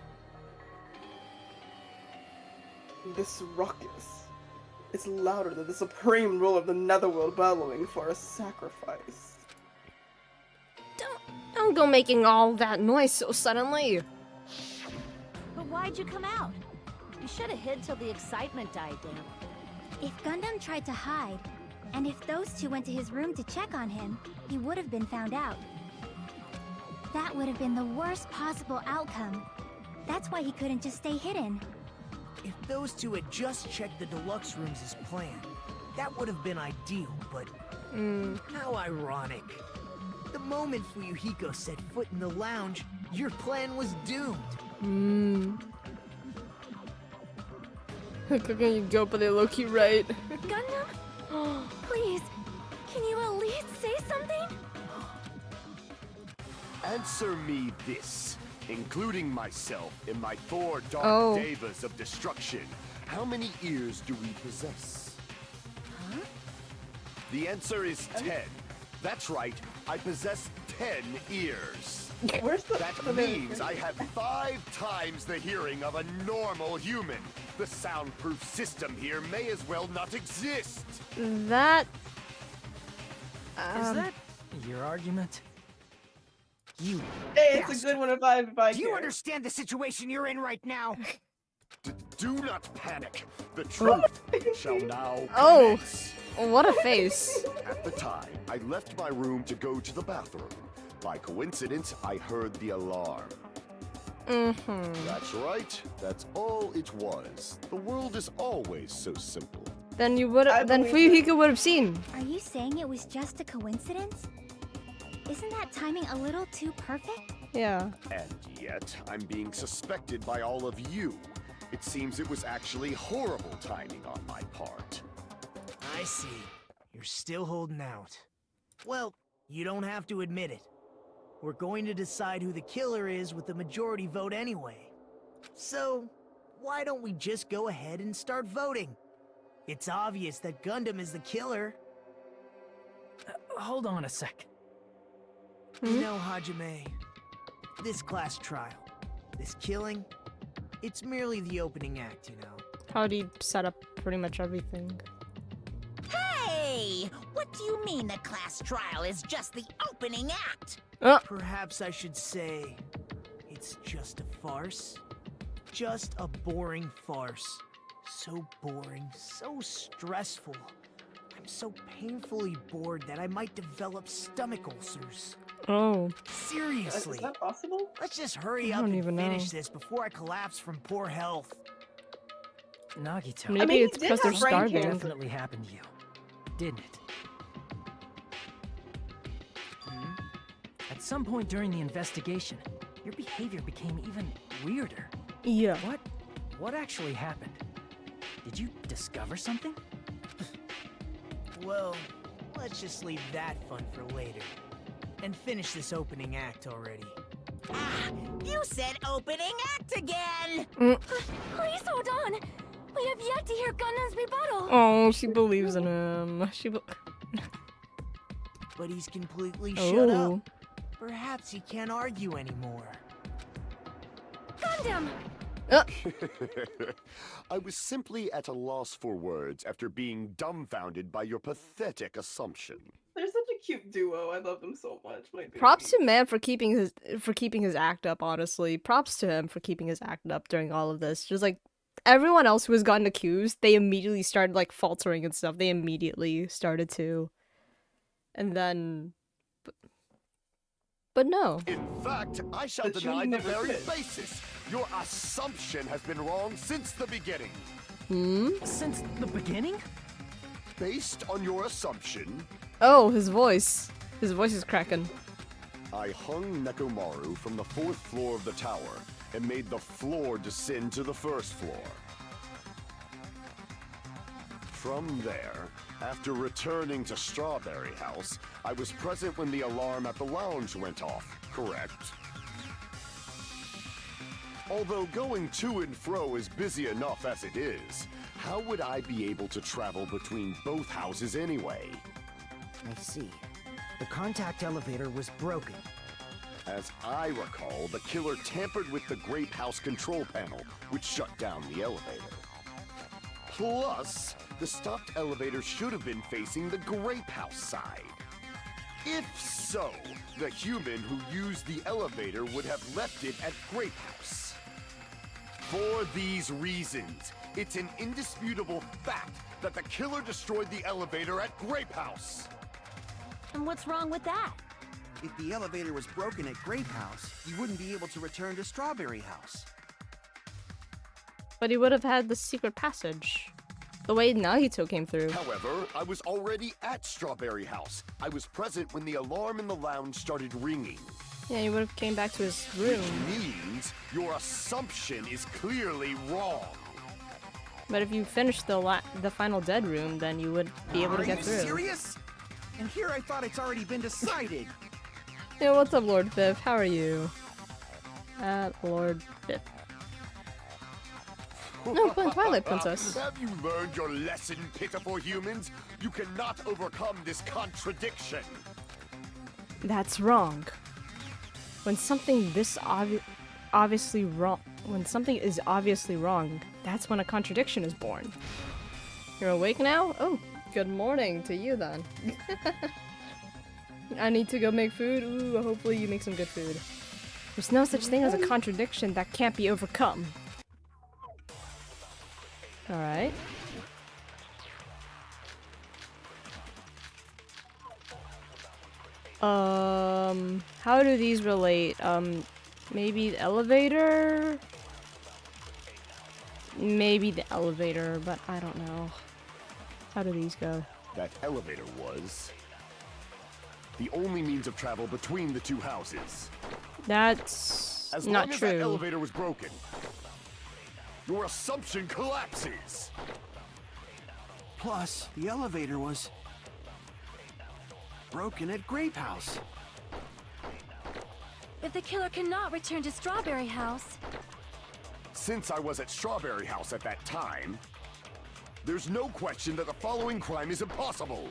This ruckus. It's louder than the supreme ruler of the netherworld bellowing for a sacrifice. Don't go making all that noise so suddenly. But why'd you come out? You should have hid till the excitement died down. If Gundam tried to hide, and if those two went to his room to check on him, he would have been found out. That would have been the worst possible outcome. That's why he couldn't just stay hidden. If those two had just checked the deluxe rooms as planned, that would have been ideal, but... How ironic. The moment Fuyuhiko set foot in the lounge, your plan was doomed. Can you go, but they low-key right. Gundam? Please, can you at least say something? Answer me this, including myself in my 4 dark devas of destruction. How many ears do we possess? Huh? The answer is 10. That's right, I possess 10 ears. Where's the That means I have 5 times the hearing of a normal human. The soundproof system here may as well not exist. That... Is that your argument? You Hey, it's a good one if I Do you care. understand the situation you're in right now? Do not panic. The truth shall now Oh. commence. What a face. At the time, I left my room to go to the bathroom. By coincidence, I heard the alarm. That's right. That's all it was. The world is always so simple. Then you would have. Then believe Fuyuhiko would have seen. Are you saying it was just a coincidence? Isn't that timing a little too perfect? Yeah. And yet, I'm being suspected by all of you. It seems it was actually horrible timing on my part. I see. You're still holding out. Well, you don't have to admit it. We're going to decide who the killer is with the majority vote anyway. So, why don't we just go ahead and start voting? It's obvious that Gundam is the killer. Hold on a sec. You know, Hajime, this class trial, this killing, it's merely the opening act, you know. How'd he set up pretty much everything? Hey! What do you mean the class trial is just the opening act? Perhaps I should say, it's just a farce. Just a boring farce. So boring, so stressful. I'm so painfully bored that I might develop stomach ulcers. Oh. Seriously. Is that possible? Let's just hurry I up don't and even finish know. this before I collapse from poor health. Nagito. Maybe mean, it's he did because they're have brain starving. cancer. Definitely happened to you, didn't it? I At some point during the investigation, your behavior became even weirder. Yeah. What actually happened? Did you discover something? Well, let's just leave that fun for later. And finish this opening act already. Ah, you said opening act again! Please hold on. We have yet to hear Gundam's rebuttal. Oh, she believes in him. But he's completely shut Oh. up. Perhaps he can't argue anymore. Gundam! I was simply at a loss for words after being dumbfounded by your pathetic assumption. They're such a cute duo. I love them so much. My baby. Props to man for keeping his act up, honestly. Props to him for keeping his act up during all of this. Just like everyone else who has gotten accused, they immediately started like faltering and stuff. They immediately started to. And then but no. In fact, I shall But you deny the never very did. basis. Your assumption has been wrong since the beginning. Since the beginning? Based on your assumption, Oh, his voice. His voice is cracking. I hung Nekomaru from the 4th floor of the tower and made the floor descend to the 1st floor. From there, after returning to Strawberry House, I was present when the alarm at the lounge went off, correct? Although going to and fro is busy enough as it is, how would I be able to travel between both houses anyway? I see. The contact elevator was broken. As I recall, the killer tampered with the Grape House control panel, which shut down the elevator. Plus, the stopped elevator should have been facing the Grape House side. If so, the human who used the elevator would have left it at Grape House. For these reasons, it's an indisputable fact that the killer destroyed the elevator at Grape House. And what's wrong with that? If the elevator was broken at Grape House, you wouldn't be able to return to Strawberry House. But he would have had the secret passage. The way Nahito came through. However, I was already at Strawberry House. I was present when the alarm in the lounge started ringing. Yeah, he would have came back to his room. Which means your assumption is clearly wrong. But if you finish the final dead room, then you would be able to get through. Are you serious? And here I thought it's already been decided. Yeah, what's up, Lord Fifth? How are you? Lord Fifth. No, Twilight Princess. Have you learned your lesson, pitiful humans? You cannot overcome this contradiction. That's wrong. When something obviously wrong, that's when a contradiction is born. You're awake now? Oh, good morning to you then. I need to go make food. Ooh, hopefully you make some good food. There's no such thing as a contradiction that can't be overcome. Alright. How do these relate? Maybe the elevator? Maybe the elevator, but I don't know. How do these go? That elevator was the only means of travel between the two houses. That's As not long as true. that elevator was broken, your assumption collapses. Plus, the elevator was broken at Grape House. If the killer cannot return to Strawberry House, Since I was at Strawberry House at that time, there's no question that the following crime is impossible.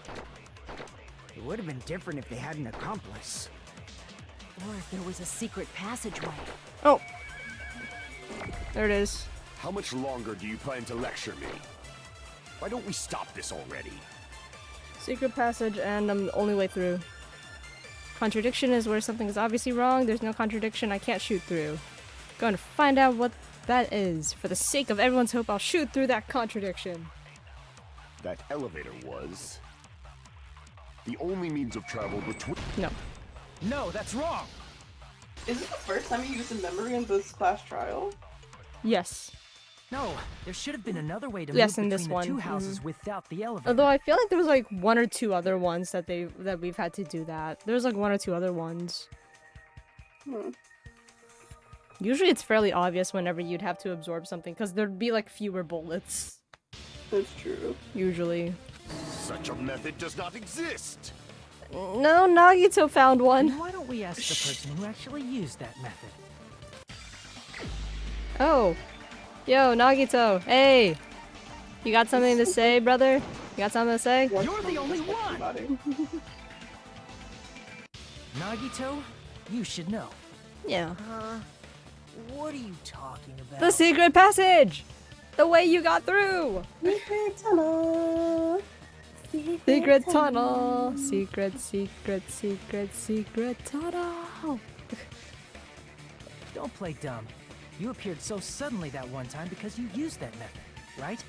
It would have been different if they had an accomplice. Or if there was a secret passageway. Oh. There it is. How much longer do you plan to lecture me? Why don't we stop this already? Secret passage and the only way through. Contradiction is where something is obviously wrong. There's no contradiction. I can't shoot through. Going to find out what that is. For the sake of everyone's hope, I'll shoot through that contradiction. That elevator was the only means of travel between... No. No, that's wrong! Is this the first time you used a memory in this class trial? Yes. No, there should have been another way to Yes, move in between this the one. two houses without the elevator. Although I feel like there was like one or two other ones that we've had to do that. There's like one or two other ones. Usually it's fairly obvious whenever you'd have to absorb something, because there'd be like fewer bullets. That's true. Usually. Such a method does not exist. No, Nagito found one. Why don't we ask the person who actually used that method? Oh. Yo, Nagito. Hey. You got something to say, brother? You got something to say? You're the only one! Nagito, you should know. Yeah. What are you talking about? The secret passage! The way you got through! Secret tunnel. Secret tunnel. Secret tunnel. Don't play dumb. You appeared so suddenly that one time because you used that method, right?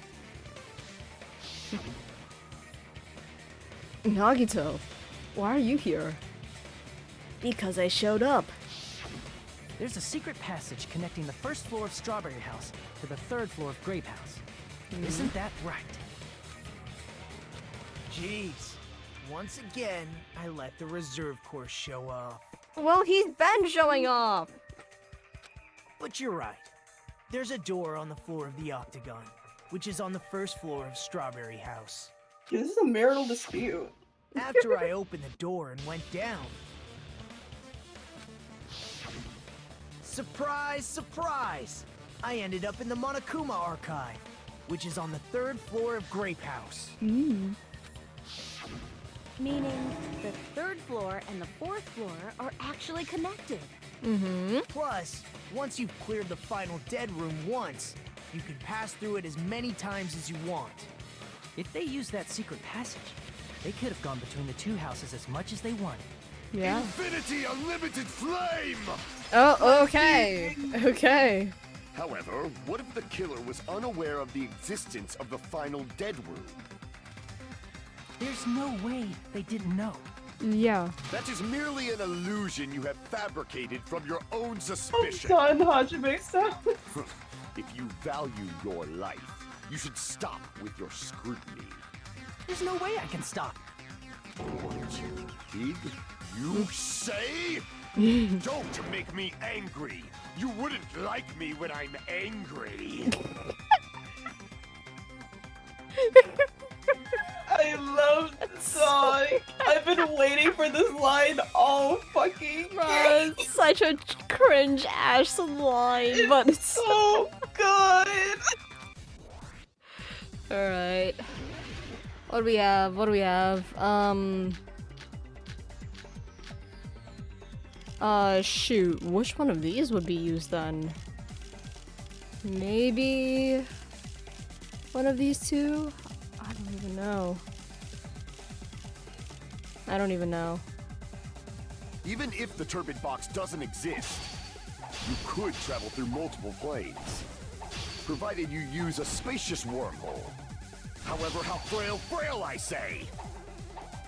Nagito, why are you here? Because I showed up. There's a secret passage connecting the first floor of Strawberry House to the third floor of Grape House. Isn't that right? Jeez. Once again, I let the reserve course show off. Well, he's been showing off. But you're right. There's a door on the floor of the Octagon, which is on the first floor of Strawberry House. This is a marital dispute. After I opened the door and went down... Surprise, surprise! I ended up in the Monokuma Archive, which is on the third floor of Grape House. Meaning, the third floor and the fourth floor are actually connected. Plus, once you've cleared the final dead room once, you can pass through it as many times as you want. If they used that secret passage, they could have gone between the two houses as much as they wanted. Yeah. Infinity Unlimited Flame! Oh, okay. Okay. However, what if the killer was unaware of the existence of the final dead room? There's no way they didn't know. Yeah. That is merely an illusion you have fabricated from your own suspicion. Done, Hajime style. If you value your life, you should stop with your scrutiny. There's no way I can stop. What did you say? Don't make me angry. You wouldn't like me when I'm angry. I love this song. I've been waiting for this line all fucking Bro, it's such a cringe ass line, but it's so good. Alright. What do we have? Shoot. Which one of these would be used then? Maybe one of these two? I don't even know. Even if the turbid box doesn't exist, you could travel through multiple planes, provided you use a spacious wormhole. However, how frail I say!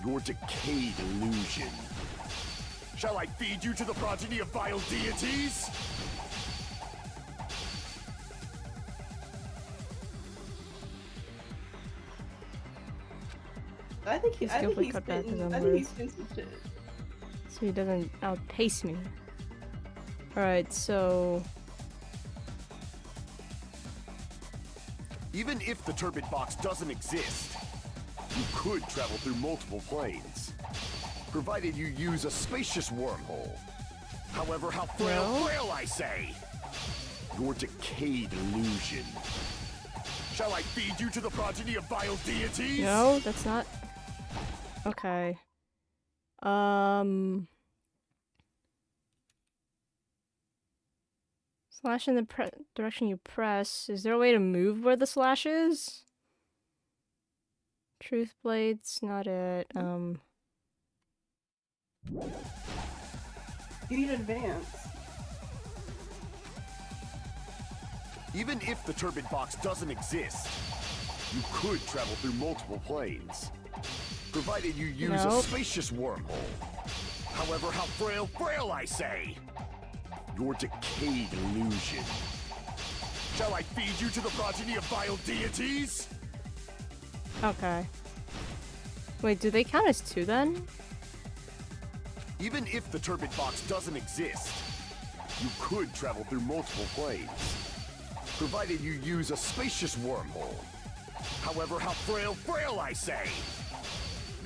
Your decayed illusion. Shall I feed you to the progeny of vile deities? I think he's skillfully cut back his own words. spitting some shit. So he doesn't outpace me. Alright, so... Even if the turbid box doesn't exist, you could travel through multiple planes, provided you use a spacious wormhole. However, how frail I say! Your decayed illusion. Shall I feed you to the progeny of vile deities? No, that's not... Okay. Slash in the direction you press. Is there a way to move where the slash is? Truth blades, not it. You need advance. Even if the turbid box doesn't exist, you could travel through multiple planes, provided you use a spacious wormhole. However, how frail I say! Your decayed illusion. Shall I feed you to the progeny of vile deities? Okay. Wait, do they count as two then? Even if the turbid box doesn't exist, You could travel through multiple planes, provided you use a spacious wormhole. However, how frail I say!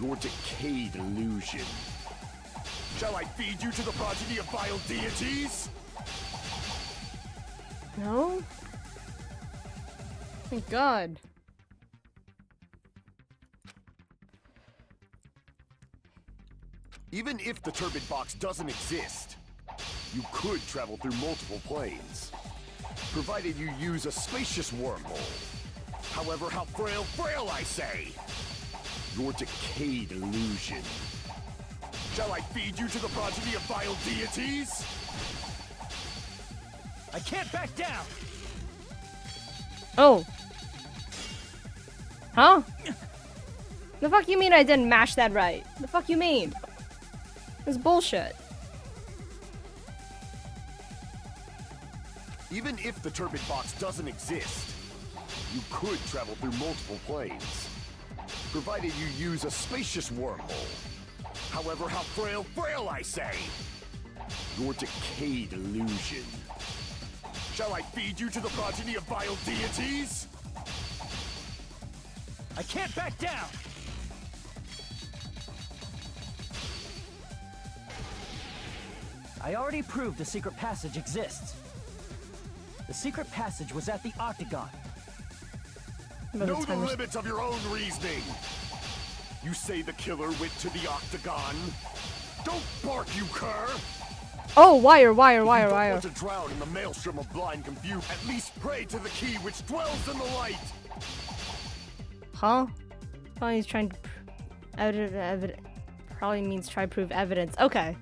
Your decayed illusion. Shall I feed you to the progeny of vile deities? No? Thank God. Even if the turbid box doesn't exist, you could travel through multiple planes, provided you use a spacious wormhole. However, how frail I say! Your decayed illusion. Shall I feed you to the progeny of vile deities? I can't back down! Oh. Huh? The fuck you mean I didn't mash that right? The fuck you mean? It's bullshit. Even if the turbid box doesn't exist, you could travel through multiple planes, provided you use a spacious wormhole. However, how frail I say! Your decayed illusion. Shall I feed you to the progeny of vile deities? I can't back down! I already proved the secret passage exists. The secret passage was at the Octagon. Know the limits of your own reasoning. You say the killer went to the Octagon. Don't bark, you cur! Oh, wire. If you don't want to drown in the maelstrom of blind confusion, at least pray to the key which dwells in the light. Huh? Probably he's trying to probably means try to prove evidence. Okay.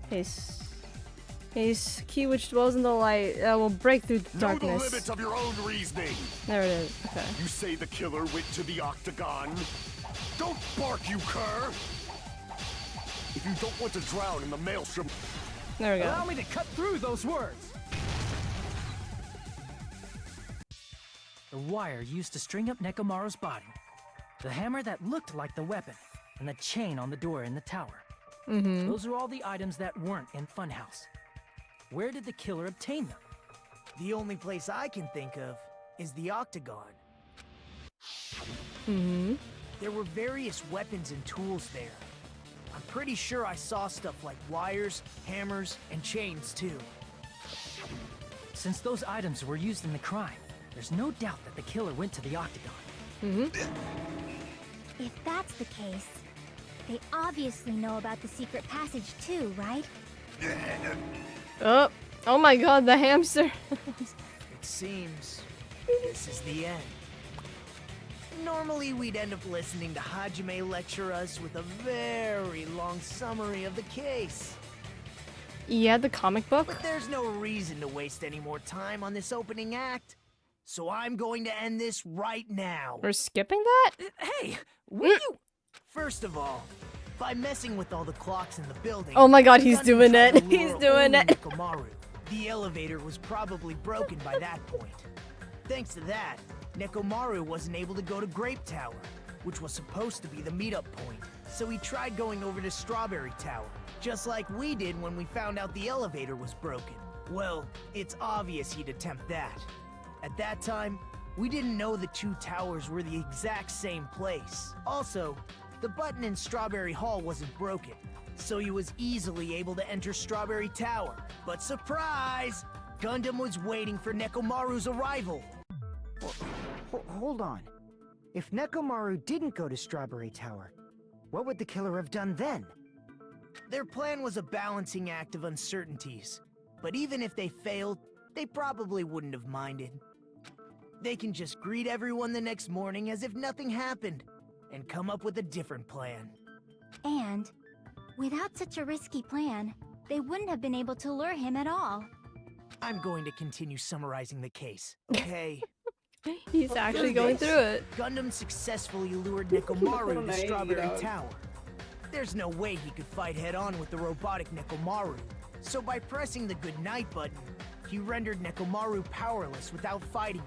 His key which dwells in the light will break through the darkness. Know the limits of your own reasoning. There it is. Okay. You say the killer went to the Octagon. Don't bark, you cur! If you don't want to drown in the maelstrom... There we go. Allow me to cut through those words! The wire used to string up Nekomaru's body, the hammer that looked like the weapon, and the chain on the door in the tower. Those are all the items that weren't in Funhouse. Where did the killer obtain them? The only place I can think of is the Octagon. There were various weapons and tools there. I'm pretty sure I saw stuff like wires, hammers, and chains too. Since those items were used in the crime, there's no doubt that the killer went to the Octagon. If that's the case, they obviously know about the secret passage too, right? Oh my God, the hamster. It seems this is the end. Normally we'd end up listening to Hajime lecture us with a very long summary of the case. Yeah, the comic book. But there's no reason to waste any more time on this opening act. So I'm going to end this right now. We're skipping that? Hey, will you? First of all, by messing with all the clocks in the building... Oh my God, he's Gundam doing tried it. to He's lure doing only it. Nekomaru. The elevator was probably broken by that point. Thanks to that, Nekomaru wasn't able to go to Grape Tower, which was supposed to be the meetup point. So he tried going over to Strawberry Tower, just like we did when we found out the elevator was broken. Well, it's obvious he'd attempt that. At that time, we didn't know the two towers were the exact same place. Also, the button in Strawberry Hall wasn't broken, so he was easily able to enter Strawberry Tower. But surprise! Gundam was waiting for Nekomaru's arrival. Hold on. If Nekomaru didn't go to Strawberry Tower, what would the killer have done then? Their plan was a balancing act of uncertainties, but even if they failed, they probably wouldn't have minded. They can just greet everyone the next morning as if nothing happened, and come up with a different plan. And, without such a risky plan, they wouldn't have been able to lure him at all. I'm going to continue summarizing the case, okay? He's actually going through it. Gundam successfully lured Nekomaru to Strawberry Tower. There's no way he could fight head-on with the robotic Nekomaru, so by pressing the goodnight button, he rendered Nekomaru powerless without fighting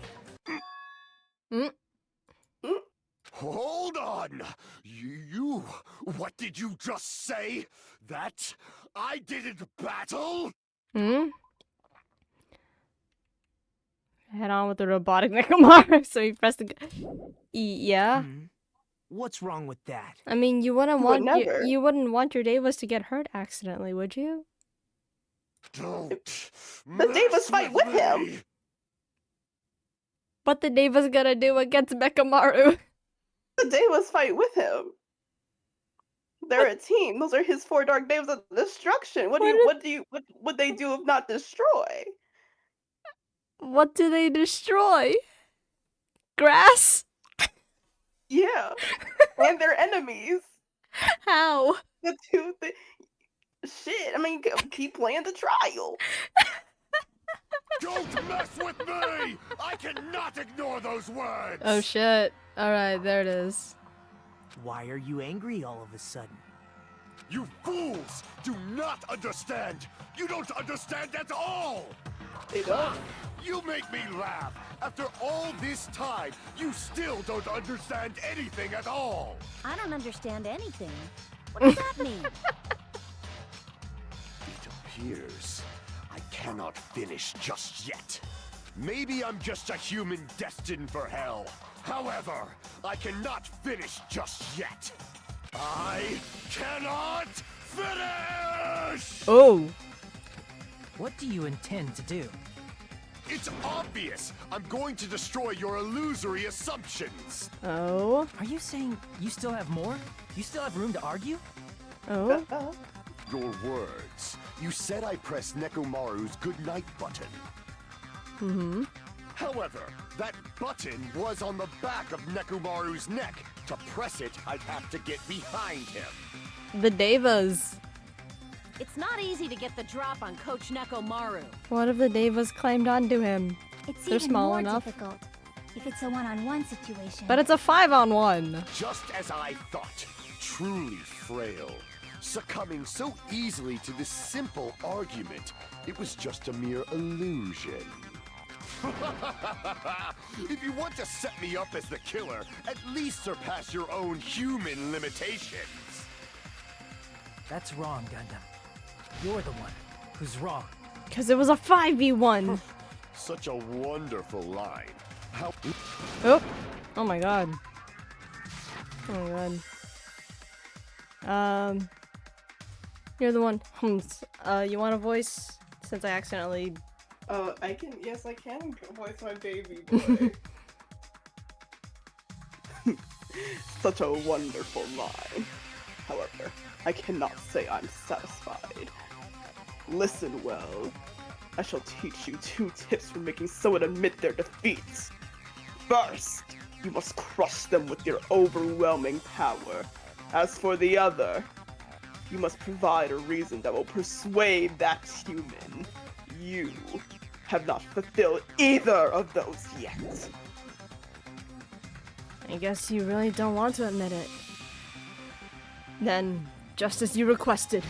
him. Hold on! You... What did you just say? That I didn't battle? head on with the robotic Nekomaru. So he pressed the. Yeah. What's wrong with that? I mean, you wouldn't Would want never. you wouldn't want your Devas to get hurt accidentally, would you? Don't. The Devas fight with him. me. What the Devas gonna do against Mekamaru? The Devas fight with him. They're a team. Those are his 4 dark Devas of destruction. What would they do if not destroy? What do they destroy? Grass? Yeah. And their enemies. How? The two shit. I mean, keep playing the trial. Don't mess with me! I cannot ignore those words! Oh shit. Alright, there it is. Why are you angry all of a sudden? You fools do not understand! You don't understand at all! They don't. You make me laugh! After all this time, you still don't understand anything at all! I don't understand anything. What does that mean? It appears I cannot finish just yet. Maybe I'm just a human destined for hell. However, I cannot finish just yet. I cannot finish! Oh. What do you intend to do? It's obvious! I'm going to destroy your illusory assumptions! Oh. Are you saying you still have more? You still have room to argue? Oh. Your words. You said I pressed Nekomaru's goodnight button. Mm-hmm. However, that button was on the back of Nekomaru's neck. To press it, I'd have to get behind him. The Devas. It's not easy to get the drop on Coach Nekomaru. What if the Devas climbed onto him? It's They're even small more enough. difficult if it's a one-on-one situation. But it's a 5-on-1. Just as I thought. Truly frail. Succumbing so easily to this simple argument. It was just a mere illusion. If you want to set me up as the killer, at least surpass your own human limitations. That's wrong, Gundam. You're the one who's wrong. Because it was a 5v1. Such a wonderful line. How... Oh. Oh my god. Oh my god. You're the one. You want a voice? Since I accidentally... Yes, I can voice my baby boy. Such a wonderful line. However, I cannot say I'm satisfied. Listen well. I shall teach you 2 tips for making someone admit their defeats. First, you must crush them with your overwhelming power. As for the other, you must provide a reason that will persuade that human. You have not fulfilled either of those yet. I guess you really don't want to admit it. Then, just as you requested,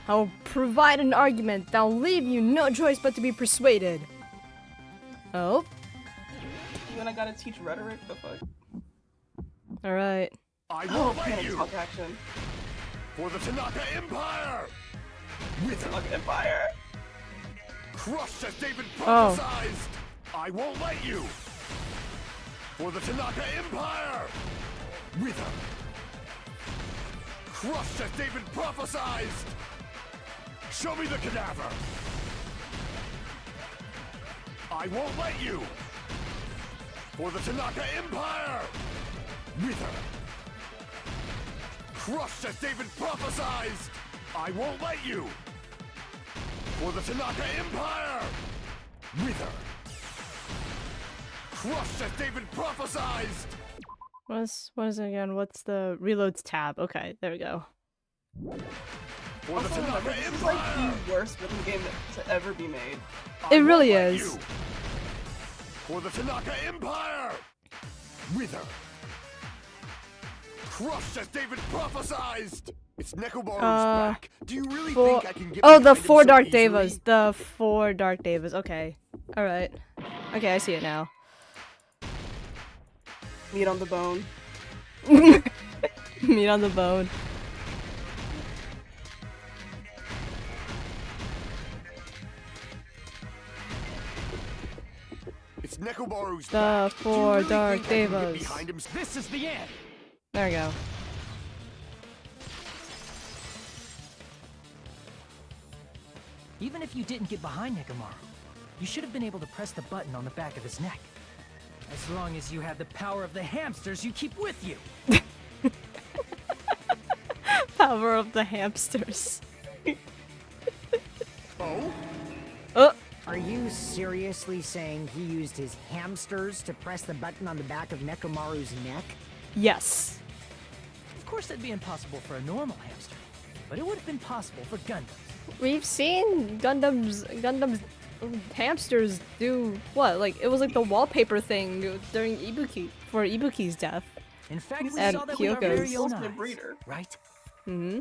I will provide an argument that will leave you no choice but to be persuaded. Oh? When I gotta teach rhetoric, the fuck? Alright. I won't let Panic you! talk action. For the Tanaka Empire! With the fucking Empire! Crushed as David prophesized! I won't let you! For the Tanaka Empire! Wither! Crushed as David prophesized! Show me the cadaver! I won't let you! For the Tanaka Empire! Wither! Crushed as David prophesized! I won't let you! For the Tanaka Empire! Wither! Crushed as David prophesized! What is it again? What's the reloads tab? Okay, there we go. For the Tanaka This is Empire! like the worst rhythm game to ever be made. It really won't let is. you. For the Tanaka Empire! Wither! Crushed as David prophesized! It's Nekomaru's back. Do you really think I can get Oh, the behind him 4 so Dark easily? Devas. The 4 Dark Devas. Okay. Alright. Okay, I see it now. Meat on the bone. Meat on the bone. It's It's Nekomaru's The back. Do you four really dark think I can get devas. behind him? This is the end! There we go. Even if you didn't get behind Nekomaru, you should have been able to press the button on the back of his neck. As long as you had the power of the hamsters you keep with you. Power of the hamsters. Oh? Oh! Are you seriously saying he used his hamsters to press the button on the back of Nekomaru's neck? Yes. Of course that'd be impossible for a normal hamster, but it would have been possible for Gundams. We've seen Gundam's hamsters do what? Like, it was like the wallpaper thing during for Ibuki's death. In fact, we And saw that with our very Kyoko's. own Also the eyes, breeder. right? Mm-hmm.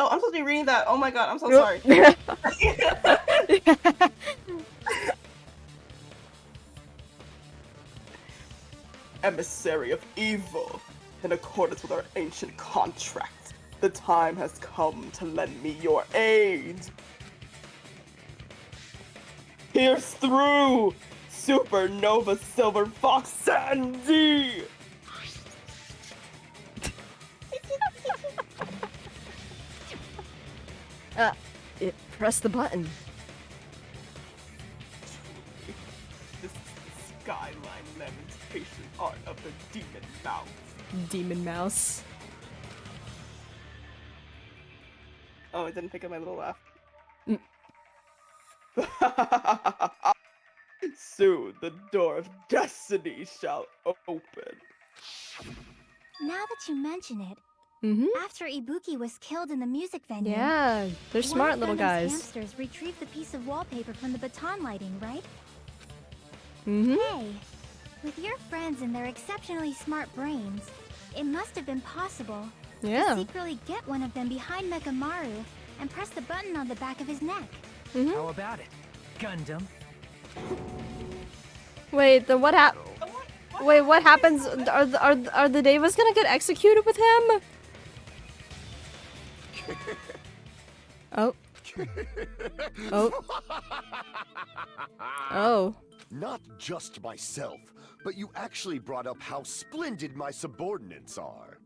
Oh, I'm supposed to be reading that. Oh my god, I'm so Nope. sorry. Emissary of evil, in accordance with our ancient contract, the time has come to lend me your aid. Pierce through, Supernova Silver Fox Sandy! Press the button. This is the skyline lamentation art of the demon mouth. Demon mouse. Oh, I didn't pick up my little laugh. Mm. Soon the door of destiny shall open. Now that you mention it, Mm-hmm. after Ibuki was killed in the music venue, Yeah, they're smart one of little Gundam's guys. hamsters retrieved the piece of wallpaper from the baton lighting, right? Mm-hmm. Hey, with your friends and their exceptionally smart brains, it must have been possible Yeah. to secretly get one of them behind Mekamaru and press the button on the back of his neck. Mm-hmm. How about it, Gundam? Wait, then what Wait, what happens? Are the Devas gonna get executed with him? Oh. Oh. Oh. Not just myself, but you actually brought up how splendid my subordinates are.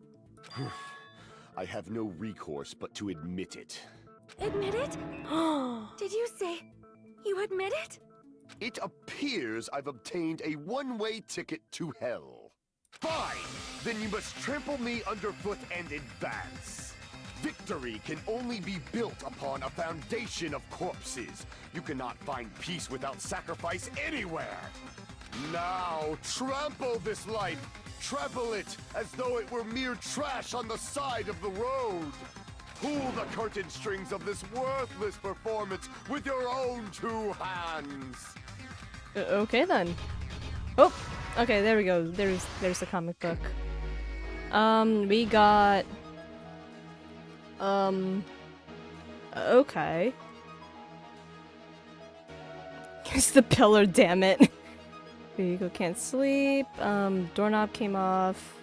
I have no recourse but to admit it. Admit it? Did you say you admit it? It appears I've obtained a one-way ticket to hell. Fine! Then you must trample me underfoot and advance. Victory can only be built upon a foundation of corpses. You cannot find peace without sacrifice anywhere. Now, trample this life. Trample it as though it were mere trash on the side of the road. Pull the curtain strings of this worthless performance with your own two hands. Okay then. Oh. Okay, there we go. There's the comic book. We got. Okay. It's the pillar, damn it. Here you go, can't sleep. Doorknob came off.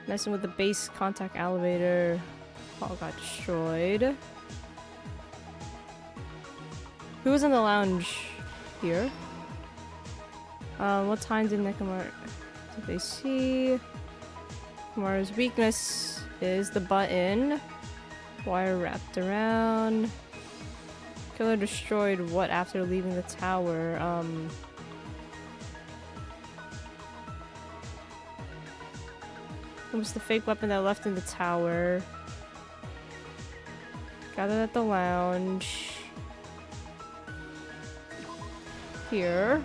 Messing with the base contact elevator. All got destroyed. Who was in the lounge here? What time did Nekomaru... Did they see? Nekomaru's weakness is the button. Wire wrapped around. Killer destroyed what after leaving the tower? What was the fake weapon that left in the tower? Gathered at the lounge. Here.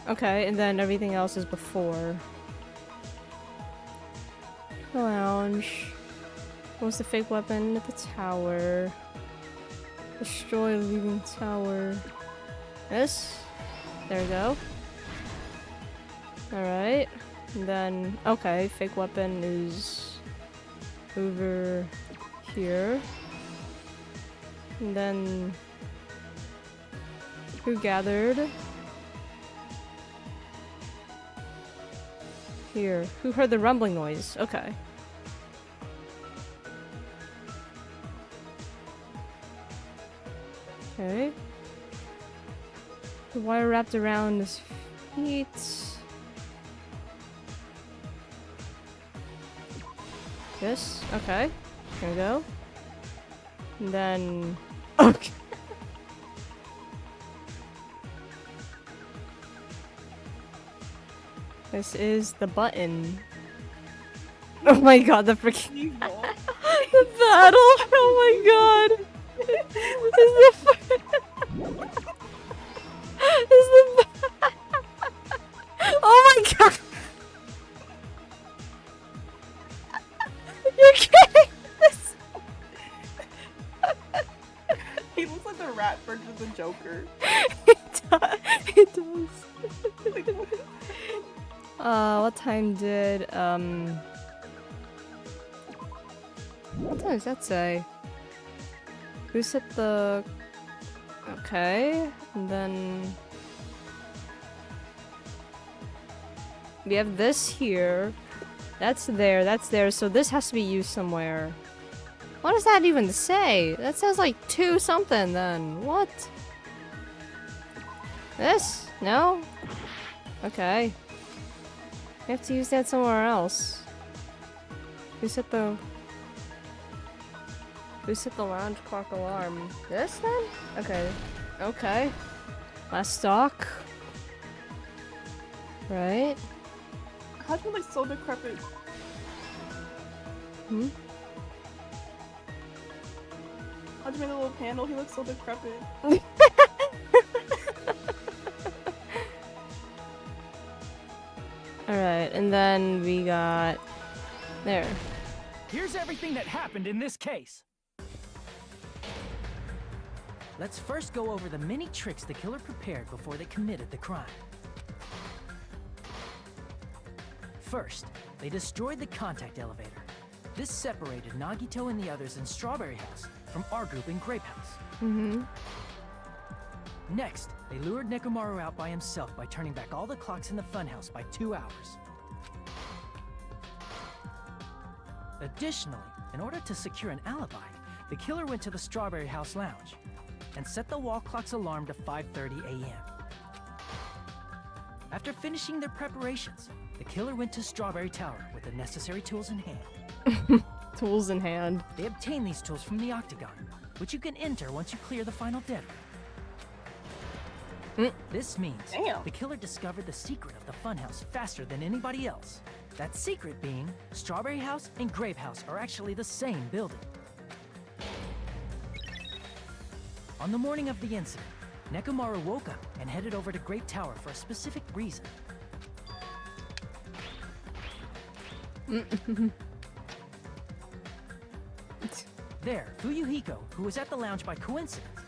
Okay, and then everything else is before. The lounge. What was the fake weapon at the tower? Destroyed leaving the tower. This? There we go. Alright. And then, okay, fake weapon is over here. And then, who gathered? Here. Who heard the rumbling noise? Okay. Okay. The wire wrapped around his feet. This? Okay. Here we go. And then... Okay. This is the button. Oh my god, the freaking... the battle! Oh my god! Is the... is the... Oh my god! You're kidding! This... He looks like the rat version of the Joker. It does. What time did, what time does that say? Who set the... Okay, and then... We have this here. That's there, so this has to be used somewhere. What does that even say? That says like 2 something then. What? This? No? Okay. We have to use that somewhere else. Who set the lounge clock alarm? This then? Okay. Okay. Last stock. Right. How'd you look so decrepit? Hmm? How'd you make a little panel? He looks so decrepit. Alright, and then we got... There. Here's everything that happened in this case. Let's first go over the many tricks the killer prepared before they committed the crime. First, they destroyed the contact elevator. This separated Nagito and the others in Strawberry House from our group in Grape House. Mm-hmm. Next, they lured Nekomaru out by himself by turning back all the clocks in the funhouse by 2 hours. Additionally, in order to secure an alibi, the killer went to the Strawberry House lounge and set the wall clock's alarm to 5:30 a.m. After finishing their preparations, the killer went to Strawberry Tower with the necessary tools in hand. Tools in hand. They obtained these tools from the Octagon, which you can enter once you clear the final dead room. This means the killer discovered the secret of the funhouse faster than anybody else. That secret being, Strawberry House and Grape House are actually the same building. On the morning of the incident, Nekomaru woke up and headed over to Grape Tower for a specific reason. There, Fuyuhiko, who was at the lounge by coincidence,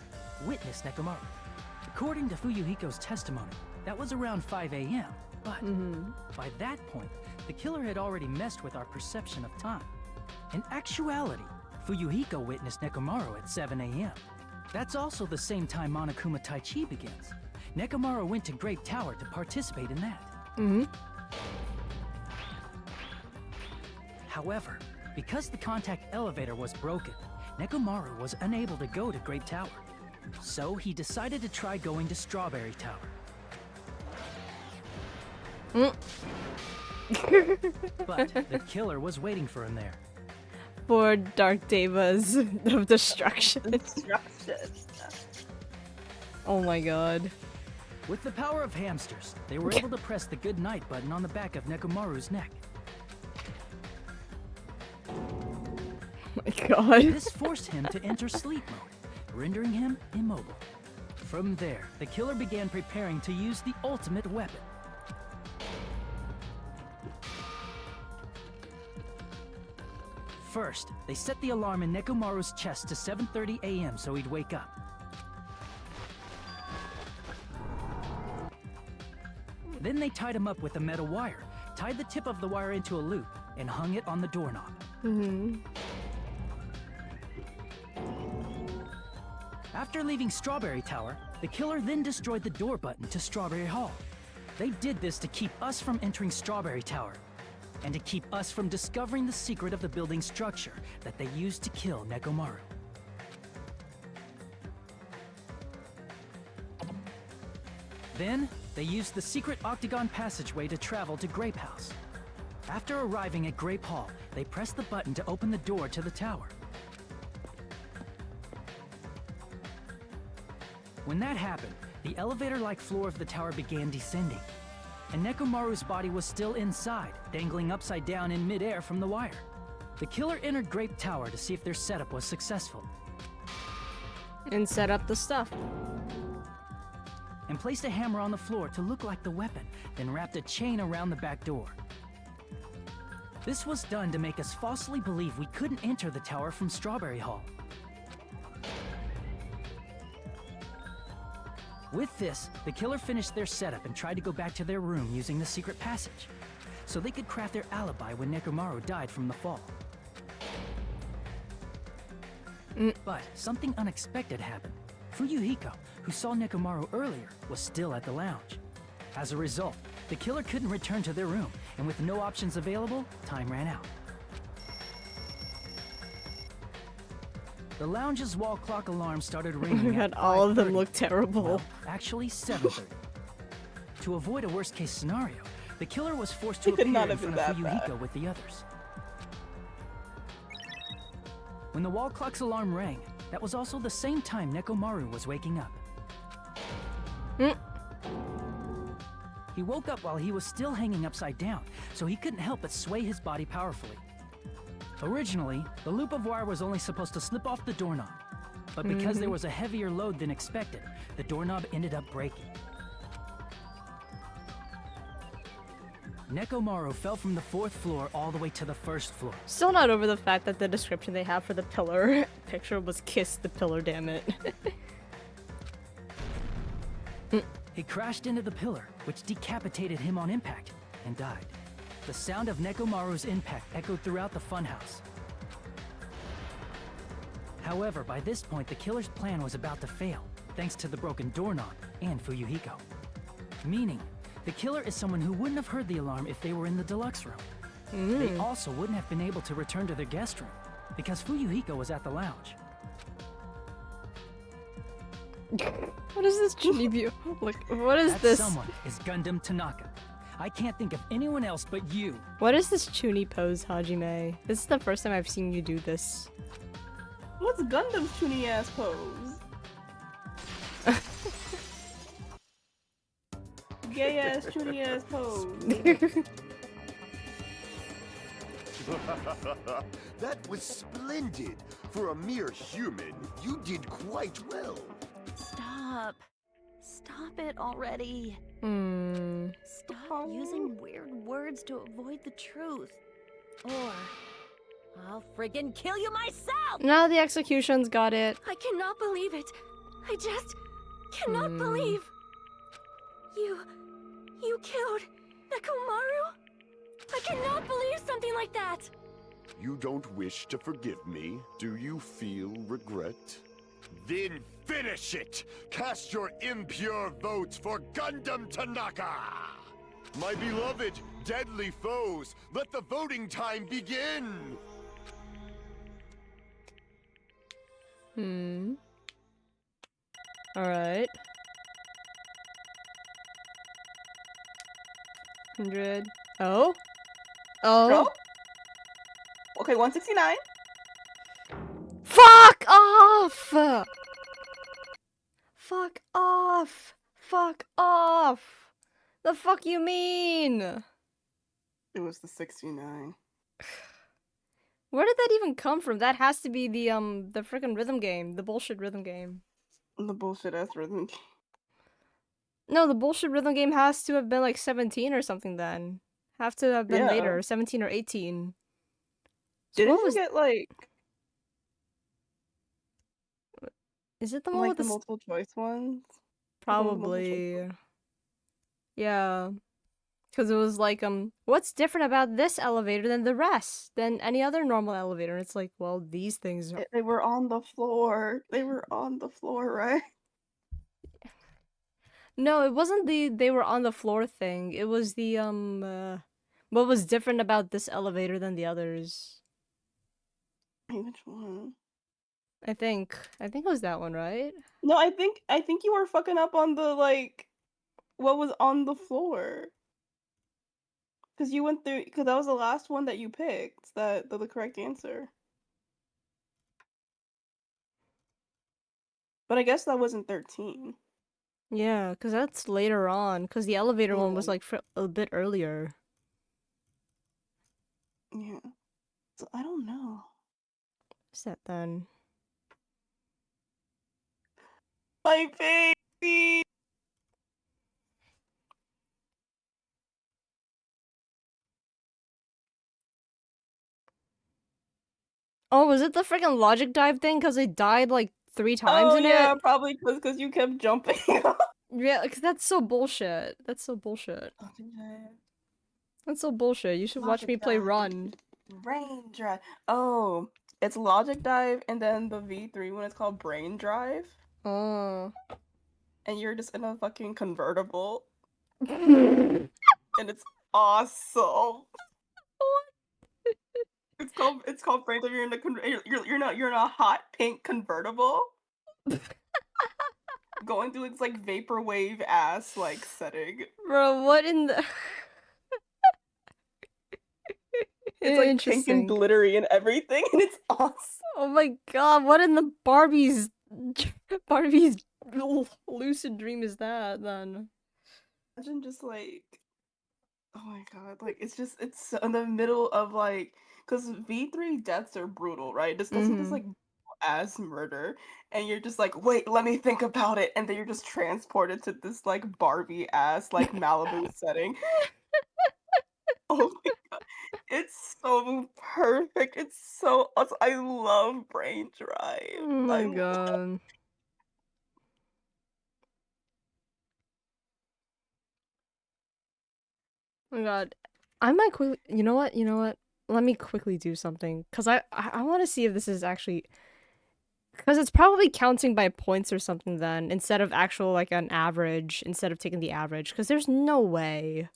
witnessed Nekomaru. According to Fuyuhiko's testimony, that was around 5 a.m., but by that point, the killer had already messed with our perception of time. In actuality, Fuyuhiko witnessed Nekomaru at 7 a.m. That's also the same time Monokuma Taichi begins. Nekomaru went to Grape Tower to participate in that. However, because the contact elevator was broken, Nekomaru was unable to go to Grape Tower. So he decided to try going to Strawberry Tower. But the killer was waiting for him there. For Dark Devas of Destruction. Oh my god. With the power of hamsters, they were able to press the good night button on the back of Nekomaru's neck. Oh my god. This forced him to enter sleep mode, rendering him immobile. From there, the killer began preparing to use the ultimate weapon. First, they set the alarm in Nekomaru's chest to 7:30 a.m. so he'd wake up. Then they tied him up with a metal wire, tied the tip of the wire into a loop, and hung it on the doorknob. After leaving Strawberry Tower, the killer then destroyed the door button to Strawberry Hall. They did this to keep us from entering Strawberry Tower, and to keep us from discovering the secret of the building's structure that they used to kill Nekomaru. Then, they used the secret octagon passageway to travel to Grape House. After arriving at Grape Hall, they pressed the button to open the door to the tower. When that happened, the elevator-like floor of the tower began descending, and Nekomaru's body was still inside, dangling upside down in midair from the wire. The killer entered Grape Tower to see if their setup was successful. And set up the stuff. And placed a hammer on the floor to look like the weapon, then wrapped a chain around the back door. This was done to make us falsely believe we couldn't enter the tower from Strawberry Hall. With this, the killer finished their setup and tried to go back to their room using the secret passage, so they could craft their alibi when Nekomaru died from the fall. But something unexpected happened. Fuyuhiko, who saw Nekomaru earlier, was still at the lounge. As a result, the killer couldn't return to their room, and with no options available, time ran out. The lounge's wall clock alarm started ringing at all of them 5:30. look terrible. Well, actually 7:30. To avoid a worst-case scenario, the killer was forced to It could appear not in have been front of that Fuyuhiko bad. with the others. When the wall clock's alarm rang, that was also the same time Nekomaru was waking up. He woke up while he was still hanging upside down, so he couldn't help but sway his body powerfully. Originally, the loop of wire was only supposed to slip off the doorknob, but because there was a heavier load than expected, the doorknob ended up breaking. Nekomaru fell from the 4th floor all the way to the 1st floor. Still not over the fact that the description they have for the pillar picture was "kiss the pillar, damn it." He crashed into the pillar, which decapitated him on impact, and died. The sound of Nekomaru's impact echoed throughout the funhouse. However, by this point, the killer's plan was about to fail, thanks to the broken doorknob and Fuyuhiko. Meaning, the killer is someone who wouldn't have heard the alarm if they were in the deluxe room. They also wouldn't have been able to return to their guest room, because Fuyuhiko was at the lounge. What is this Chunibyo? Look, what is That this? someone is Gundam Tanaka. I can't think of anyone else but you. What is this Chuni pose, Hajime? This is the first time I've seen you do this. What's Gundam's chuny ass pose? Gay ass chuny ass pose. That was splendid. For a mere human, you did quite well. Stop. Stop it already. Stop using weird words to avoid the truth. Or I'll friggin' kill you myself! Now the execution's got it. I cannot believe it. I just cannot believe. You killed Nekomaru? I cannot believe something like that. You don't wish to forgive me? Do you feel regret? Then finish it! Cast your impure votes for Gundam Tanaka! My beloved, deadly foes, let the voting time begin! Alright. 100. Oh? Oh? No? Okay, 169. Fuck off! Fuck off! Fuck off! The fuck you mean? It was the 69. Where did that even come from? That has to be the freaking rhythm game. The bullshit rhythm game. The bullshit ass rhythm. No, the bullshit rhythm game has to have been like 17 or something then. Have to have been Yeah. later, 17 or 18. So Didn't what you was... get like Is it the one with the the... multiple choice ones? Probably. Yeah. Because it was like, what's different about this elevator than the rest? Than any other normal elevator? And it's like, well, these things are... They were on the floor. They were on the floor, right? No, it wasn't the they were on the floor thing. It was the, what was different about this elevator than the others? Which one? I think it was that one, right? No, I think you were fucking up on the like What was on the floor? Because you went through. Because that was the last one that you picked. The correct answer. But I guess that wasn't 13. Yeah, because that's later on. Because the elevator one was Yeah. like a bit earlier. Yeah. So I don't know. What's that then? My baby. Oh, was it the freaking logic dive thing? Because I died like 3 times Oh in yeah, it? probably because you kept jumping. Yeah, because that's so bullshit. That's so bullshit. That's so bullshit. You should watch Logic me play dive. Run. Brain drive. Oh, it's logic dive, and then the V3 one is called brain drive, Oh. and you're just in a fucking convertible, Oh and it's awesome. It's called brain drive. You're in a you're in a hot pink convertible, going through this like vaporwave ass like setting. Bro, what in the... It's like pink and Interesting. glittery and everything, and it's awesome. Oh my god, what in the Barbie's lucid dream is that, then? Imagine just like, oh my god, like it's in the middle of like, because V3 deaths are brutal, right? Discussing this like ass murder, and you're just like, wait, let me think about it, and then you're just transported to this like Barbie ass like Malibu setting. Oh my god, it's so perfect. It's so awesome. I love Brain Drive. Oh my god. Oh my god. I might quickly... You know what? You know what? Let me quickly do something. Because I want to see if this is actually... Because it's probably counting by points or something then, instead of actual, like, an average, instead of taking the average. Because there's no way.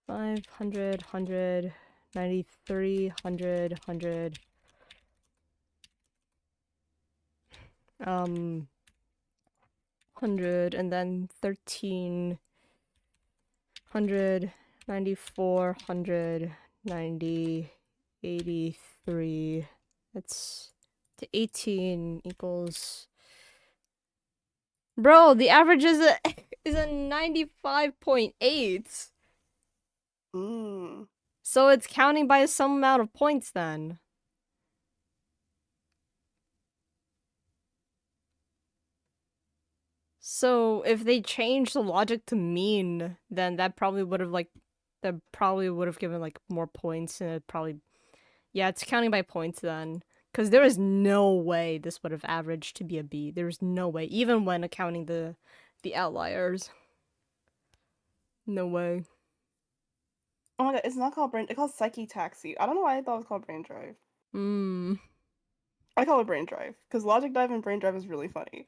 500, 100, 93, 100, 100. 100, and then 13, 100, 94, 100, 90, 83. That's to 18 equals... Bro, the average is a is a 95.8. So it's counting by some amount of points then. So if they changed the logic to mean, then that probably would have given like more points, and it probably... Yeah, it's counting by points then. Because there is no way this would have averaged to be a B. There's no way, even when accounting the outliers. No way. Oh my god, it's not called Brain. It's called Psyche Taxi. I don't know why I thought it was called Brain Drive. I call it Brain Drive because Logic Dive and Brain Drive is really funny.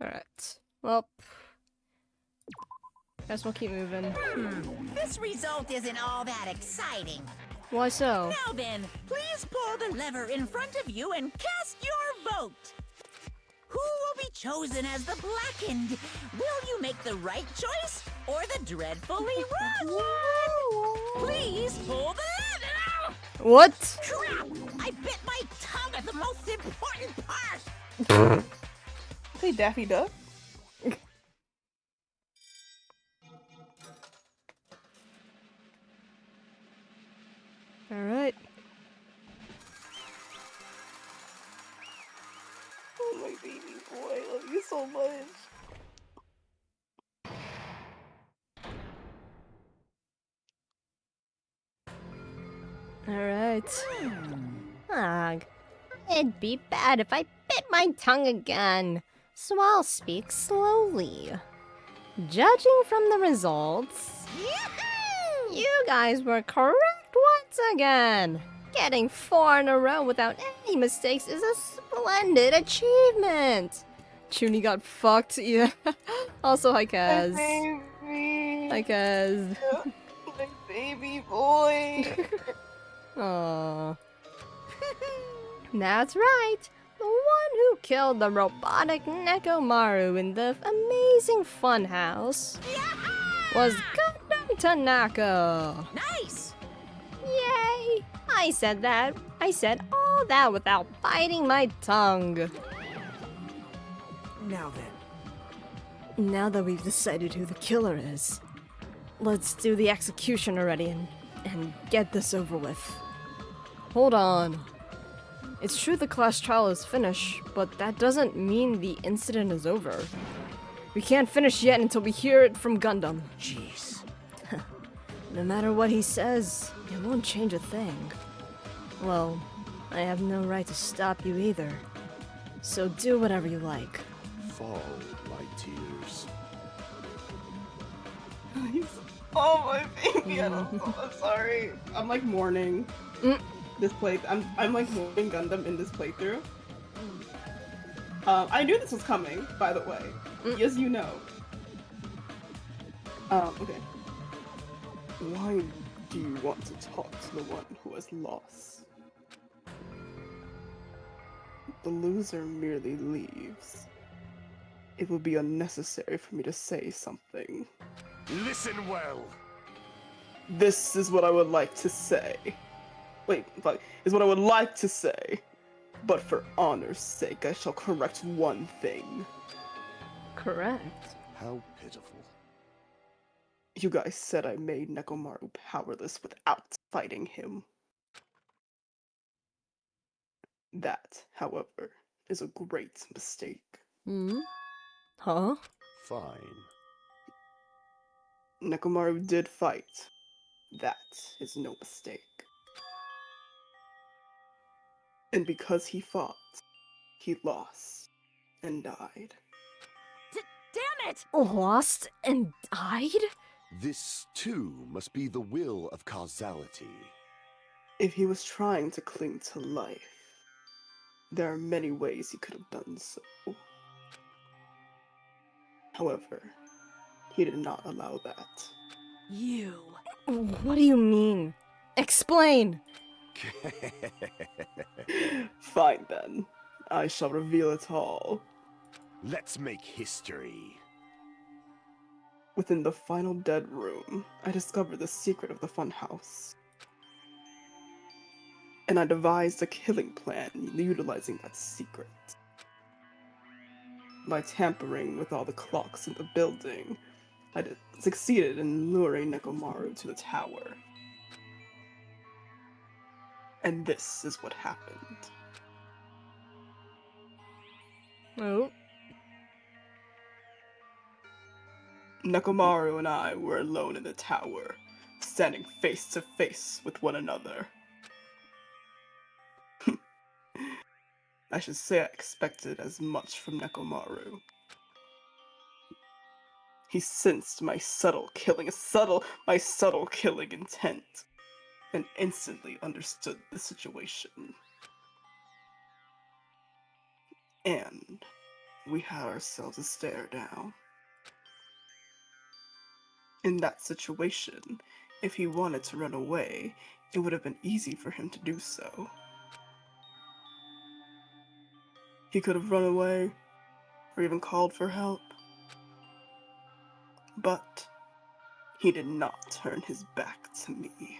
Alright. Well, guess we'll keep moving. This result isn't all that exciting. Why so? Now then, please pull the lever in front of you and cast your vote. Who will be chosen as the blackened? Will you make the right choice or the dreadfully wrong one? Please pull the lever! What? Crap! I bit my tongue at the most important part! Hey, Daffy Duck. Alright. Oh, my baby boy. I love you so much. Alright. Ugh. It'd be bad if I bit my tongue again, so I'll speak slowly. Judging from the results, you guys were correct once again. Getting 4 in a row without any mistakes is a splendid achievement. Chuni got fucked. Yeah. Also, hi, Kaz. Baby. Hi, Kaz. My baby boy. Aww. That's right. The one who killed the robotic Nekomaru in the amazing funhouse was Gundam Tanaka. Nice! Yay! I said that. I said all that without biting my tongue. Now then. Now that we've decided who the killer is, let's do the execution already and get this over with. Hold on. It's true the class trial is finished, but that doesn't mean the incident is over. We can't finish yet until we hear it from Gundam. Jeez. No matter what he says, it won't change a thing. Well, I have no right to stop you either. So do whatever you like. Fall, my tears. Oh my baby, I'm sorry. I'm like mourning this play. I'm like mourning Gundam in this playthrough. I knew this was coming, by the way. Yes, you know. Okay. Why do you want to talk to the one who has lost? The loser merely leaves. It would be unnecessary for me to say something. Listen well. This is what I would like to say. Wait, fuck. Is what I would like to say. But for honor's sake, I shall correct one thing. Correct. How pitiful. You guys said I made Nekomaru powerless without fighting him. That, however, is a great mistake. Huh? Fine. Nekomaru did fight. That is no mistake. And because he fought, he lost and died. Damn it! Lost and died? This, too, must be the will of causality. If he was trying to cling to life, there are many ways he could have done so. However, he did not allow that. You. What do you mean? Explain! Fine then. I shall reveal it all. Let's make history. Within the final dead room, I discovered the secret of the funhouse. And I devised a killing plan utilizing that secret. By tampering with all the clocks in the building, I succeeded in luring Nekomaru to the tower. And this is what happened. Oh. Nekomaru and I were alone in the tower, standing face to face with one another. I should say I expected as much from Nekomaru. He sensed my subtle killing intent, and instantly understood the situation. And we had ourselves a stare down. In that situation, if he wanted to run away, it would have been easy for him to do so. He could have run away, or even called for help. But he did not turn his back to me.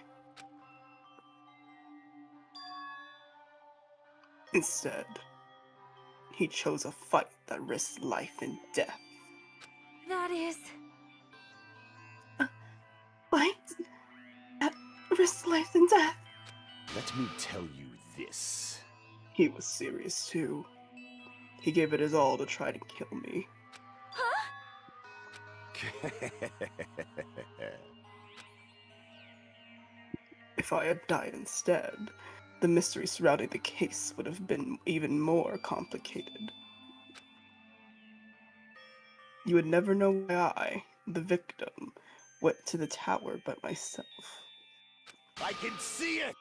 Instead, he chose a fight that risked life and death. That is... Fight at risk life and death? Let me tell you this. He was serious too. He gave it his all to try to kill me. If I had died instead, the mystery surrounding the case would have been even more complicated. You would never know why I, the victim, went to the tower by myself. I can see it!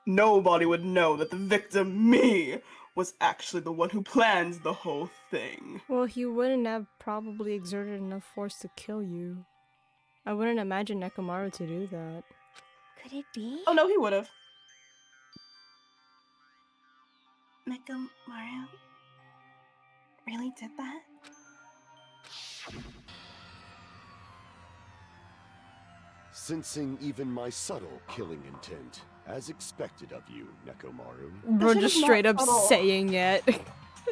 nobody would know that the victim, me, was actually the one who planned the whole thing. Well, he wouldn't have probably exerted enough force to kill you. I wouldn't imagine Nekomaru to do that. Could it be? Oh no, he would have. Nekomaru really did that? Sensing even my subtle killing intent, as expected of you, Nekomaru. We're shit just is not straight up subtle. saying it.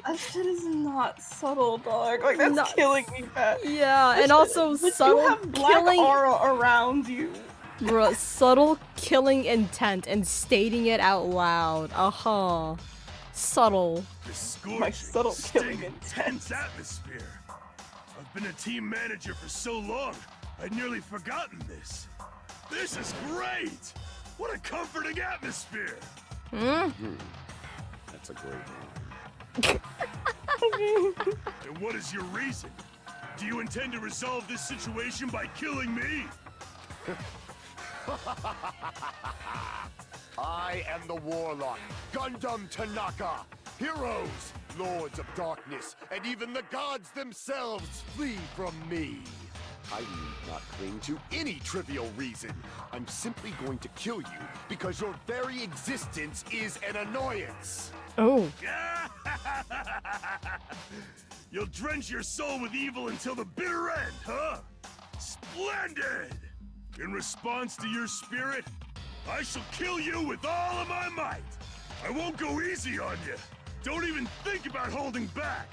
That shit is not subtle, dog. Like, that's killing me, Pat. Yeah, and also subtle you have black killing aura around you. Bruh, subtle killing intent and stating it out loud. Subtle. My subtle killing intent. Intense atmosphere. I've been a team manager for so long, I'd nearly forgotten this. This is great! What a comforting atmosphere! That's a great line. And what is your reason? Do you intend to resolve this situation by killing me? I am the Warlock, Gundam Tanaka. Heroes, Lords of Darkness, and even the gods themselves flee from me. I need not cling to any trivial reason. I'm simply going to kill you because your very existence is an annoyance. Oh. You'll drench your soul with evil until the bitter end, huh? Splendid! In response to your spirit, I shall kill you with all of my might. I won't go easy on you. Don't even think about holding back.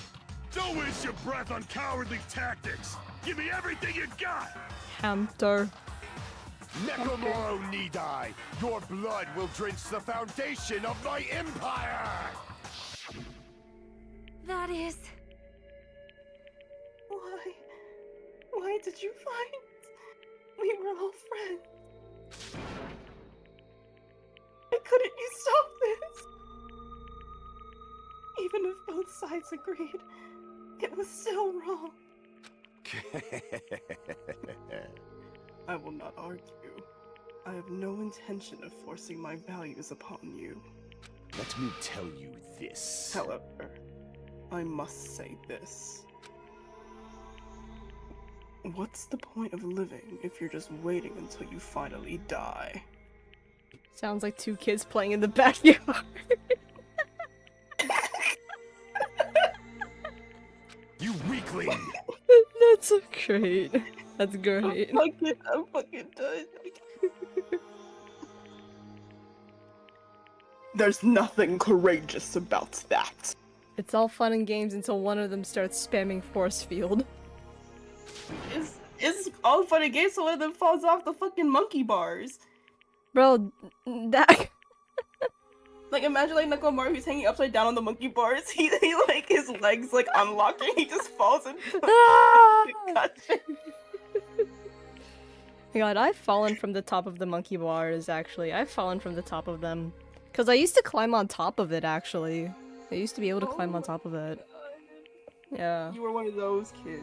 Don't waste your breath on cowardly tactics. Give me everything you got. Hamster. Nekomaru need I. Your blood will drench the foundation of my empire. That is... Why did you fight? We were all friends. Why couldn't you stop this? Even if both sides agreed, it was still wrong. I will not argue. I have no intention of forcing my values upon you. Let me tell you this. However, I must say this. What's the point of living if you're just waiting until you finally die? Sounds like two kids playing in the backyard. You weakling! That's so great. That's great. I'm fucking done. There's nothing courageous about that. It's all fun and games until one of them starts spamming force field. It's all fun and games so one of them falls off the fucking monkey bars. Bro, that... Like, imagine, like, Nekomaru, who's hanging upside down on the monkey bars. He like, his legs, like, unlocked and he just falls and God, I've fallen from the top of the monkey bars, actually. I've fallen from the top of them. Because I used to climb on top of it, actually. I used to be able to climb on top of it. Yeah. You were one of those kids.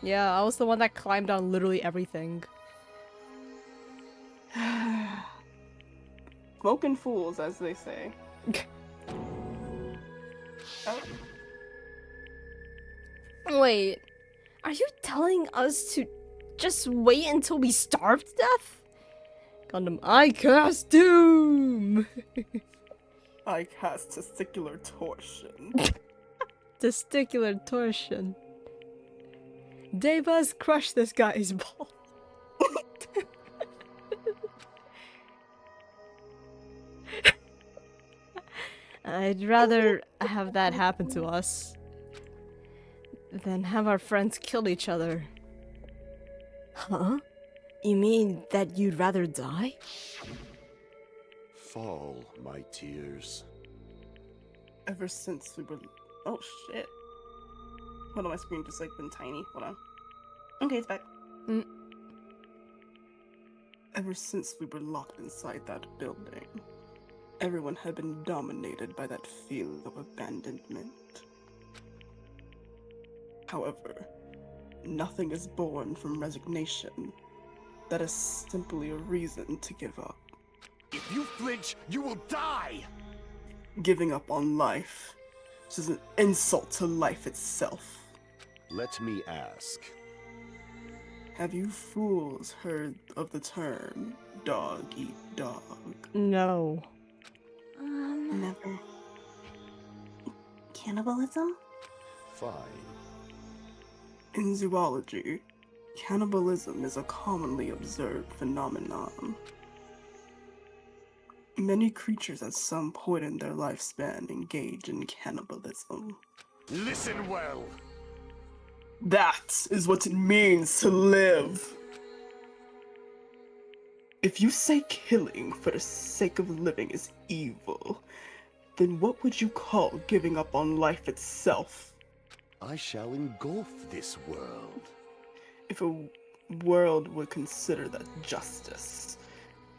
Yeah, I was the one that climbed on literally everything. Smoking fools, as they say. Oh. Wait, are you telling us to just wait until we starve to death? Gundam, I cast doom! I cast testicular torsion. Testicular torsion. Devas crush this guy's ball. I'd rather have that happen to us than have our friends kill each other. Huh? You mean that you'd rather die? Fall, my tears. Ever since we were... Oh, shit. Hold on, my screen just, like, been tiny. Hold on. Okay, it's back. Ever since we were locked inside that building, everyone had been dominated by that feeling of abandonment. However, nothing is born from resignation. That is simply a reason to give up. If you flinch, you will die! Giving up on life. This is an insult to life itself. Let me ask. Have you fools heard of the term dog eat dog? No. Never. Cannibalism? Fine. In zoology, cannibalism is a commonly observed phenomenon. Many creatures at some point in their lifespan engage in cannibalism. Listen well. That is what it means to live. If you say killing for the sake of living is evil, then what would you call giving up on life itself? I shall engulf this world. If a world would consider that justice,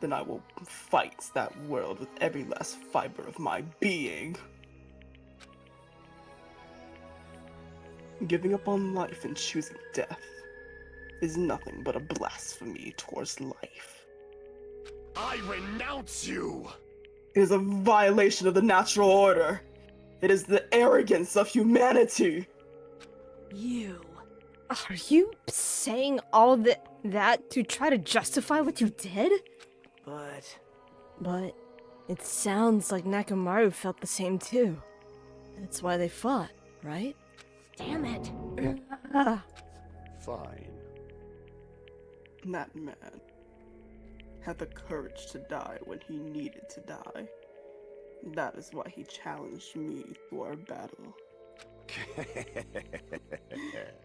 then I will fight that world with every last fiber of my being. Giving up on life and choosing death is nothing but a blasphemy towards life. I renounce you! It is a violation of the natural order. It is the arrogance of humanity. You. Are you saying all that to try to justify what you did? But it sounds like Nekomaru felt the same too. That's why they fought, right? Damn it. Fine. That man had the courage to die when he needed to die. That is why he challenged me to our battle.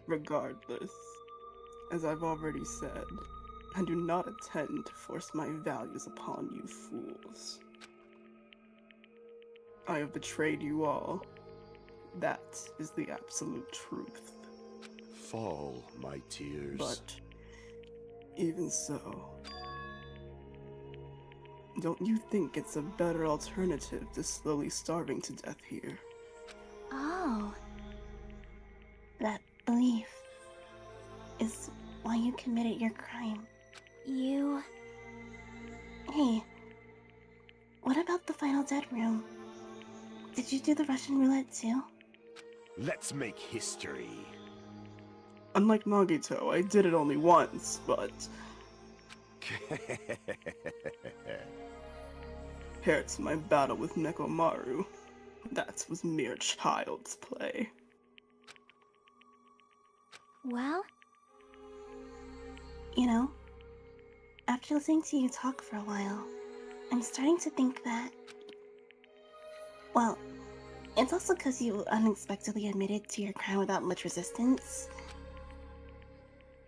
Regardless, as I've already said, I do not intend to force my values upon you fools. I have betrayed you all. That is the absolute truth. Fall, my tears. But even so, don't you think it's a better alternative to slowly starving to death here? Oh. That belief is why you committed your crime. You... Hey, what about the final dead room? Did you do the Russian roulette too? Let's make history. Unlike Nagito, I did it only once, but... compared to my battle with Nekomaru, that was mere child's play. Well, you know, after listening to you talk for a while, I'm starting to think that... Well, it's also because you unexpectedly admitted to your crime without much resistance.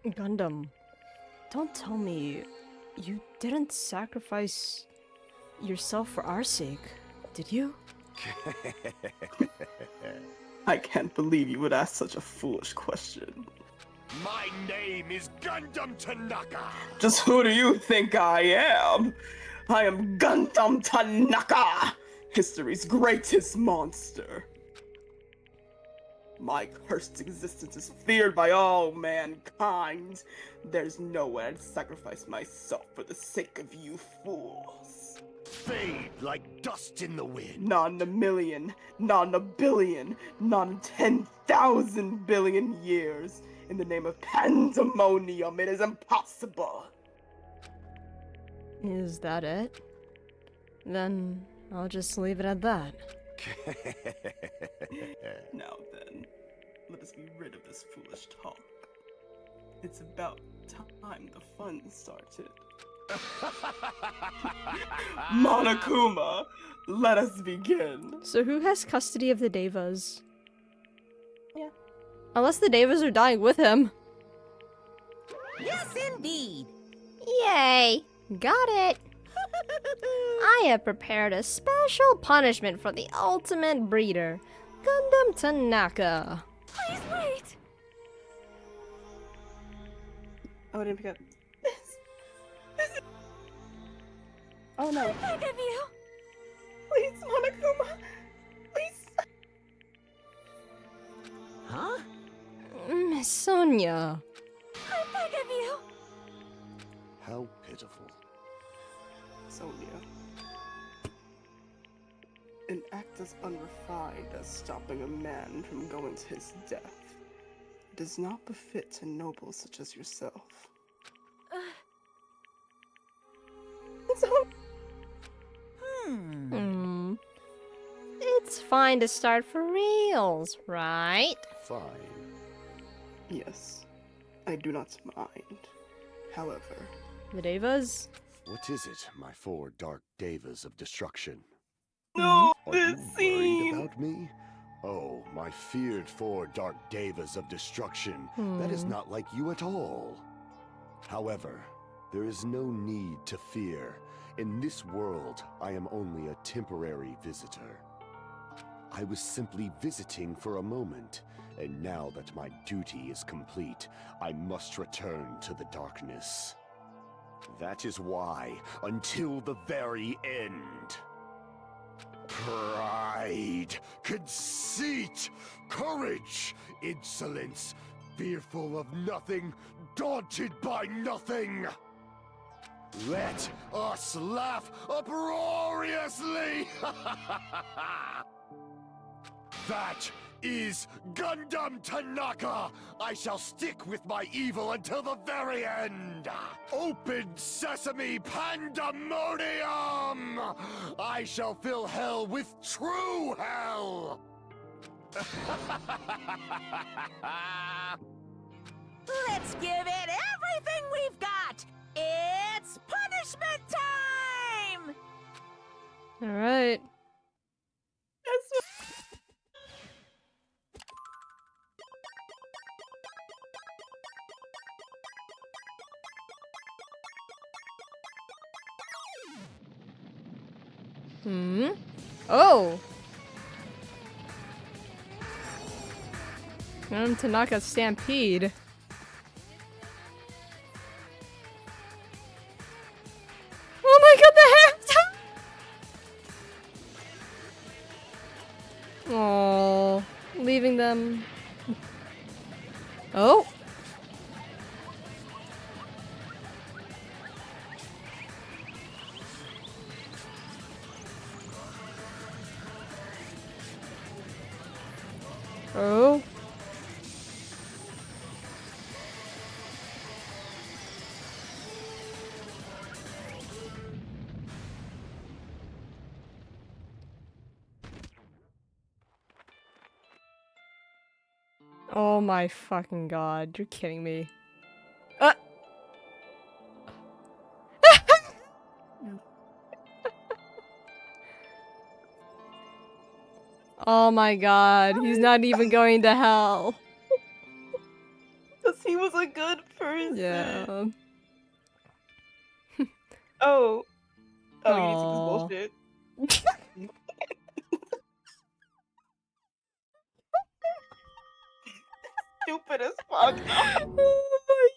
Gundam, don't tell me you didn't sacrifice yourself for our sake, did you? I can't believe you would ask such a foolish question. My name is Gundam Tanaka! Just who do you think I am? I am Gundam Tanaka! History's greatest monster. My cursed existence is feared by all mankind. There's no way I'd sacrifice myself for the sake of you fools. Fade like dust in the wind. Not in a million, not in a billion, not in 10,000 billion years. In the name of pandemonium, it is impossible. Is that it? Then I'll just leave it at that. Now then, let us be rid of this foolish talk. It's about time the fun started. Monokuma, let us begin. So who has custody of the Devas? Yeah. Unless the Devas are dying with him. Yes, indeed. Yay! Got it! I have prepared a special punishment for the ultimate breeder, Gundam Tanaka. Please wait! Oh, I didn't pick up. Oh no. I beg of you! Please, Monokuma. Please. Huh? Miss Sonia. I beg of you! How pitiful. Sonia. An act as unrefined as stopping a man from going to his death does not befit a noble such as yourself. It's fine to start for reals, right? Fine. Yes, I do not mind. However, The Devas? What is it, my four dark devas of destruction? no, Are this you worried scene. about me? Oh, my feared four dark devas of destruction. That is not like you at all. However, there is no need to fear. In this world, I am only a temporary visitor. I was simply visiting for a moment, and now that my duty is complete, I must return to the darkness. That is why, until the very end, pride, conceit, courage, insolence, fearful of nothing, daunted by nothing. Let us laugh uproariously! That is Gundam Tanaka! I shall stick with my evil until the very end! Open sesame pandemonium! I shall fill hell with true hell! Let's give it everything we've got! It's punishment time! Alright. Oh! Tanaka Stampede. Oh my god, the hair! Oh, leaving them. Oh! Oh. Oh my fucking god, you're kidding me. Oh my god, he's not even going to hell. Because he was a good person. Yeah. Oh. Oh, you need to see Aw. this bullshit. Stupid as fuck. Oh my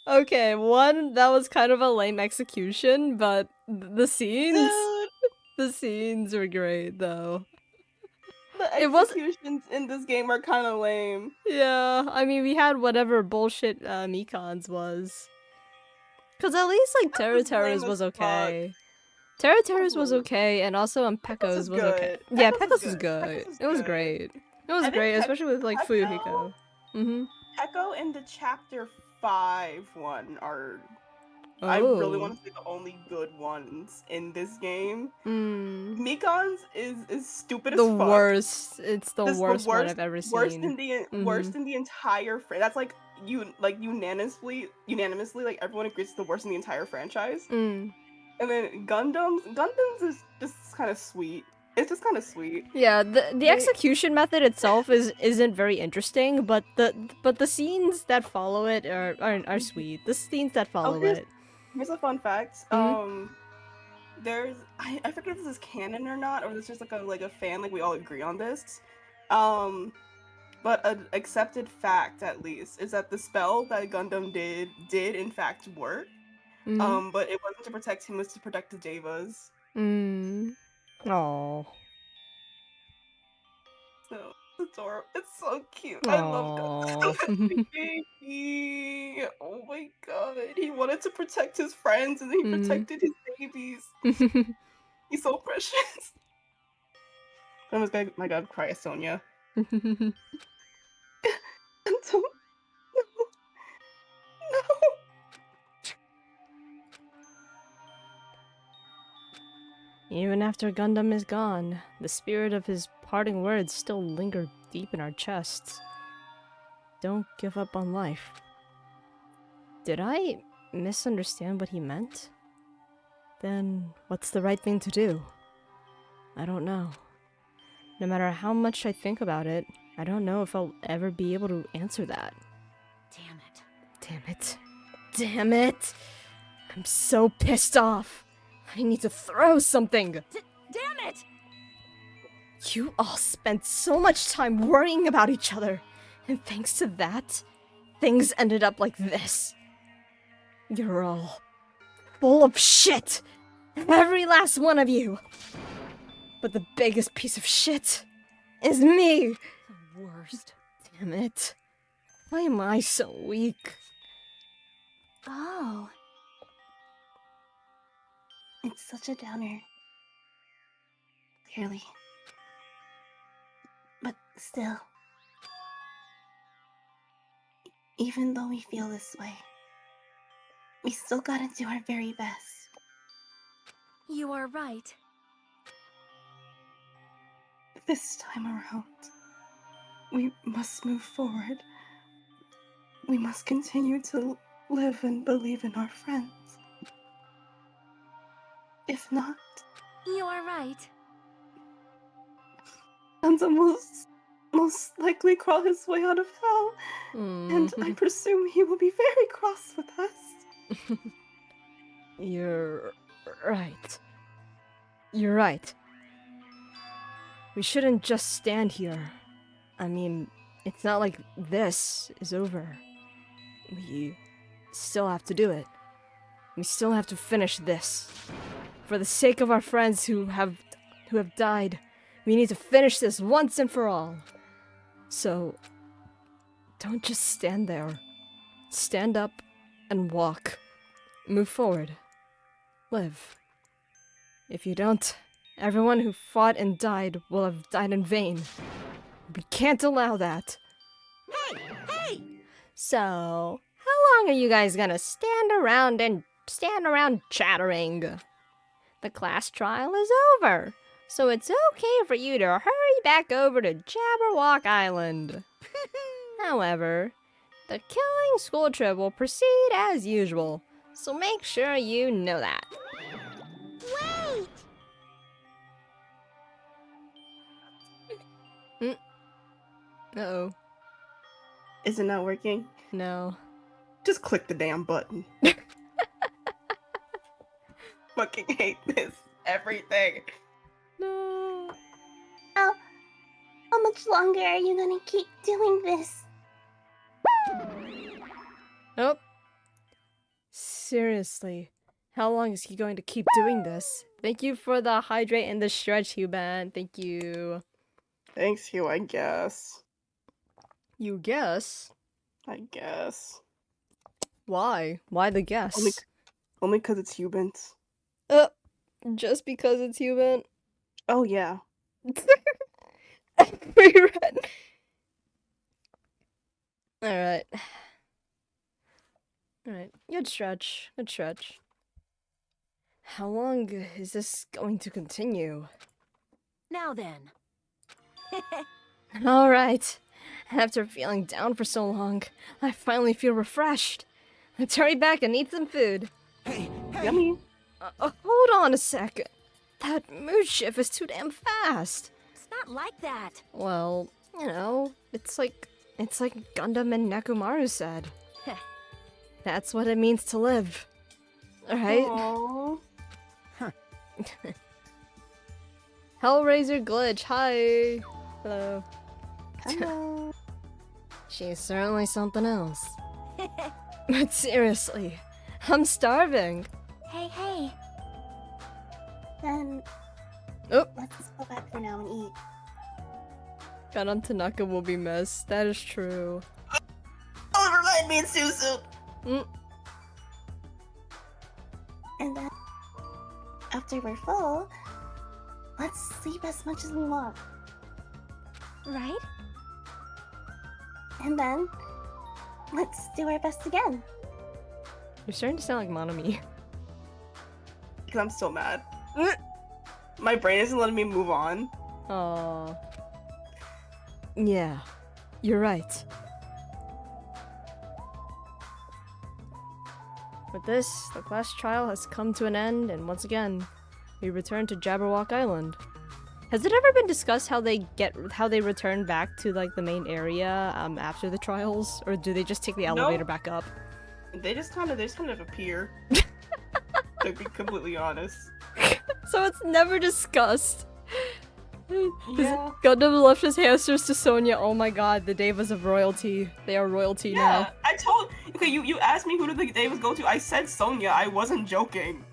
god. Okay, one, that was kind of a lame execution, but the scenes... Dude. The scenes were great, though. The It was- executions in this game are kind of lame. Yeah, I mean, we had whatever bullshit Mikon's was. Because at least, like, Terra's was okay. Terra's was okay, and also Pekko's was okay. Yeah, Pekko's was good. It was great. It was great, especially with, like, Fuyuhiko. Pekko and the Chapter 5 one are... Oh. I really want to say the only good ones in this game. Mikon's is stupid as fuck. The worst. It's the worst one I've ever seen. Worse than the entire that's like unanimously like everyone agrees it's the worst in the entire franchise. And then Gundams is just kind of sweet. It's just kind of sweet. Yeah, the execution method itself isn't very interesting, but the scenes that follow it are sweet. The scenes that follow it. Here's a fun fact. There's I forget if this is canon or not, or this is just like a fan, like we all agree on this. But an accepted fact, at least, is that the spell that Gundam did in fact work. But it wasn't to protect him; it was to protect the Devas. Aww. So it's adorable. It's so cute. I love Gundam. Baby. Oh my god. He wanted to protect his friends, and he protected his babies. He's so precious. Oh my god, cry, Sonia. No. Even after Gundam is gone, the spirit of his parting words still linger deep in our chests. Don't give up on life. Did I misunderstand what he meant? Then what's the right thing to do? I don't know. No matter how much I think about it, I don't know if I'll ever be able to answer that. Damn it. Damn it. Damn it! I'm so pissed off! I need to throw something! Damn it! You all spent so much time worrying about each other, and thanks to that, things ended up like this. You're all full of shit! Every last one of you! But the biggest piece of shit is me! The worst. Damn it. Why am I so weak? Oh. It's such a downer. Clearly. But still. Even though we feel this way, we still gotta do our very best. You are right. This time around, we must move forward. We must continue to live and believe in our friends. If not, You are right. Hanzo most likely crawl his way out of hell, and I presume he will be very cross with us. You're right. You're right. We shouldn't just stand here. I mean, it's not like this is over. We still have to do it. We still have to finish this. For the sake of our friends who have died, we need to finish this once and for all. So, don't just stand there. Stand up and walk. Move forward. Live. If you don't, everyone who fought and died will have died in vain. We can't allow that. Hey! Hey! So, how long are you guys gonna stand around chattering? The class trial is over, so it's okay for you to hurry back over to Jabberwock Island. However, the killing school trip will proceed as usual, so make sure you know that. Wait! Uh-oh. Is it not working? No. Just click the damn button. Fucking hate this. Everything. No. How much longer are you gonna keep doing this? Nope. Seriously. How long is he going to keep doing this? Thank you for the hydrate and the stretch, Huban. Thank you. Thanks, Hugh, I guess. You guess? I guess. Why? Why the guess? Only because it's Hubans. Just because it's Huban? Oh, yeah. Reread. Alright. Alright. Good stretch. Good stretch. How long is this going to continue? Now then. Alright. After feeling down for so long, I finally feel refreshed. Let's hurry back and eat some food. Hey! Yummy. Hold on a second. That mood shift is too damn fast. It's not like that. Well, you know, it's like Gundam and Nekomaru said. That's what it means to live. Alright? Aww. Hellraiser Glitch, hi! Hello. Hello. She's certainly something else. But seriously, I'm starving. Hey. Then let's just go back for now and eat. Gundam Tanaka will be missed. That is true. Oh, remind me of Susu. And then after we're full, let's sleep as much as we want. Right? And then, let's do our best again. You're starting to sound like Monami. Because I'm still mad. My brain isn't letting me move on. Aww. Yeah, you're right. With this, the class trial has come to an end, and once again, we return to Jabberwock Island. Has it ever been discussed how they return back to like the main area after the trials, or do they just take the elevator back up? They just kind of appear. To be completely honest. So it's never discussed. Yeah. Gundam left his hamsters to Sonia. Oh my god, the Devas of royalty. They are royalty now. I told. Okay, you asked me who did the Devas go to. I said Sonia. I wasn't joking.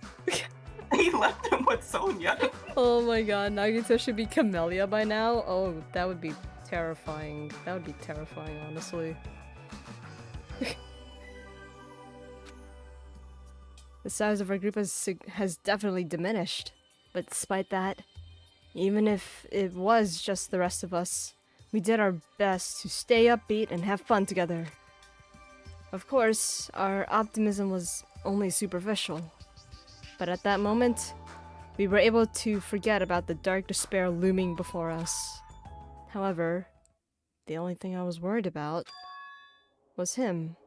He left them with Sonia. Oh my god, Nagito should be Camellia by now. Oh, that would be terrifying. That would be terrifying, honestly. The size of our group has definitely diminished. But despite that, even if it was just the rest of us, we did our best to stay upbeat and have fun together. Of course, our optimism was only superficial. But at that moment, we were able to forget about the dark despair looming before us. However, the only thing I was worried about was him.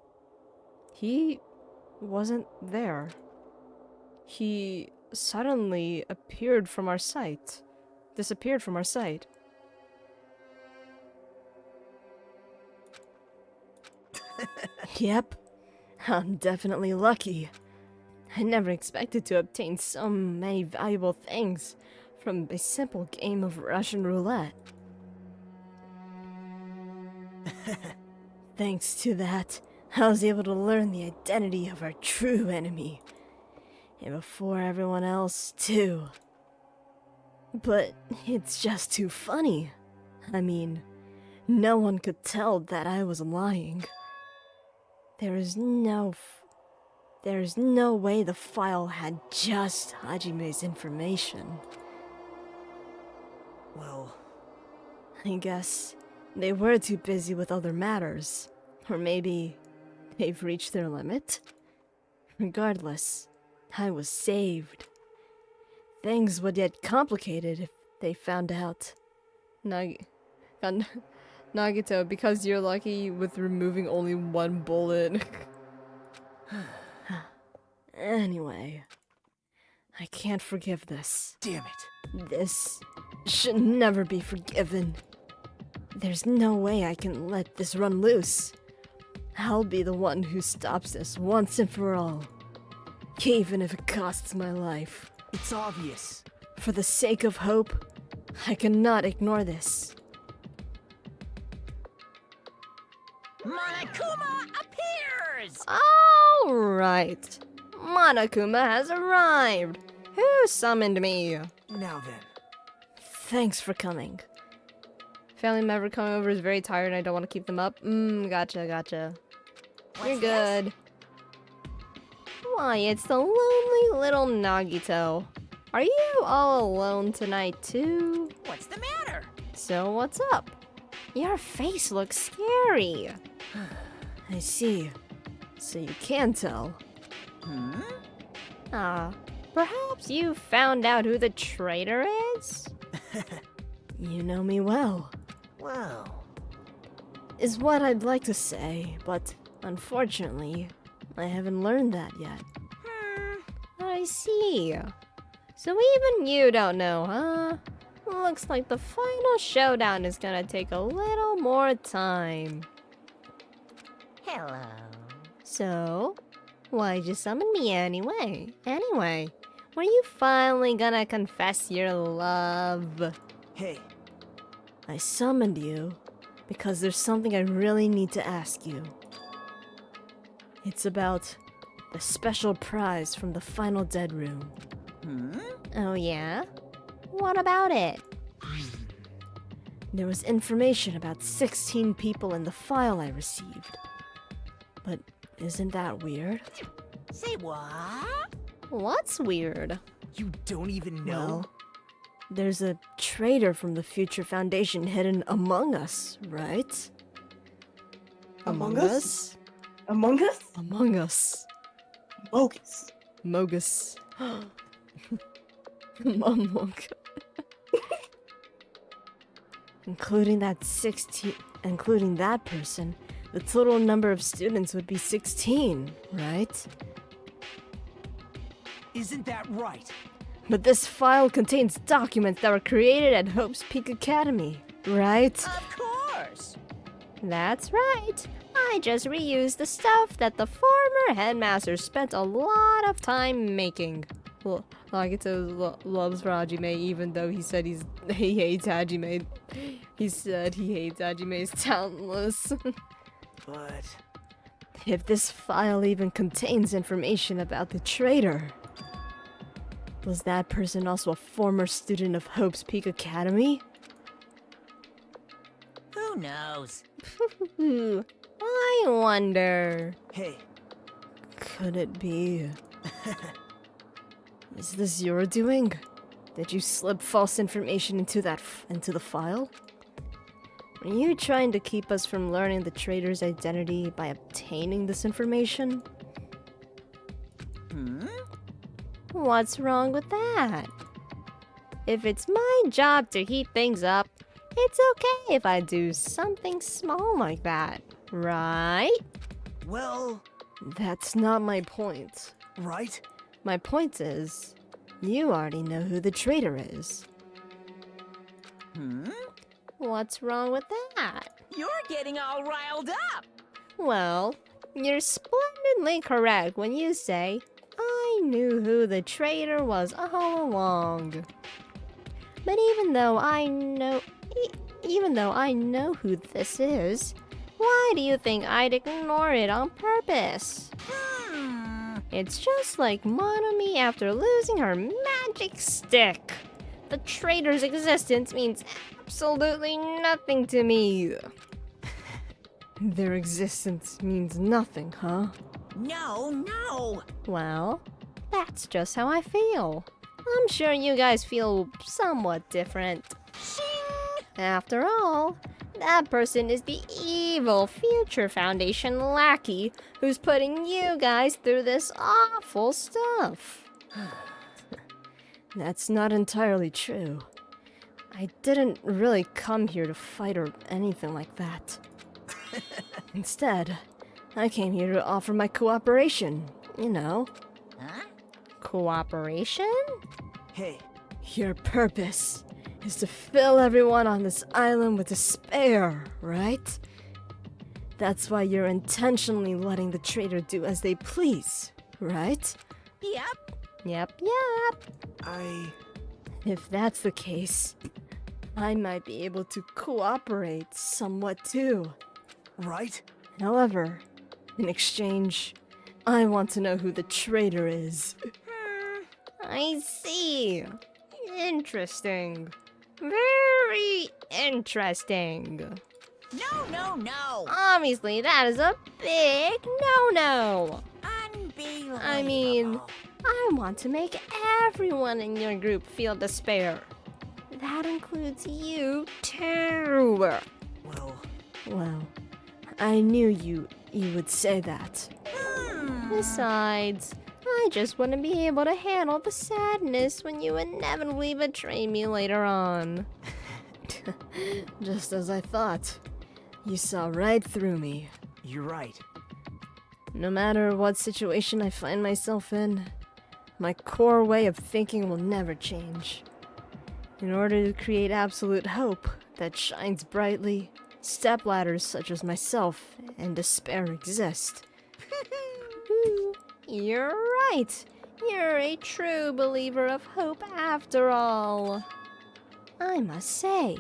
He wasn't there. He suddenly disappeared from our sight. Yep, I'm definitely lucky. I never expected to obtain so many valuable things from a simple game of Russian roulette. Thanks to that, I was able to learn the identity of our true enemy. And before everyone else, too. But it's just too funny. I mean, no one could tell that I was lying. There is no way the file had just Hajime's information. Well, I guess they were too busy with other matters. Or maybe they've reached their limit. Regardless, I was saved. Things would get complicated if they found out. Nagito, because you're lucky with removing only one bullet. Anyway, I can't forgive this. damn it. This should never be forgiven. There's no way I can let this run loose. I'll be the one who stops this once and for all. Even if it costs my life. It's obvious. For the sake of hope, I cannot ignore this. Monokuma appears! Alright. Monokuma has arrived. Who summoned me? Now then. Thanks for coming. Family member coming over is very tired and I don't want to keep them up. Gotcha. You're good. Why, it's the lonely little Nagito. Are you all alone tonight too? What's the matter? So what's up? Your face looks scary. I see. So you can tell. Perhaps you found out who the traitor is? You know me well. Well, Is what I'd like to say, but unfortunately, I haven't learned that yet. I see. So even you don't know, huh? Looks like the final showdown is gonna take a little more time. Hello. So, why'd you summon me anyway? Were you finally gonna confess your love? hey, I summoned you because there's something I really need to ask you. It's about the special prize from the final dead room. Oh yeah? What about it? There was information about 16 people in the file I received. But isn't that weird? Say what? What's weird? You don't even know? Well, there's a traitor from the Future Foundation hidden among us, right? Among us? Among us? Among us. Bogus. Mogus. Among including that person, the total number of students would be 16, right? Isn't that right? But this file contains documents that were created at Hope's Peak Academy, right? Of course. That's right. I just reused the stuff that the former headmaster spent a lot of time making. Well, Nagito loves for Hajime, even though he said he hates Hajime. He said he hates Hajime is talentless. But... if this file even contains information about the traitor, was that person also a former student of Hope's Peak Academy? Who knows? I wonder. Hey. Could it be? Is this your doing? Did you slip false information into the file? Are you trying to keep us from learning the traitor's identity by obtaining this information? What's wrong with that? If it's my job to heat things up, it's okay if I do something small like that, right? Well... that's not my point. Right? My point is, you already know who the traitor is. What's wrong with that? You're getting all riled up. Well, you're splendidly correct when you say, I knew who the traitor was all along. But even though I know who this is, why do you think I'd ignore it on purpose? It's just like Monomi after losing her magic stick. The traitor's existence means absolutely nothing to me. Their existence means nothing, huh? No. Well, that's just how I feel. I'm sure you guys feel somewhat different. After all, that person is the evil Future Foundation lackey who's putting you guys through this awful stuff. That's not entirely true. I didn't really come here to fight or anything like that. Instead, I came here to offer my cooperation, you know. Huh? Cooperation? Hey. Your purpose is to fill everyone on this island with despair, right? That's why you're intentionally letting the traitor do as they please, right? Yep. If that's the case, I might be able to cooperate somewhat too. Right? However, in exchange, I want to know who the traitor is. I see. Interesting. Very interesting. No. Obviously, that is a big no-no. Unbelievable. I mean, I want to make everyone in your group feel despair. That includes you, too. Well, I knew you would say that. Besides, I just want to be able to handle the sadness when you inevitably betray me later on. Just as I thought. You saw right through me. You're right. No matter what situation I find myself in, my core way of thinking will never change. In order to create absolute hope that shines brightly, stepladders such as myself and despair exist. You're right. You're a true believer of hope after all. I must say,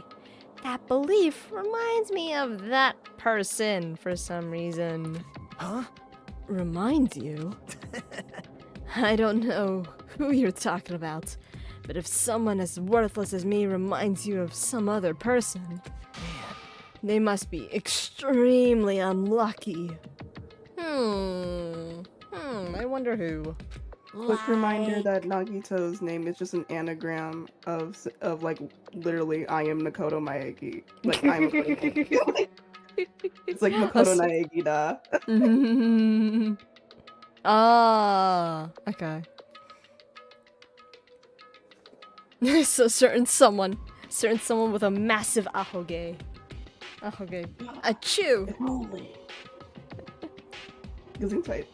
that belief reminds me of that person for some reason. Huh? Reminds you? I don't know who you're talking about, but if someone as worthless as me reminds you of some other person, they must be extremely unlucky. I wonder who. Quick reminder that Nagito's name is just an anagram of like literally I am Makoto Maegi. Like I'm Makoto Maegi. It's like Makoto Naegi da. Ah, okay. So certain someone with a massive ahoge. Achoo! Holy. Using tight.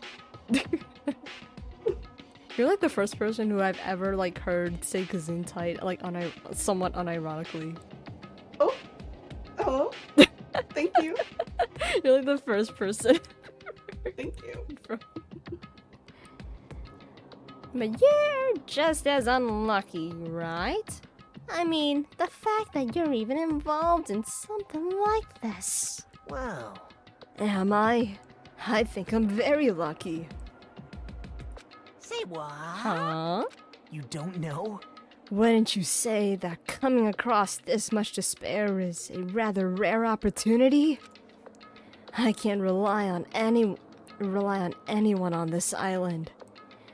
You're like the first person who I've ever like heard say Gesundheit like somewhat unironically. Oh, hello. Thank you. You're like the first person. Thank you. But you're just as unlucky, right? I mean, the fact that you're even involved in something like this. Wow. Am I? I think I'm very lucky. Say what? Huh? You don't know? Wouldn't you say that coming across this much despair is a rather rare opportunity? I can't rely on anyone on this island.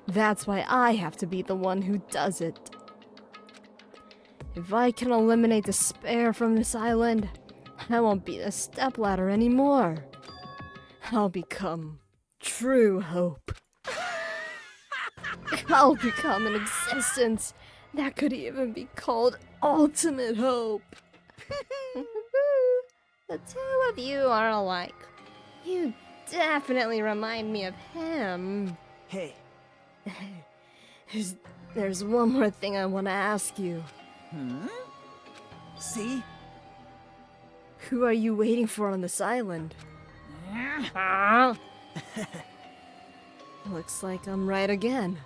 That's why I have to be the one who does it. If I can eliminate despair from this island, I won't be a stepladder anymore. I'll become true hope. I'll become an existence that could even be called ultimate hope. The two of you are alike. You definitely remind me of him. Hey. There's one more thing I want to ask you. See? Who are you waiting for on this island? Huh? Looks like I'm right again.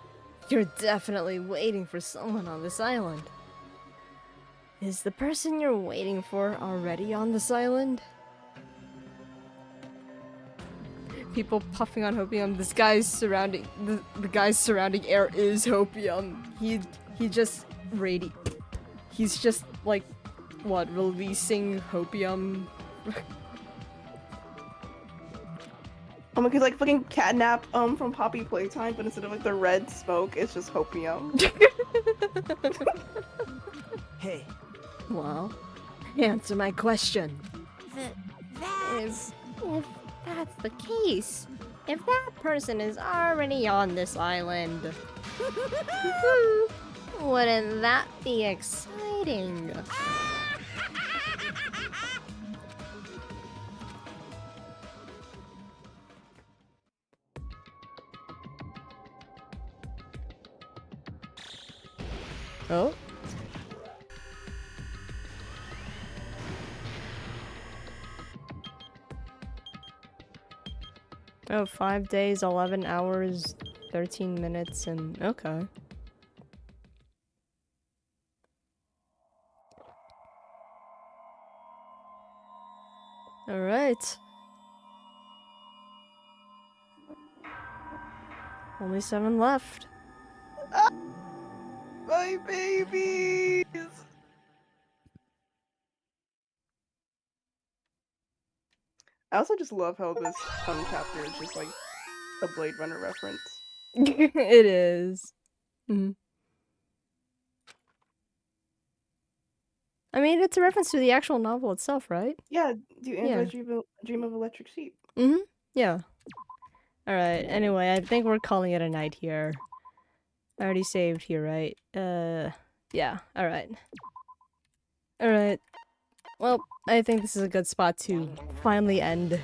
You're definitely waiting for someone on this island. Is the person you're waiting for already on this island? People puffing on hopium. This guy's surrounding the guy's surrounding air is hopium. He just he's just like what, releasing hopium. Oh my god, like fucking catnap from Poppy Playtime, but instead of like the red smoke, it's just hopium. Hey. Well, answer my question. That's... If that's the case, if that person is already on this island, wouldn't that be exciting? Oh? Oh, 5 days, 11 hours, 13 minutes, and okay. Alright. Only 7 left. My babies! I also just love how this chapter is just like a Blade Runner reference. It is. I mean, it's a reference to the actual novel itself, right? Yeah, do androids dream of electric sheep? Yeah. Alright, anyway, I think we're calling it a night here. I already saved here, right? Yeah, alright. Alright. Well, I think this is a good spot to finally end.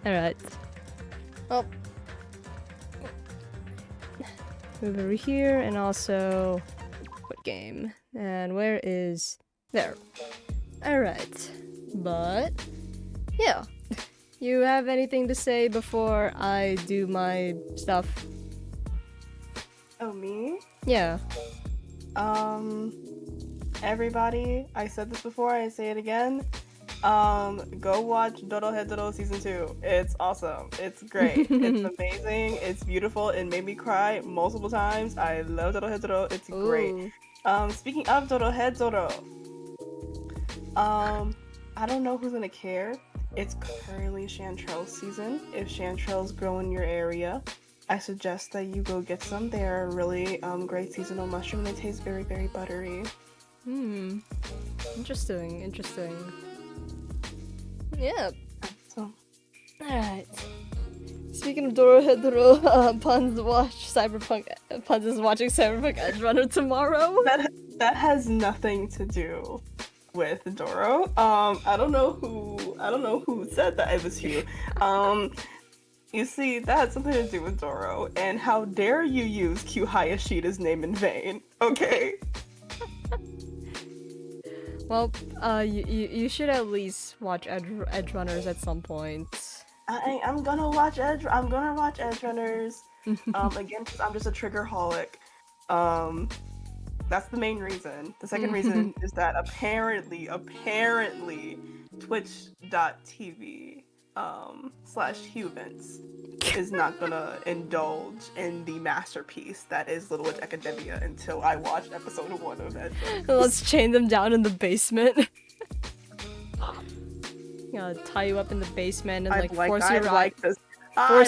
Alright. Well. Move over here, and also... What game? And where is... There. Alright. But... Yeah. You have anything to say before I do my stuff? Oh, me? Yeah. Everybody, I said this before, I say it again. Go watch Dorohedoro Season 2. It's awesome. It's great. It's amazing. It's beautiful. It made me cry multiple times. I love Dorohedoro. It's great. Speaking of Dorohedoro, I don't know who's gonna care. It's currently Chanterelle's season. If Chanterelle's grow in your area, I suggest that you go get some. They are a really great seasonal mushroom. They taste very, very buttery. Interesting. Yeah. So. Alright. Speaking of Dorohedoro, Puns is watching Cyberpunk Edgerunner tomorrow. That has nothing to do with Doro. I don't know who said that. It was you. You see, that had something to do with Doro, and how dare you use Q Hayashida's name in vain, okay? Well, you should at least watch Edgerunners at some point. I'm gonna watch Edgerunners. Again, because I'm just a triggerholic. That's the main reason. The second reason is that apparently, Twitch.tv /Huvence is not gonna indulge in the masterpiece that is Little Witch Academia until I watch episode 1 of Edgerunners. Let's chain them down in the basement. Tie you up in the basement and force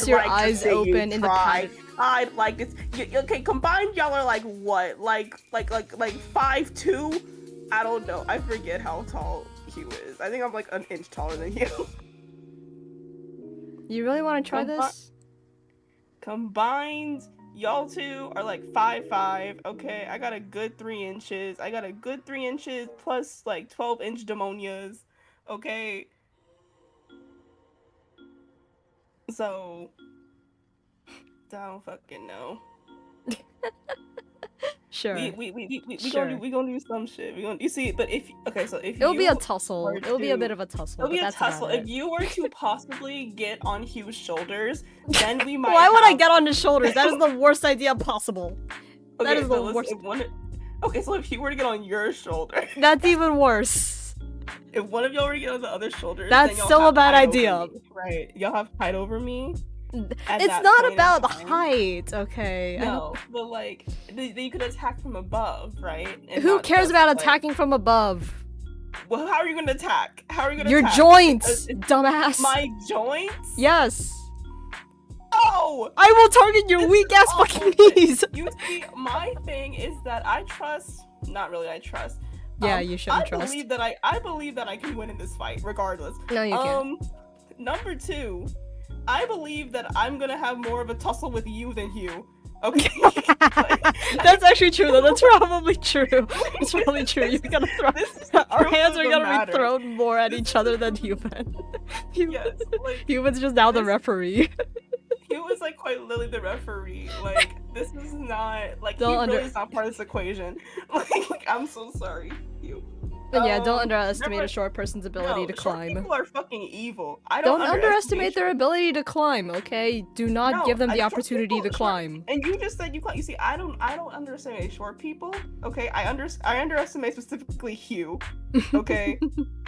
your eyes open in the panic. I'd like this. Okay, combined y'all are like what? Like 5'2"? I don't know. I forget how tall Hugh is. I think I'm like an inch taller than you. You really want to try this? Combined, y'all two are like 5'5". Okay, I got a good 3 inches. Plus like 12-inch demonias. Okay. So, I don't fucking know. Sure. We gonna do some shit. You see, but if it'll be a tussle. It'll be a bit of a tussle. It'll be a tussle. If you were to possibly get on Hugh's shoulders, then we might. Why would I get on his shoulders? That is the worst idea possible. Okay, that is the worst. Okay, so if he were to get on your shoulder, that's even worse. If one of y'all were to get on the other shoulder, that's then still a bad idea. Right? Y'all have height over me. It's not about height, okay? No, but like you could attack from above, right? Who cares about attacking from above? Well, how are you gonna attack? Your joints, dumbass. My joints? Yes. Oh! I will target your weak ass fucking knees. You see, my thing is that I trust. Not really. I trust. Yeah, you shouldn't trust. I believe that I can win in this fight, regardless. No, you can't. Number 2, I believe that I'm gonna have more of a tussle with you than Hugh. Okay. That's actually true though. That's probably true. It's probably true. You're gonna throw. Our hands are gonna be thrown more at each other than human. Yes. Human's just now the referee. Hugh is like quite literally the referee. Like this is not like he really is not part of this equation. Like I'm so sorry, Hugh. But yeah, don't underestimate a short person's ability to climb. People are fucking evil. Don't underestimate their ability to climb, okay? Do not give them the opportunity to climb. And you just said you climb. You see, I don't underestimate short people. Okay, I underestimate specifically Hugh. Okay,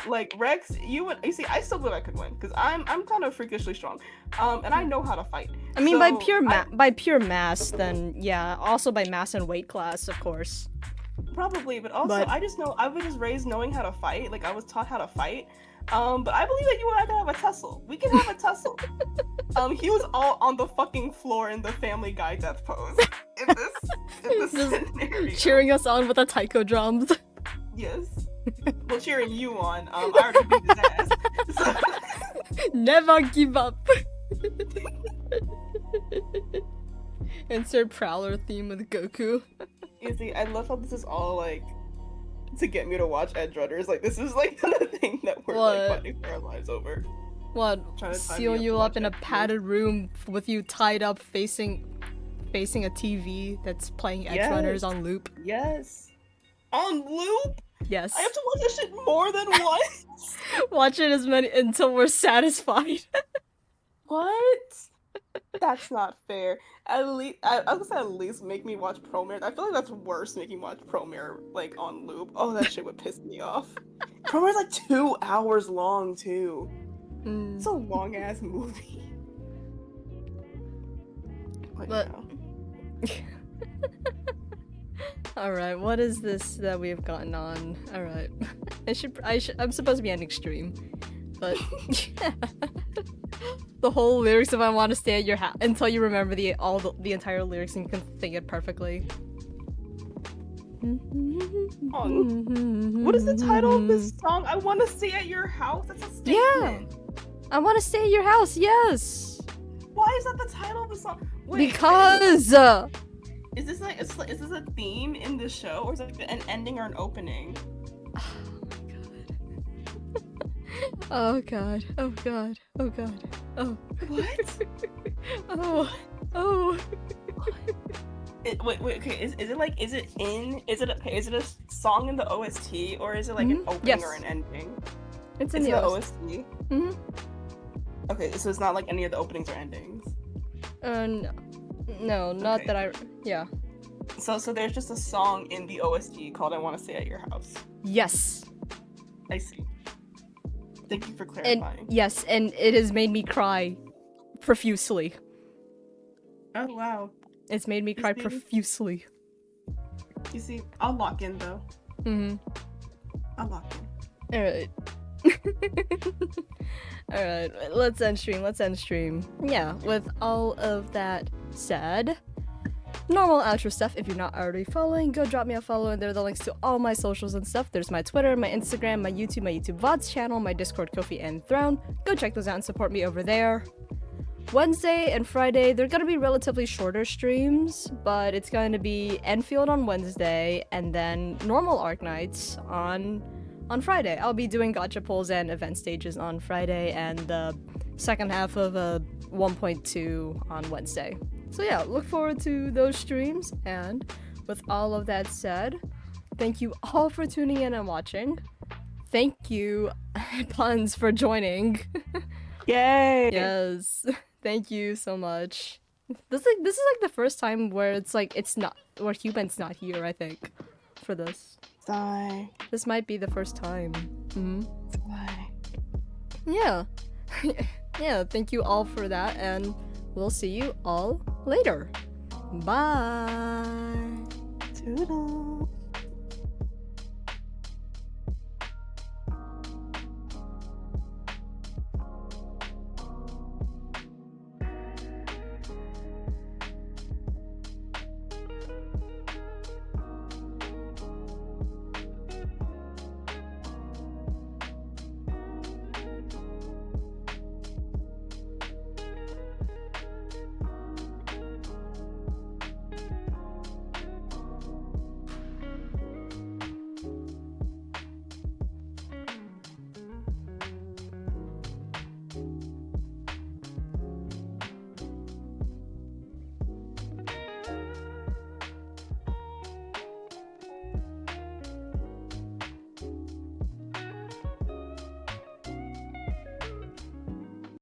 like Rex, you see, I still believe I could win because I'm kind of freakishly strong. And I know how to fight. I mean, by pure mass, then yeah. Also by mass and weight class, of course. Probably, but also I was just raised knowing how to fight. Like I was taught how to fight. But I believe that you and I can have a tussle. We can have a tussle. He was all on the fucking floor in the Family Guy death pose. in this scenario. Cheering us on with the taiko drums. Yes. Well, cheering you on. I already beat his ass. So... Never give up. Insert Prowler theme with Goku. You see, I love how this is all like to get me to watch Edgerunners. Like this is like the thing that we're like fighting for our lives over. What? Seal you up in a padded room with you tied up facing a TV that's playing Edgerunners on loop. Yes. On loop? Yes. I have to watch this shit more than once. Watch it until we're satisfied. What? That's not fair. At least I was gonna say at least make me watch Promare. I feel like that's worse making me watch Promare like on loop. Oh, that shit would piss me off. Promare's like 2 hours long too. It's a long ass movie. But alright, what is this that we have gotten on? Alright. I'm supposed to be ending stream. But the whole lyrics of I Want to Stay at Your House until you remember the entire lyrics and you can sing it perfectly. What is the title of this song? I want to stay at your house. That's a statement. Yeah, I want to stay at your house. Yes. Why is that the title of the song? Wait, Because. Is this like is this a theme in the show, or is it like an ending or an opening? Oh god. Oh god. Oh god. Oh. What? Oh. Wait. Okay. Is it a song in the OST, or is it like an opening or an ending? It's in the OST. Mhm. Okay, so it's not like any of the openings or endings. No, not Okay. that I. Yeah. So there's just a song in the OST called "I Want to Stay at Your House." Yes. I see. Thank you for And clarifying. yes, and it has made me cry profusely. Oh wow. It's made me cry see? profusely. You see, I'll lock in though. I'll lock in. Alright. Alright, let's end stream. Yeah, with all of that said, normal outro stuff. If you're not already following, go drop me a follow, and there are the links to all my socials and stuff. There's my Twitter, my Instagram, my YouTube VODs channel, my Discord, Ko-fi, and Throne. Go check those out and support me over there. Wednesday and Friday, they're gonna be relatively shorter streams, but it's going to be Enfield on Wednesday, and then normal Arc Nights on Friday. I'll be doing gacha pulls and event stages on Friday, and the second half of 1.2 on Wednesday. So yeah, look forward to those streams, and with all of that said, thank you all for tuning in and watching. Thank you, Puns, for joining. Yay! Yes. Thank you so much. This is like the first time where where Human's not here, I think, for this. Sigh. This might be the first time. Sigh. Yeah. Yeah, thank you all for that, and we'll see you all later. Bye.